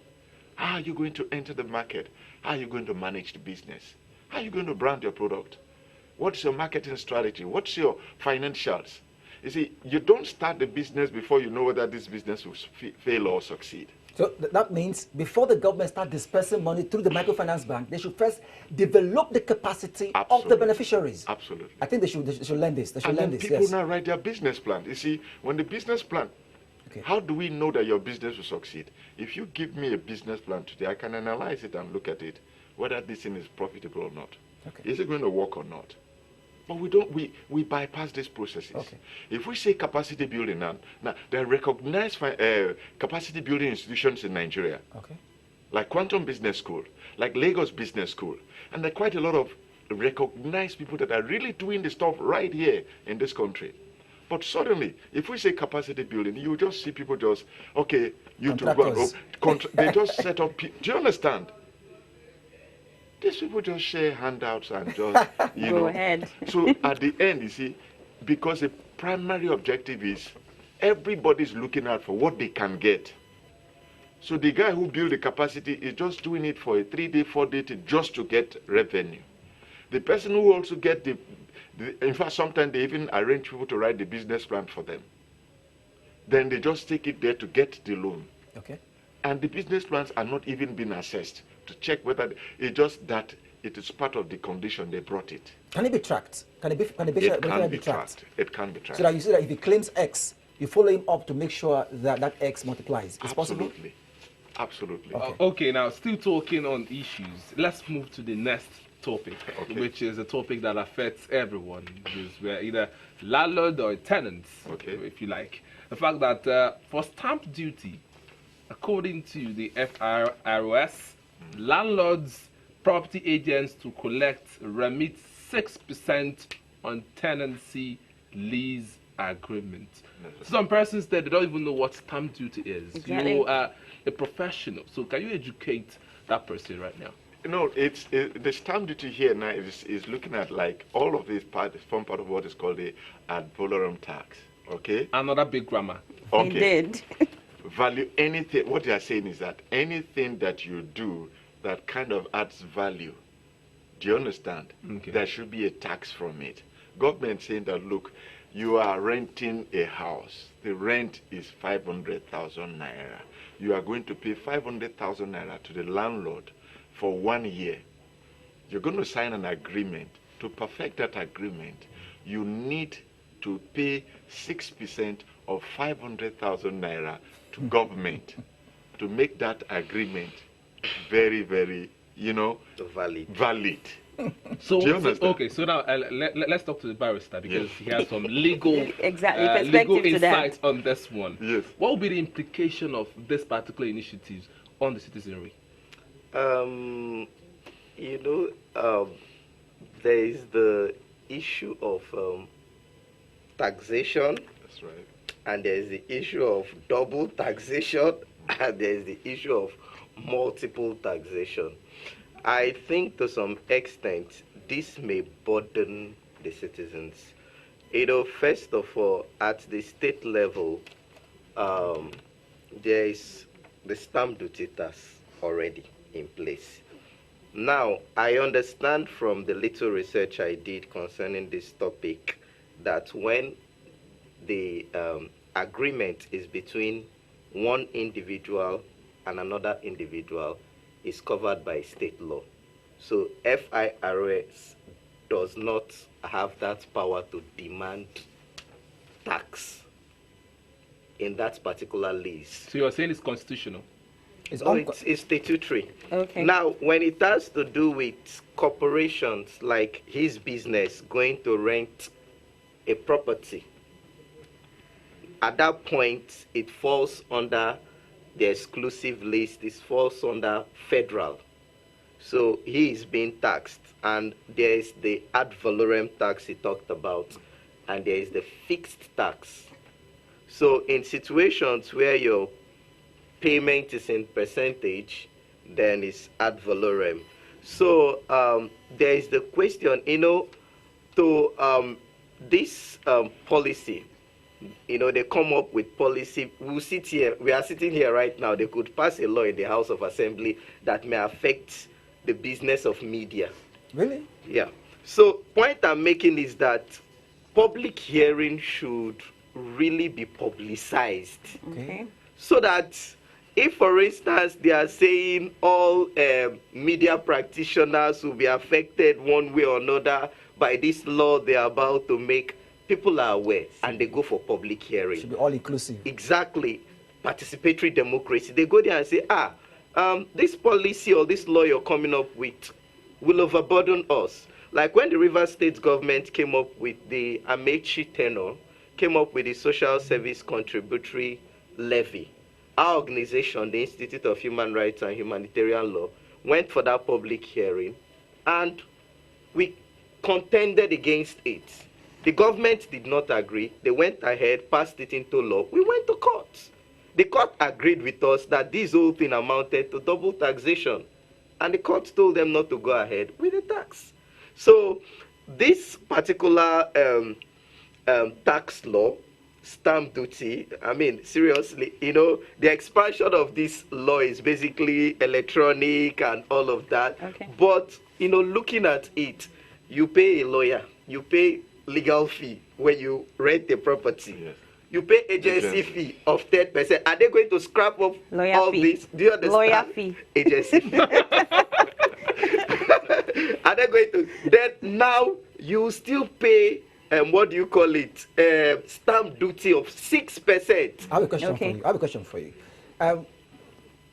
How are you going to enter the market? How are you going to manage the business? How are you going to brand your product? What's your marketing strategy? What's your financials? You see, you don't start the business before you know whether this business will fail or succeed.
So that means before the government start dispersing money through the microfinance bank, they should first develop the capacity of the beneficiaries.
Absolutely.
I think they should learn this. They should learn this.
People now write their business plan. You see, when the business plan, how do we know that your business will succeed? If you give me a business plan today, I can analyze it and look at it, whether this thing is profitable or not.
Okay.
Is it going to work or not? But we don't. We bypass these processes.
Okay.
If we say capacity building now there are recognized capacity building institutions in Nigeria.
Okay.
Like Quantum Business School, like Lagos Business School, and there are quite a lot of recognized people that are really doing the stuff right here in this country. But suddenly, if we say capacity building, you just see people just, okay, you to go, they just set up. Do you understand? These people just share handouts and just, you know.
Go ahead.
So at the end, you see, because the primary objective is everybody's looking out for what they can get. So the guy who built the capacity is just doing it for a 3-day, 4-day just to get revenue. The person who also get in fact, sometimes they even arrange people to write the business plan for them. Then they just take it there to get the loan.
Okay.
And the business plans are not even being assessed to check whether it's just that it is part of the condition they brought it.
Can it be tracked? Can it be tracked?
It can be tracked.
So that you see that if he claims X, you follow him up to make sure that that X multiplies. It's possible?
Absolutely.
Okay, now still talking on issues, let's move to the next topic, which is a topic that affects everyone, because we're either landlord or tenants, if you like. The fact that for stamp duty, according to the FIROS, landlords, property agents to remit 6% on tenancy lease agreement. Some persons there, they don't even know what stamp duty is.
Exactly.
You are a professional, so can you educate that person right now?
No, the stamp duty here now is looking at like all of these form part of what is called the ad valorem tax. Okay.
Another big grammar.
Okay.
He did.
Value anything. What they are saying is that anything that you do that kind of adds value. Do you understand?
Okay.
There should be a tax from it. Government saying that look, you are renting a house. The rent is 500,000 naira. You are going to pay 500,000 naira to the landlord for 1 year. You're going to sign an agreement. To perfect that agreement, you need to pay 6% of 500,000 naira to government to make that agreement very, very, valid.
So,
Do you understand?
okay, so now let's talk to the barrister because he has some legal,
Exactly,
legal
perspective to that.
insight on this one.
Yes.
What will be the implication of this particular initiative on the citizenry?
There is the issue of taxation.
That's right.
And there is the issue of double taxation, and there is the issue of multiple taxation. I think to some extent, this may burden the citizens. First of all, at the state level, there is the stamp duty tax already in place. Now, I understand from the little research I did concerning this topic that when the agreement is between one individual and another individual, is covered by state law. So FIRS does not have that power to demand tax in that particular lease.
So you're saying it's constitutional?
It's statutory.
Okay.
Now, when it has to do with corporations like his business going to rent a property, at that point, it falls under the exclusive list. It falls under federal. So he is being taxed. And there is the ad valorem tax he talked about. And there is the fixed tax. So in situations where your payment is in percentage, then it's ad valorem. So there is the question, to this policy, they come up with policy. We are sitting here right now. They could pass a law in the House of Assembly that may affect the business of media.
Really?
Yeah. So point I'm making is that public hearing should really be publicized.
Okay.
So that if, for instance, they are saying all media practitioners will be affected one way or another by this law they are about to make, people are aware and they go for public hearing.
Should be all inclusive.
Exactly. Participatory democracy. They go there and say, this policy or this law you're coming up with will overburden us. Like when the Rivers State government came up with the Amechi tenor, came up with the Social Service Contributory Levy. Our organization, the Institute of Human Rights and Humanitarian Law, went for that public hearing and we contended against it. The government did not agree. They went ahead, passed it into law. We went to court. The court agreed with us that this whole thing amounted to double taxation. And the court told them not to go ahead with the tax. So this particular tax law, stamp duty, seriously, the expansion of this law is basically electronic and all of that.
Okay.
But, looking at it, you pay a lawyer, you pay legal fee when you rent the property.
Yes.
You pay agency fee of 10%. Are they going to scrap up all this? Do you understand?
Lawyer fee.
Agency fee. Are they going to? Then now you still pay, what do you call it? Stamp duty of 6%.
I have a question for you.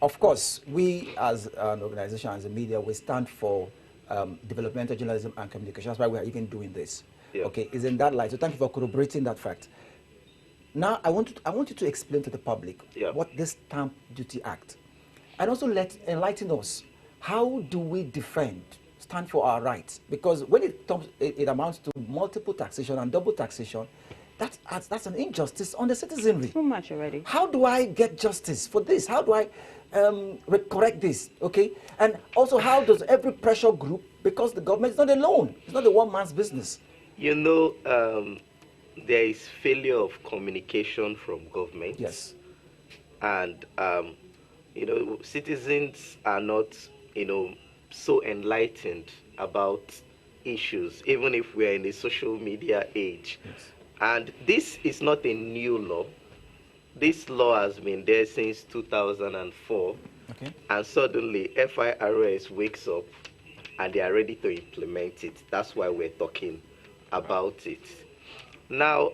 Of course, we as an organization, as a media, we stand for developmental journalism and communication. That's why we are even doing this.
Yeah.
Okay, is in that light. So thank you for corroborating that fact. Now, I want you to explain to the public what this Stamp Duty Act, and also enlighten us. How do we stand for our rights? Because when it amounts to multiple taxation and double taxation, that's an injustice on the citizenry.
Too much already.
How do I get justice for this? How do I correct this? Okay, and also how does every pressure group, because the government is not alone, it's not a one man's business.
You know, there is failure of communication from government.
Yes.
And, you know, citizens are not, you know, so enlightened about issues, even if we are in a social media age.
Yes.
And this is not a new law. This law has been there since 2004.
Okay.
And suddenly FIRS wakes up and they are ready to implement it. That's why we're talking about it. Now,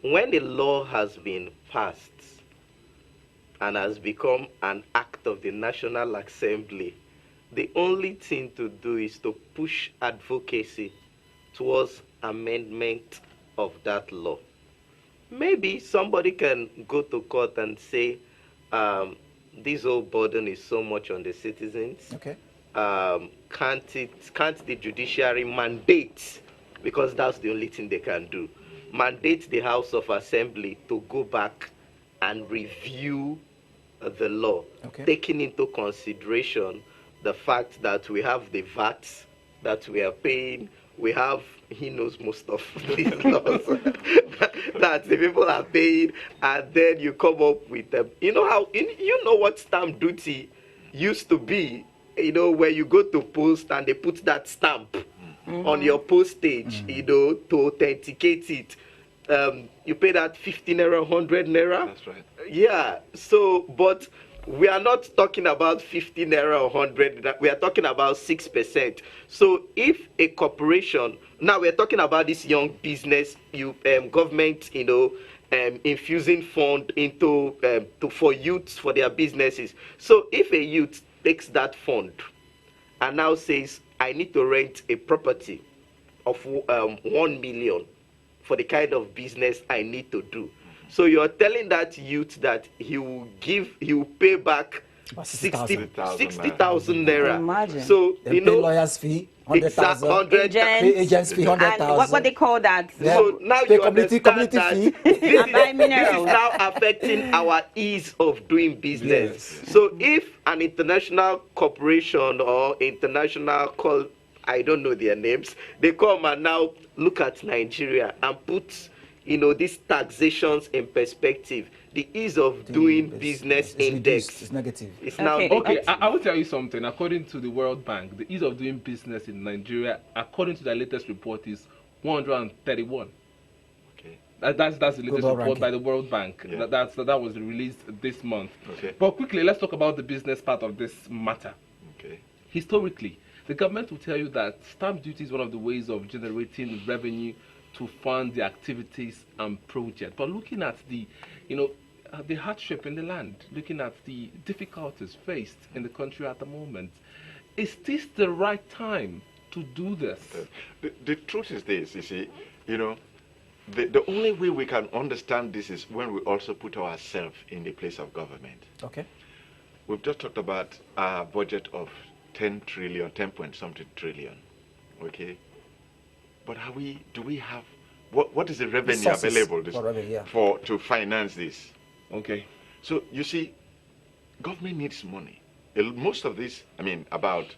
when the law has been passed and has become an act of the National Assembly, the only thing to do is to push advocacy towards amendment of that law. Maybe somebody can go to court and say, this whole burden is so much on the citizens.
Okay.
Can't the judiciary mandate, because that's the only thing they can do, mandate the House of Assembly to go back and review the law, taking into consideration the fact that we have the VAT that we are paying, we have, he knows most of these laws that the people are paying, and then you come up with them. You know how, you know what stamp duty used to be, you know, where you go to post and they put that stamp on your postage, you know, to authenticate it. You pay that 50 naira, 100 naira.
That's right.
Yeah. So, but we are not talking about 50 naira or 100. We are talking about 6%. So, if a corporation, now we are talking about this young business, government, you know, infusing fund into for youths for their businesses. So, if a youth takes that fund and now says, I need to rent a property of 1 million for the kind of business I need to do. So you're telling that youth that he will pay back 60,000 naira.
Imagine.
So
They
you
pay
know,
lawyers fee, 100,000.
100
Pay agents fee, 100,000.
What they call that?
Yeah.
So now
Pay
you
community
understand
fee.
that this is
minerals.
now affecting our ease of doing business.
Yes.
So if an international corporation or international I don't know their names, they come and now look at Nigeria and put, you know, these taxations in perspective. The ease of doing business index
It's negative.
is now
Okay, I will tell you something. According to the World Bank, the ease of doing business in Nigeria, according to the latest report, is 131.
Okay.
That's the latest
Global
report
ranking.
by the World Bank.
Yeah.
That was released this month.
Okay.
But quickly, let's talk about the business part of this matter.
Okay.
Historically, the government will tell you that stamp duty is one of the ways of generating revenue to fund the activities and projects. But looking at the, you know, the hardship in the land, looking at the difficulties faced in the country at the moment, is this the right time to do this?
The truth is this, you see, you know, the only way we can understand this is when we also put ourselves in the place of government.
Okay.
We've just talked about a budget of 10 trillion, 10 point something trillion, okay? But do we have, what is the revenue
Sources
available
for revenue, yeah.
to finance this?
Okay.
So you see, government needs money. Most of this, I mean, about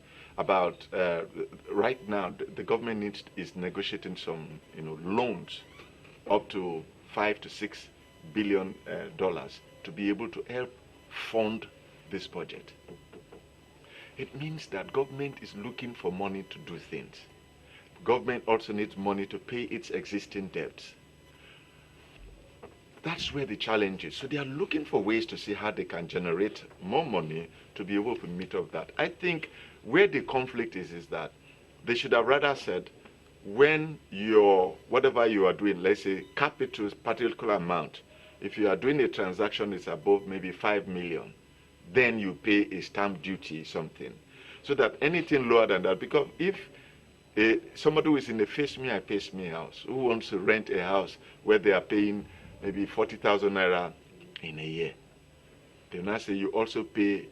right now, the government is negotiating some, you know, loans up to $5 to $6 billion to be able to help fund this budget. It means that government is looking for money to do things. Government also needs money to pay its existing debts. That's where the challenge is. So they are looking for ways to see how they can generate more money to be able to meet up that. I think where the conflict is that they should have rather said, when whatever you are doing, let's say capital particular amount, if you are doing a transaction it's above maybe 5 million, then you pay a stamp duty something. So that anything lower than that, because if somebody who is in the face me, I pays me house, who wants to rent a house where they are paying maybe 40,000 naira in a year. They will now say you also pay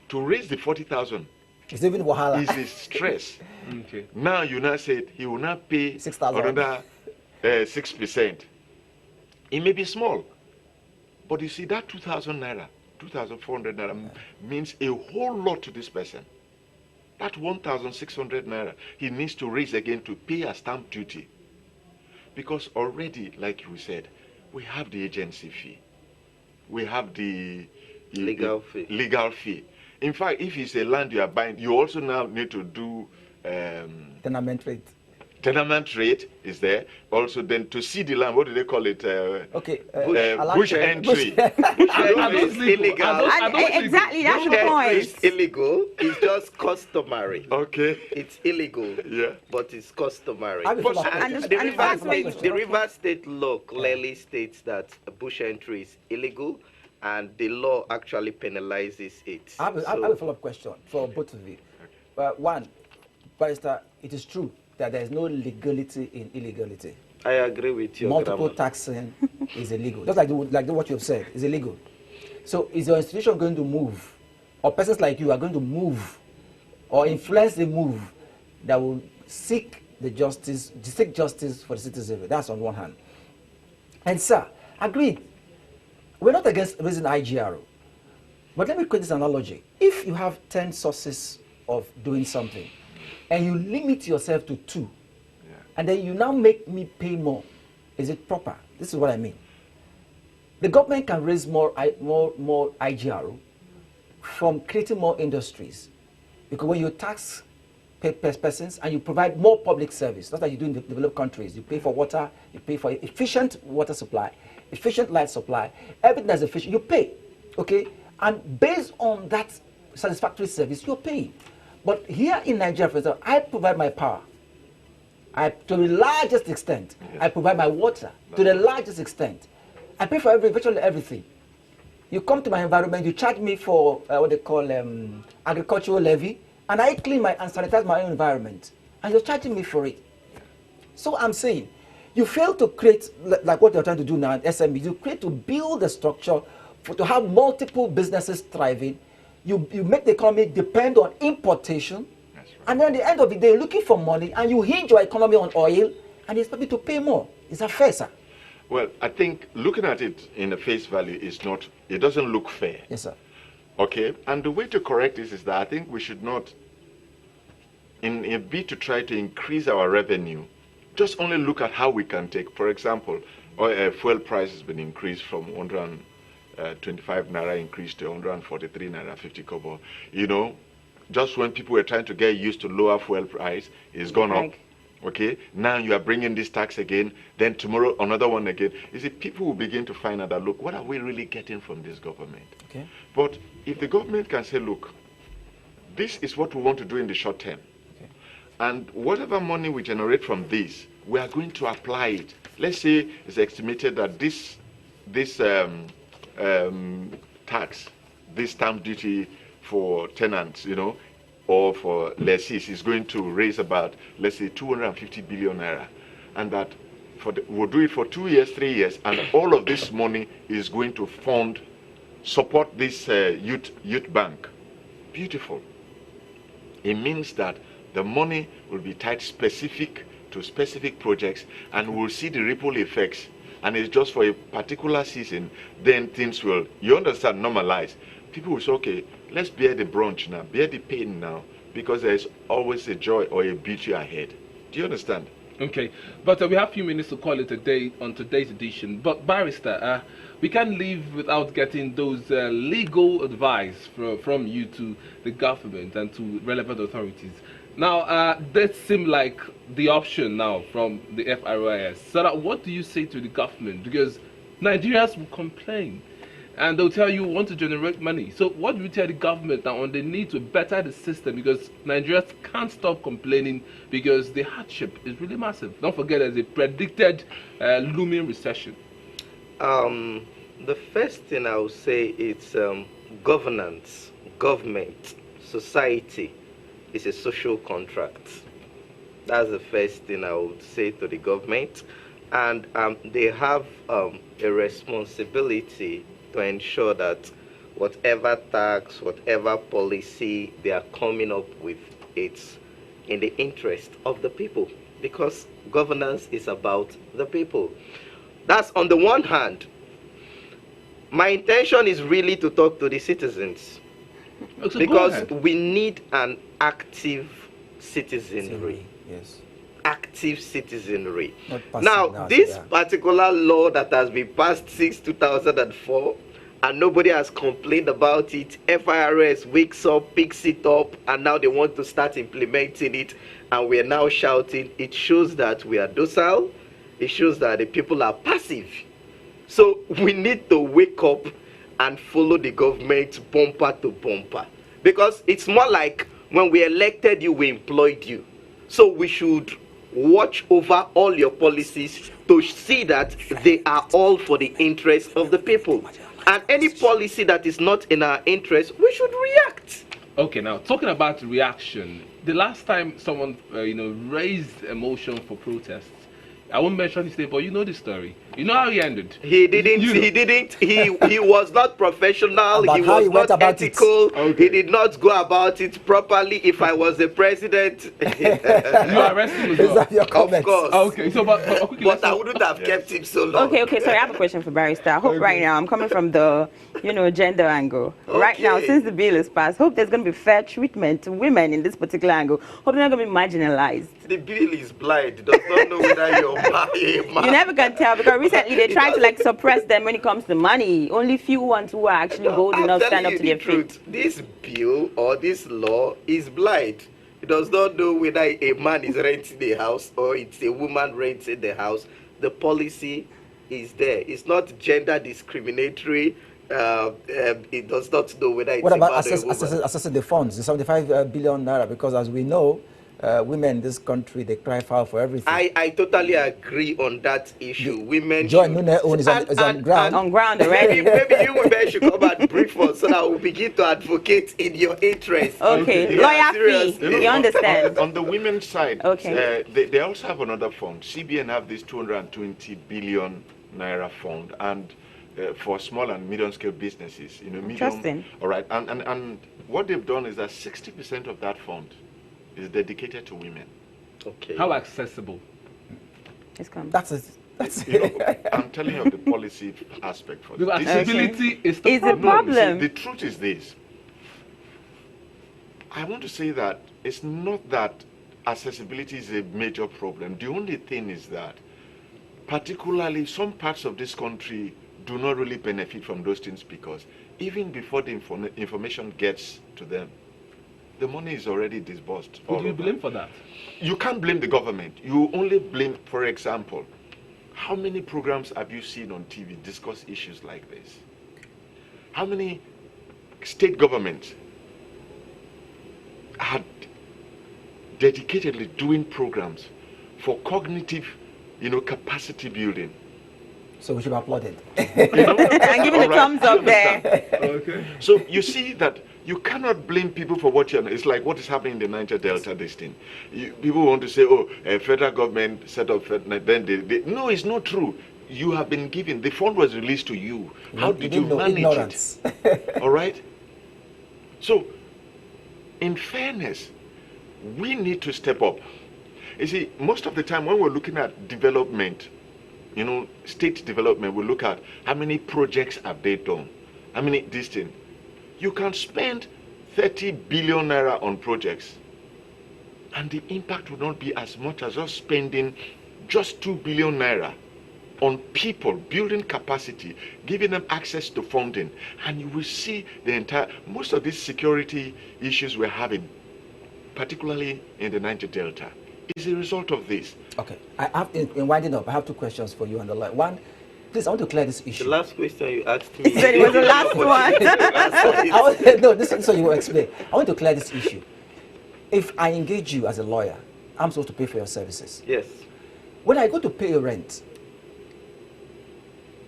to raise the 40,000.
It's even wahala.
It's a stress.
Okay.
Now you now said he will not pay
6,000.
another 6%. It may be small, but you see that 2,000 naira, 2,400 naira means a whole lot to this person. That 1,600 naira he needs to raise again to pay a stamp duty, because already, like you said, we have the agency fee, we have the
Legal fee.
Legal fee. In fact, if it's a land you are buying, you also now need to do
Tenement rate.
tenement rate is there. Also, then to see the land, what do they call it?
Okay.
Bush entry.
It's illegal.
Exactly, that's the point.
It's illegal. It's just customary.
Okay.
It's illegal.
Yeah.
But it's customary.
I will follow up.
And the River State law clearly states that bush entry is illegal, and the law actually penalizes it.
I have a follow-up question for both of you. One, Barrister, it is true that there is no legality in illegality.
I agree with you.
Multiple taxing is illegal. Just like what you have said, is illegal. So is your institution going to move, or persons like you are going to move, or influence the move that will seek justice for the citizen? That's on one hand. And sir, agreed. We're not against raising IGRO, but let me create this analogy. If you have 10 sources of doing something, and you limit yourself to 2, and then you now make me pay more, is it proper? This is what I mean. The government can raise more IGRO from creating more industries, because when you tax persons and you provide more public service, that's what you do in the developed countries. You pay for water, you pay for efficient water supply, efficient light supply, everything that's efficient, you pay, okay? And based on that satisfactory service, you're paying. But here in Nigeria, for example, I provide my power. To the largest extent, I provide my water to the largest extent. I pay for virtually everything. You come to my environment, you charge me for what they call agricultural levy, and I clean and sanitize my own environment, and you're charging me for it. So I'm saying, you fail to create, like what you're trying to do now at SME, you create to build the structure to have multiple businesses thriving. You make the economy depend on importation, and then at the end of the day, you're looking for money, and you hinge your economy on oil, and you expect me to pay more. Is that fair, sir?
Well, I think looking at it in a face value is not, it doesn't look fair.
Yes, sir.
Okay, and the way to correct this is that I think we should not, in a bid to try to increase our revenue, just only look at how we can take. For example, fuel price has been increased from 125 naira increased to 143 naira 50 kobo. You know, just when people were trying to get used to lower fuel price, it's gone up. Okay, now you are bringing this tax again, then tomorrow another one again. You see, people will begin to find out that, look, what are we really getting from this government?
Okay.
But if the government can say, look, this is what we want to do in the short term, and whatever money we generate from this, we are going to apply it. Let's say it's estimated that this tax, this stamp duty for tenants, you know, or for lessees is going to raise about, let's say, 250 billion naira, and that we'll do it for 2 years, 3 years, and all of this money is going to support this youth bank. Beautiful. It means that the money will be tied specific to specific projects, and we'll see the ripple effects, and it's just for a particular season, then things will, you understand, normalize. People will say, okay, let's bear the brunt now, bear the pain now, because there's always a joy or a beauty ahead. Do you understand?
Okay, but we have a few minutes to call it a day on today's edition. But Barrister, we can't live without getting those legal advice from you to the government and to relevant authorities. Now, that seems like the option now from the FROIS. So what do you say to the government? Because Nigerians will complain, and they'll tell you want to generate money. So what do you tell the government now on the need to better the system? Because Nigerians can't stop complaining because the hardship is really massive. Don't forget there's a predicted looming recession.
The first thing I would say is governance, government, society is a social contract. That's the first thing I would say to the government. and they have a responsibility to ensure that whatever tax, whatever policy they are coming up with, it's in the interest of the people, because governance is about the people. That's on the one hand. My intention is really to talk to the citizens,
So
because we need an active citizenry.
Yes.
Active citizenry.
Not passive
Now, this
yeah.
particular law that has been passed since 2004, and nobody has complained about it, FIRS wakes up, picks it up, and now they want to start implementing it, and we are now shouting. It shows that we are docile. It shows that the people are passive. So we need to wake up and follow the government bumper to bumper, because it's more like when we elected you, we employed you. So we should watch over all your policies to see that they are all for the interest of the people. And any policy that is not in our interest, we should react.
Okay, now talking about reaction, the last time someone raised emotion for protests, I won't mention his name, but you know the story. You know how he ended.
He didn't. He was not professional. He was not ethical. He did not go about it properly. If I was the president,
you arrest him as well.
Of course.
Okay, so but
but I wouldn't have kept him so long.
Okay, sorry, I have a question for Barrister. I hope right now I'm coming from the, gender angle. Right now, since the bill is passed, hope there's going to be fair treatment to women in this particular angle. Hope they're not going to be marginalized.
The bill is blind. It does not know whether you're a man.
You never can tell, because recently they tried to suppress them when it comes to money. Only few ones who are actually bold enough stand up to their feet.
This bill or this law is blind. It does not know whether a man is renting the house or it's a woman renting the house. The policy is there. It's not gender discriminatory. It does not know whether it's
What
a man
about
or a woman.
assessing the funds, the 75 billion naira? Because as we know, women in this country, they cry foul for everything.
I totally agree on that issue. Women
Joy
should-
Nune own is on ground.
On ground already.
Maybe you women should come and brief us so that we'll begin to advocate in your interest.
Okay.
Yeah,
Lawyer
seriously.
fee. You understand?
On the women's side,
Okay.
they also have another fund. CBN have this 220 billion naira fund, and for small and medium scale businesses,
Interesting.
All right, and what they've done is that 60% of that fund is dedicated to women.
Okay.
How accessible?
That's
I'm telling you of the policy aspect for
The
this.
accessibility is the
Is a
problem.
problem.
The truth is this. I want to say that it's not that accessibility is a major problem. The only thing is that particularly some parts of this country do not really benefit from those things, because even before the information gets to them, the money is already disbursed.
Who do you blame for that?
You can't blame the government. You only blame, for example, how many programs have you seen on TV discuss issues like this? How many state governments had dedicatedly doing programs for cognitive, capacity building?
So we should applaud it.
I'm giving a thumbs up there.
Okay. So you see that you cannot blame people for what you're. It's like what is happening in the Niger Delta. This thing, people want to say, "Oh, federal government set up." Then no, it's not true. You have been given. The fund was released to you. How did you manage it? All right. So, in fairness, we need to step up. You see, most of the time when we're looking at development, state development, we look at how many projects have they done, how many this thing. You can spend 30 billion naira on projects, and the impact will not be as much as us spending just 2 billion naira on people, building capacity, giving them access to funding, and you will see most of these security issues we're having, particularly in the Niger Delta, is a result of this.
Okay, I have, in winding up, I have two questions for you on the line. One, please, I want to clear this issue.
The last question you asked me.
He said it was the last one.
No, this is so you will explain. I want to clear this issue. If I engage you as a lawyer, I'm supposed to pay for your services.
Yes.
When I go to pay your rent,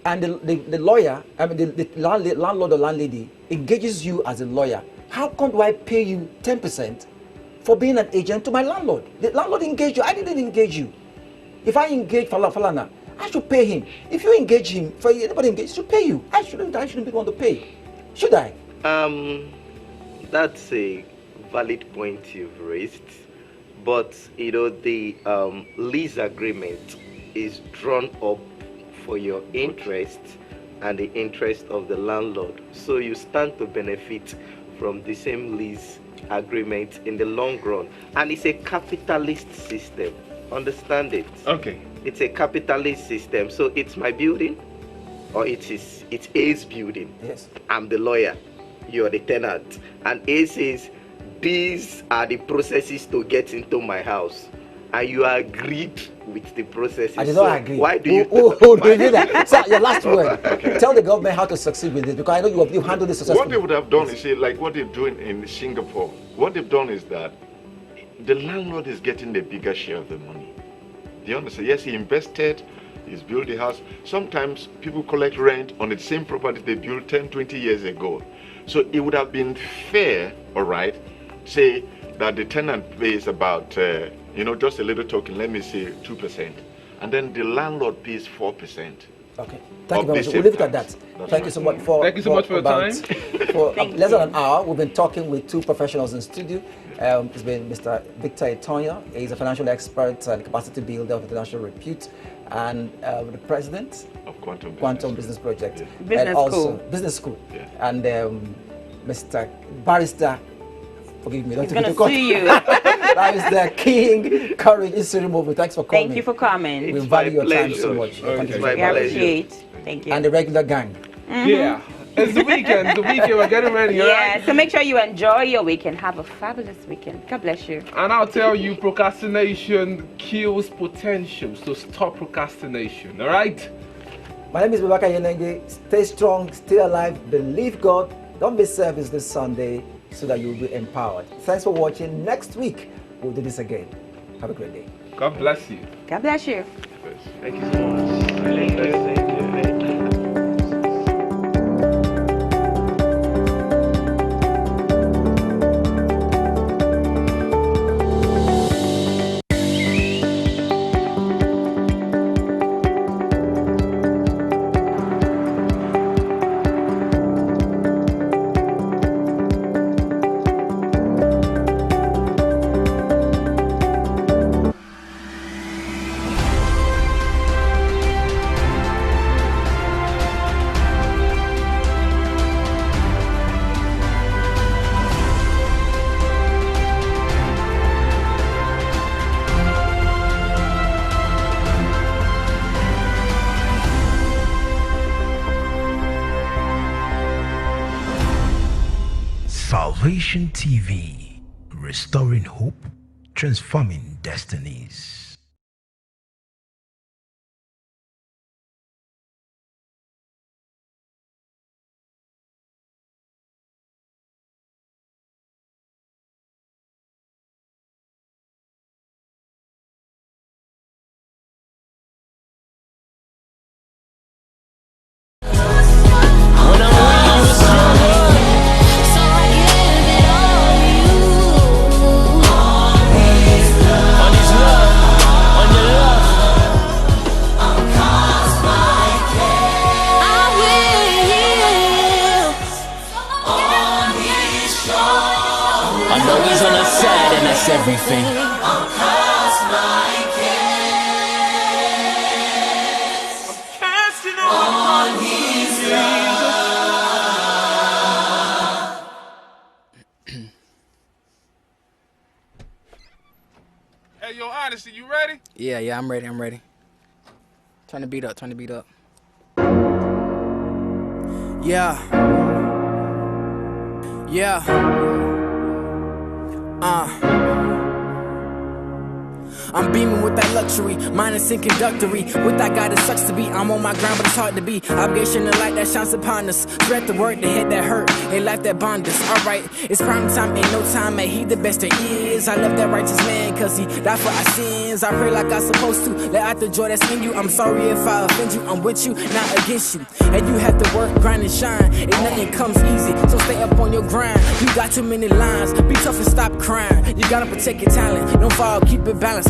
and the lawyer, the landlord or landlady engages you as a lawyer, how come do I pay you 10% for being an agent to my landlord? The landlord engaged you. I didn't engage you. If I engage Falana,
I should pay him. If you engage him, for anybody engaged, he should pay you. I shouldn't be the one to pay. Should I?
That's a valid point you've raised. But, the lease agreement is drawn up for your interest and the interest of the landlord. So you stand to benefit from the same lease agreement in the long run. And it's a capitalist system. Understand it?
Okay.
It's a capitalist system. So it's my building, or it's A's building.
Yes.
I'm the lawyer. You're the tenant. And A says, these are the processes to get into my house. And you agreed with the processes.
I did not agree.
Why do you?
Do you do that? So your last word. Okay. Tell the government how to succeed with this, because I know you've handled this successfully.
What they would have done is, like what they're doing in Singapore, what they've done is that the landlord is getting the bigger share of the money. Do you understand? Yes, he invested, he's built the house. Sometimes people collect rent on the same property they built 10, 20 years ago. So it would have been fair, all right, say that the tenant pays about, just a little token, let me say 2%. And then the landlord pays 4%.
Okay. Thank you very much. We'll leave it at that. Thank you so much for
your time.
For less than an hour, we've been talking with two professionals in studio. It's been Mr. Victor Etonya. He's a financial expert and capacity builder of international repute, and the president
of
Quantum Business Project,
Business
and also
School.
Business School,
yeah.
And Mr. Barrister. Forgive me.
He's going to sue you.
That is the King Courage Institute movement. Thanks for coming.
Thank you for coming.
We value your time so much.
Thank you. We appreciate. Thank you.
And the regular gang.
Yeah. It's the weekend. We're getting ready,
yeah,
right?
so make sure you enjoy your weekend. Have a fabulous weekend. God bless you.
And I'll tell you, procrastination kills potential. So stop procrastination, all right?
My name is Babaka Yenenge. Stay strong, stay alive, believe God. Don't miss service this Sunday so that you'll be empowered. Thanks for watching. Next week, we'll do this again. Have a great day.
God bless you.
God bless you.
Thank you so much. Thank you.
Salvation TV, restoring hope, transforming destinies.
Everything.
Hey, yo, Honesty, you ready?
Yeah, I'm ready. Turn the beat up. Yeah. I'm beaming with that luxury, mine is inconductory. With that guy that sucks to be, I'm on my grind, but it's hard to be. Obligation and light that shines upon us. Spread the word, the head that hurt, a life that bond us. Alright, it's prime time, ain't no time, man. He the best there is. I love that righteous man, cause he died for our sins. I pray like I'm supposed to, let out the joy that's in you. I'm sorry if I offend you, I'm with you, not against you. And you have to work, grind and shine. Ain't nothing comes easy, so stay up on your grind. You got too many lines, be tough and stop crying. You gotta protect your talent, don't fall, keep it balanced.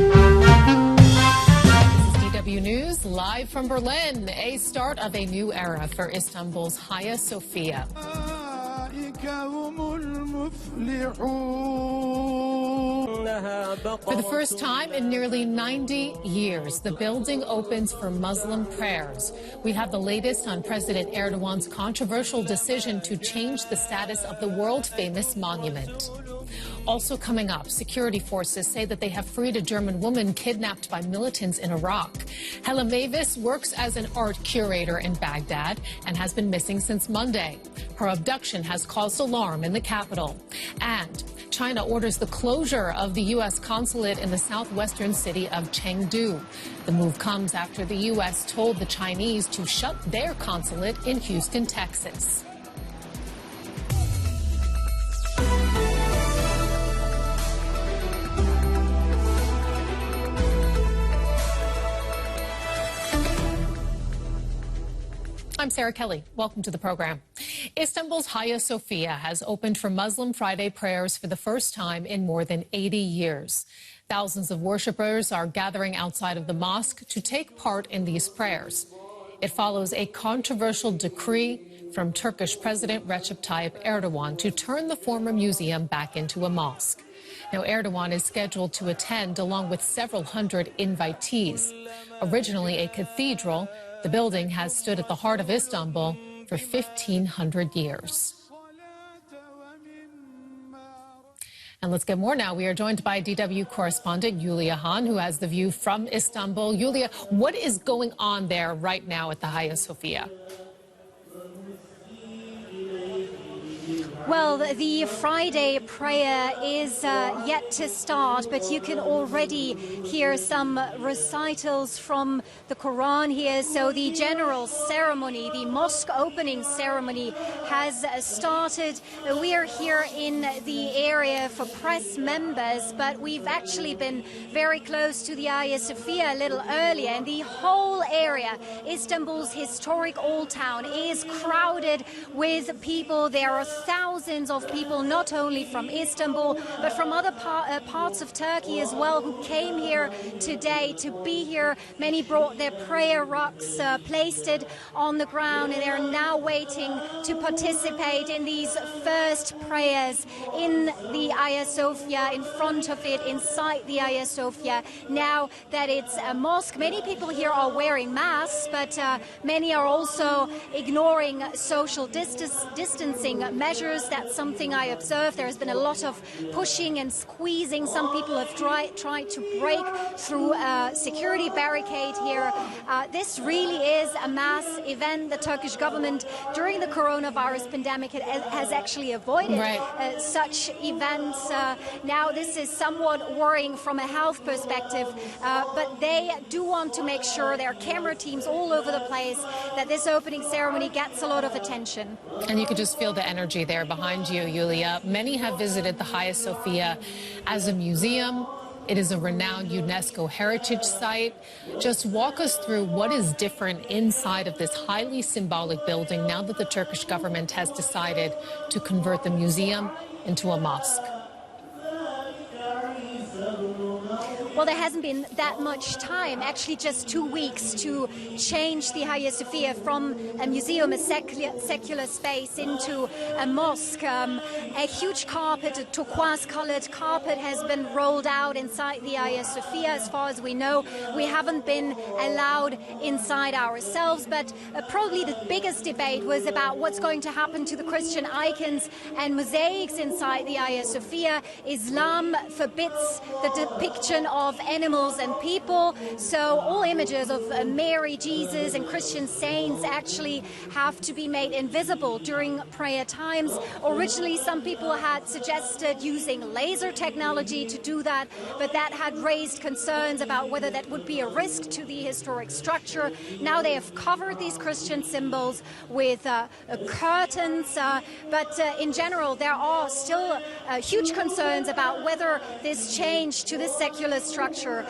Live from Berlin, a start of a new era for Istanbul's Hagia Sophia. For the first time in nearly 90 years, the building opens for Muslim prayers. We have the latest on President Erdogan's controversial decision to change the status of the world-famous monument. Also coming up, security forces say that they have freed a German woman kidnapped by militants in Iraq. Hella Mavis works as an art curator in Baghdad and has been missing since Monday. Her abduction has caused alarm in the capital. And China orders the closure of the U.S. consulate in the southwestern city of Chengdu. The move comes after the U.S. told the Chinese to shut their consulate in Houston, Texas. I'm Sarah Kelly. Welcome to the program. Istanbul's Hagia Sophia has opened for Muslim Friday prayers for the first time in more than 80 years. Thousands of worshippers are gathering outside of the mosque to take part in these prayers. It follows a controversial decree from Turkish President Recep Tayyip Erdogan to turn the former museum back into a mosque. Now, Erdogan is scheduled to attend along with several hundred invitees. Originally a cathedral, the building has stood at the heart of Istanbul for 1,500 years. And let's get more now. We are joined by DW correspondent Yulia Han, who has the view from Istanbul. Yulia, what is going on there right now at the Hagia Sophia?
Well, the Friday prayer is yet to start, but you can already hear some recitals from the Quran here. So the general ceremony, the mosque opening ceremony has started. We are here in the area for press members, but we've actually been very close to the Hagia Sophia a little earlier, and the whole area, Istanbul's historic old town, is crowded with people. There are thousands of people, not only from Istanbul, but from other parts of Turkey as well, who came here today to be here. Many brought their prayer rugs, placed it on the ground, and they're now waiting to participate in these first prayers in the Hagia Sophia, in front of it, inside the Hagia Sophia. Now that it's a mosque, many people here are wearing masks, but many are also ignoring social distancing measures. That's something I observed. There has been a lot of pushing and squeezing. Some people have tried to break through a security barricade here. This really is a mass event. The Turkish government, during the coronavirus pandemic, has actually avoided such events. Now this is somewhat worrying from a health perspective, but they do want to make sure there are camera teams all over the place, that this opening ceremony gets a lot of attention.
And you could just feel the energy there behind you, Yulia. Many have visited the Hagia Sophia as a museum. It is a renowned UNESCO heritage site. Just walk us through what is different inside of this highly symbolic building now that the Turkish government has decided to convert the museum into a mosque.
Well, there hasn't been that much time, actually just 2 weeks, to change the Hagia Sophia from a museum, a secular space, into a mosque. A huge carpet, a turquoise-colored carpet, has been rolled out inside the Hagia Sophia. As far as we know, we haven't been allowed inside ourselves, but probably the biggest debate was about what's going to happen to the Christian icons and mosaics inside the Hagia Sophia. Islam forbids the depiction of animals and people, so all images of Mary, Jesus and Christian saints actually have to be made invisible during prayer times. Originally, some people had suggested using laser technology to do that, but that had raised concerns about whether that would be a risk to the historic structure. Now they have covered these Christian symbols with curtains, but in general there are still huge concerns about whether this change to this secular structure,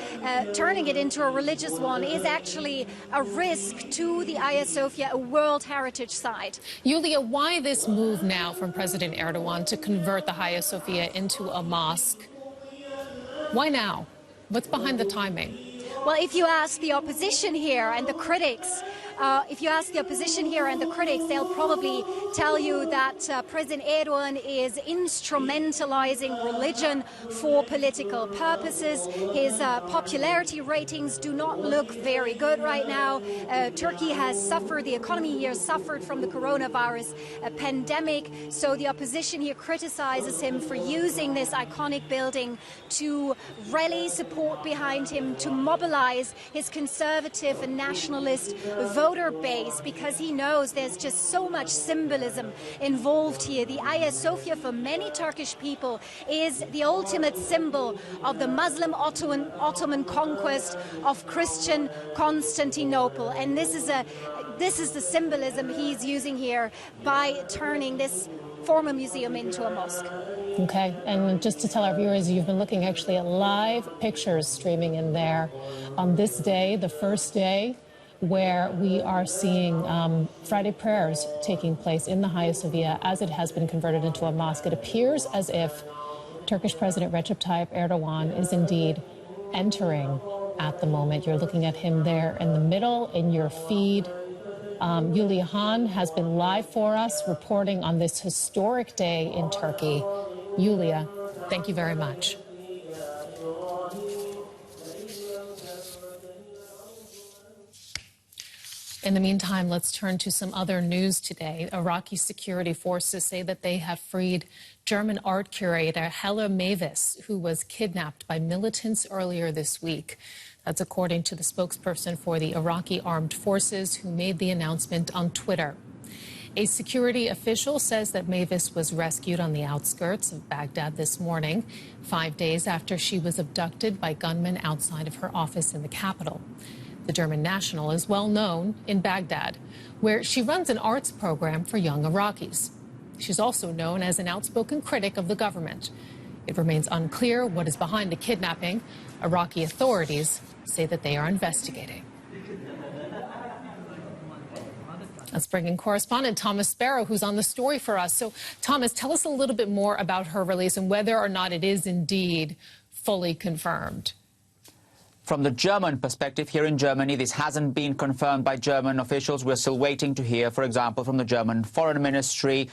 turning it into a religious one, is actually a risk to the Hagia Sophia, a World Heritage Site.
Yulia, why this move now from President Erdogan to convert the Hagia Sophia into a mosque? Why now? What's behind the timing?
Well, if you ask the opposition here and the critics, they'll probably tell you that President Erdogan is instrumentalizing religion for political purposes. His popularity ratings do not look very good right now. Turkey has suffered, the economy here suffered from the coronavirus pandemic. So the opposition here criticizes him for using this iconic building to rally support behind him, to mobilize his conservative and nationalist voter base, because he knows there's just so much symbolism involved here. The Hagia Sophia for many Turkish people is the ultimate symbol of the Muslim Ottoman conquest of Christian Constantinople, and this is the symbolism he's using here by turning this former museum into a mosque.
Okay, and just to tell our viewers, you've been looking actually at live pictures streaming in there on this day, the first day where we are seeing Friday prayers taking place in the Hagia Sophia as it has been converted into a mosque. It appears as if Turkish President Recep Tayyip Erdogan is indeed entering at the moment. You're looking at him there in the middle in your feed. Yulia Han has been live for us, reporting on this historic day in Turkey. Yulia, thank you very much. In the meantime, let's turn to some other news today. Iraqi security forces say that they have freed German art curator Hella Mavis, who was kidnapped by militants earlier this week. That's according to the spokesperson for the Iraqi armed forces, who made the announcement on Twitter. A security official says that Mavis was rescued on the outskirts of Baghdad this morning, 5 days after she was abducted by gunmen outside of her office in the capital. The German national is well known in Baghdad, where she runs an arts program for young Iraqis. She's also known as an outspoken critic of the government. It remains unclear what is behind the kidnapping. Iraqi authorities say that they are investigating. Let's bring in correspondent Thomas Sparrow, who's on the story for us. So, Thomas, tell us a little bit more about her release and whether or not it is indeed fully confirmed.
From the German perspective, here in Germany, this hasn't been confirmed by German officials. We're still waiting to hear, for example, from the German Foreign Ministry.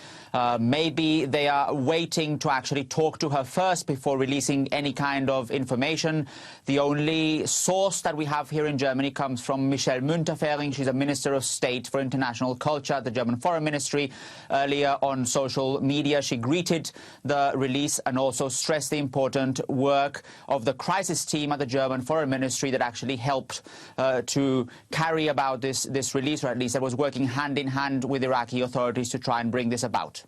Maybe they are waiting to actually talk to her first before releasing any kind of information. The only source that we have here in Germany comes from Michelle Müntefering. She's a Minister of State for International Culture at the German Foreign Ministry. Earlier on social media, she greeted the release and also stressed the important work of the crisis team at the German Foreign Ministry that actually helped to carry about this release, or at least that was working hand in hand with Iraqi authorities to try and bring this about.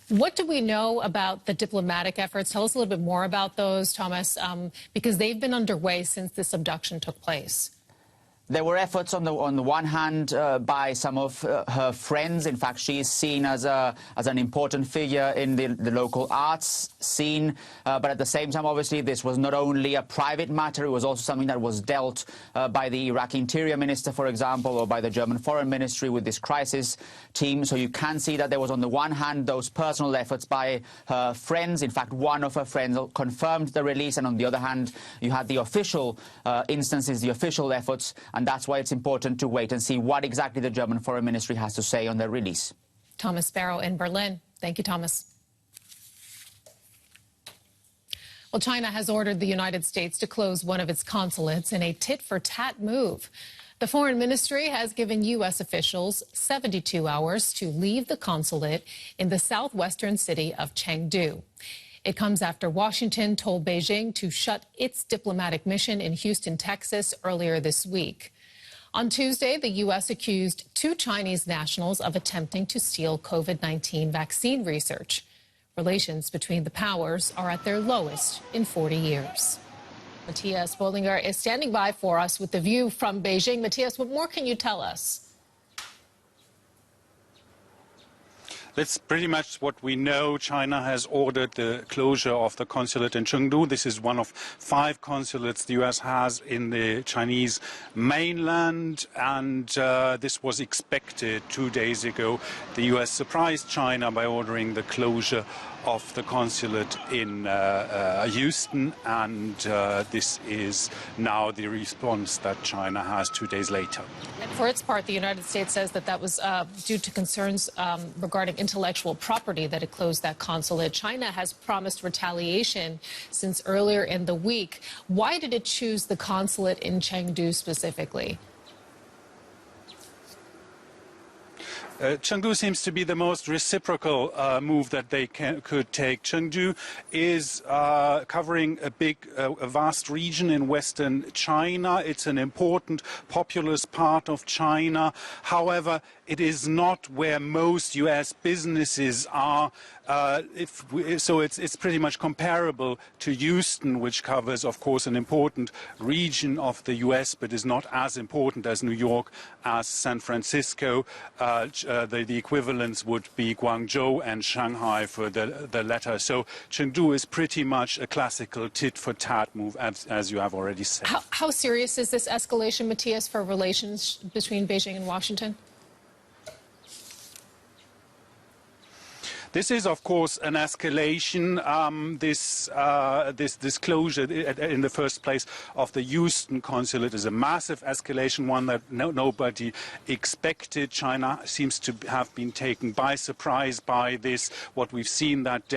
What do we know about the diplomatic efforts? Tell us a little bit more about those, Thomas, because they've been underway since this abduction took place.
There were efforts on the one hand by some of her friends. In fact, she is seen as an important figure in the local arts scene. But at the same time, obviously, this was not only a private matter, it was also something that was dealt by the Iraqi Interior Minister, for example, or by the German Foreign Ministry with this crisis team. So you can see that there was on the one hand those personal efforts by her friends. In fact, one of her friends confirmed the release, and on the other hand, you had the official instances, the official efforts. And that's why it's important to wait and see what exactly the German Foreign Ministry has to say on their release.
Thomas Sparrow in Berlin. Thank you, Thomas. Well, China has ordered the United States to close one of its consulates in a tit-for-tat move. The Foreign Ministry has given U.S. officials 72 hours to leave the consulate in the southwestern city of Chengdu. It comes after Washington told Beijing to shut its diplomatic mission in Houston, Texas, earlier this week. On Tuesday, the U.S. accused 2 Chinese nationals of attempting to steal COVID-19 vaccine research. Relations between the powers are at their lowest in 40 years. Matthias Bollinger is standing by for us with the view from Beijing. Matthias, what more can you tell us?
That's pretty much what we know. China has ordered the closure of the consulate in Chengdu. This is one of 5 consulates the U.S. has in the Chinese mainland, and this was expected 2 days ago. The U.S. surprised China by ordering the closure of the consulate in Houston, and this is now the response that China has 2 days later.
And for its part, the United States says that that was due to concerns regarding intellectual property that it closed that consulate. China has promised retaliation since earlier in the week. Why did it choose the consulate in Chengdu specifically?
Chengdu seems to be the most reciprocal move that they could take. Chengdu is covering a vast region in western China. It's an important, populous part of China. However, it is not where most U.S. businesses are. So it's pretty much comparable to Houston, which covers, of course, an important region of the U.S., but is not as important as New York, as San Francisco. The equivalents would be Guangzhou and Shanghai for the latter. So Chengdu is pretty much a classical tit-for-tat move, as you have already said.
How serious is this escalation, Matthias, for relations between Beijing and Washington?
This is, of course, an escalation. This closure, in the first place, of the Houston consulate is a massive escalation, one that nobody expected. China seems to have been taken by surprise by this. What we've seen that day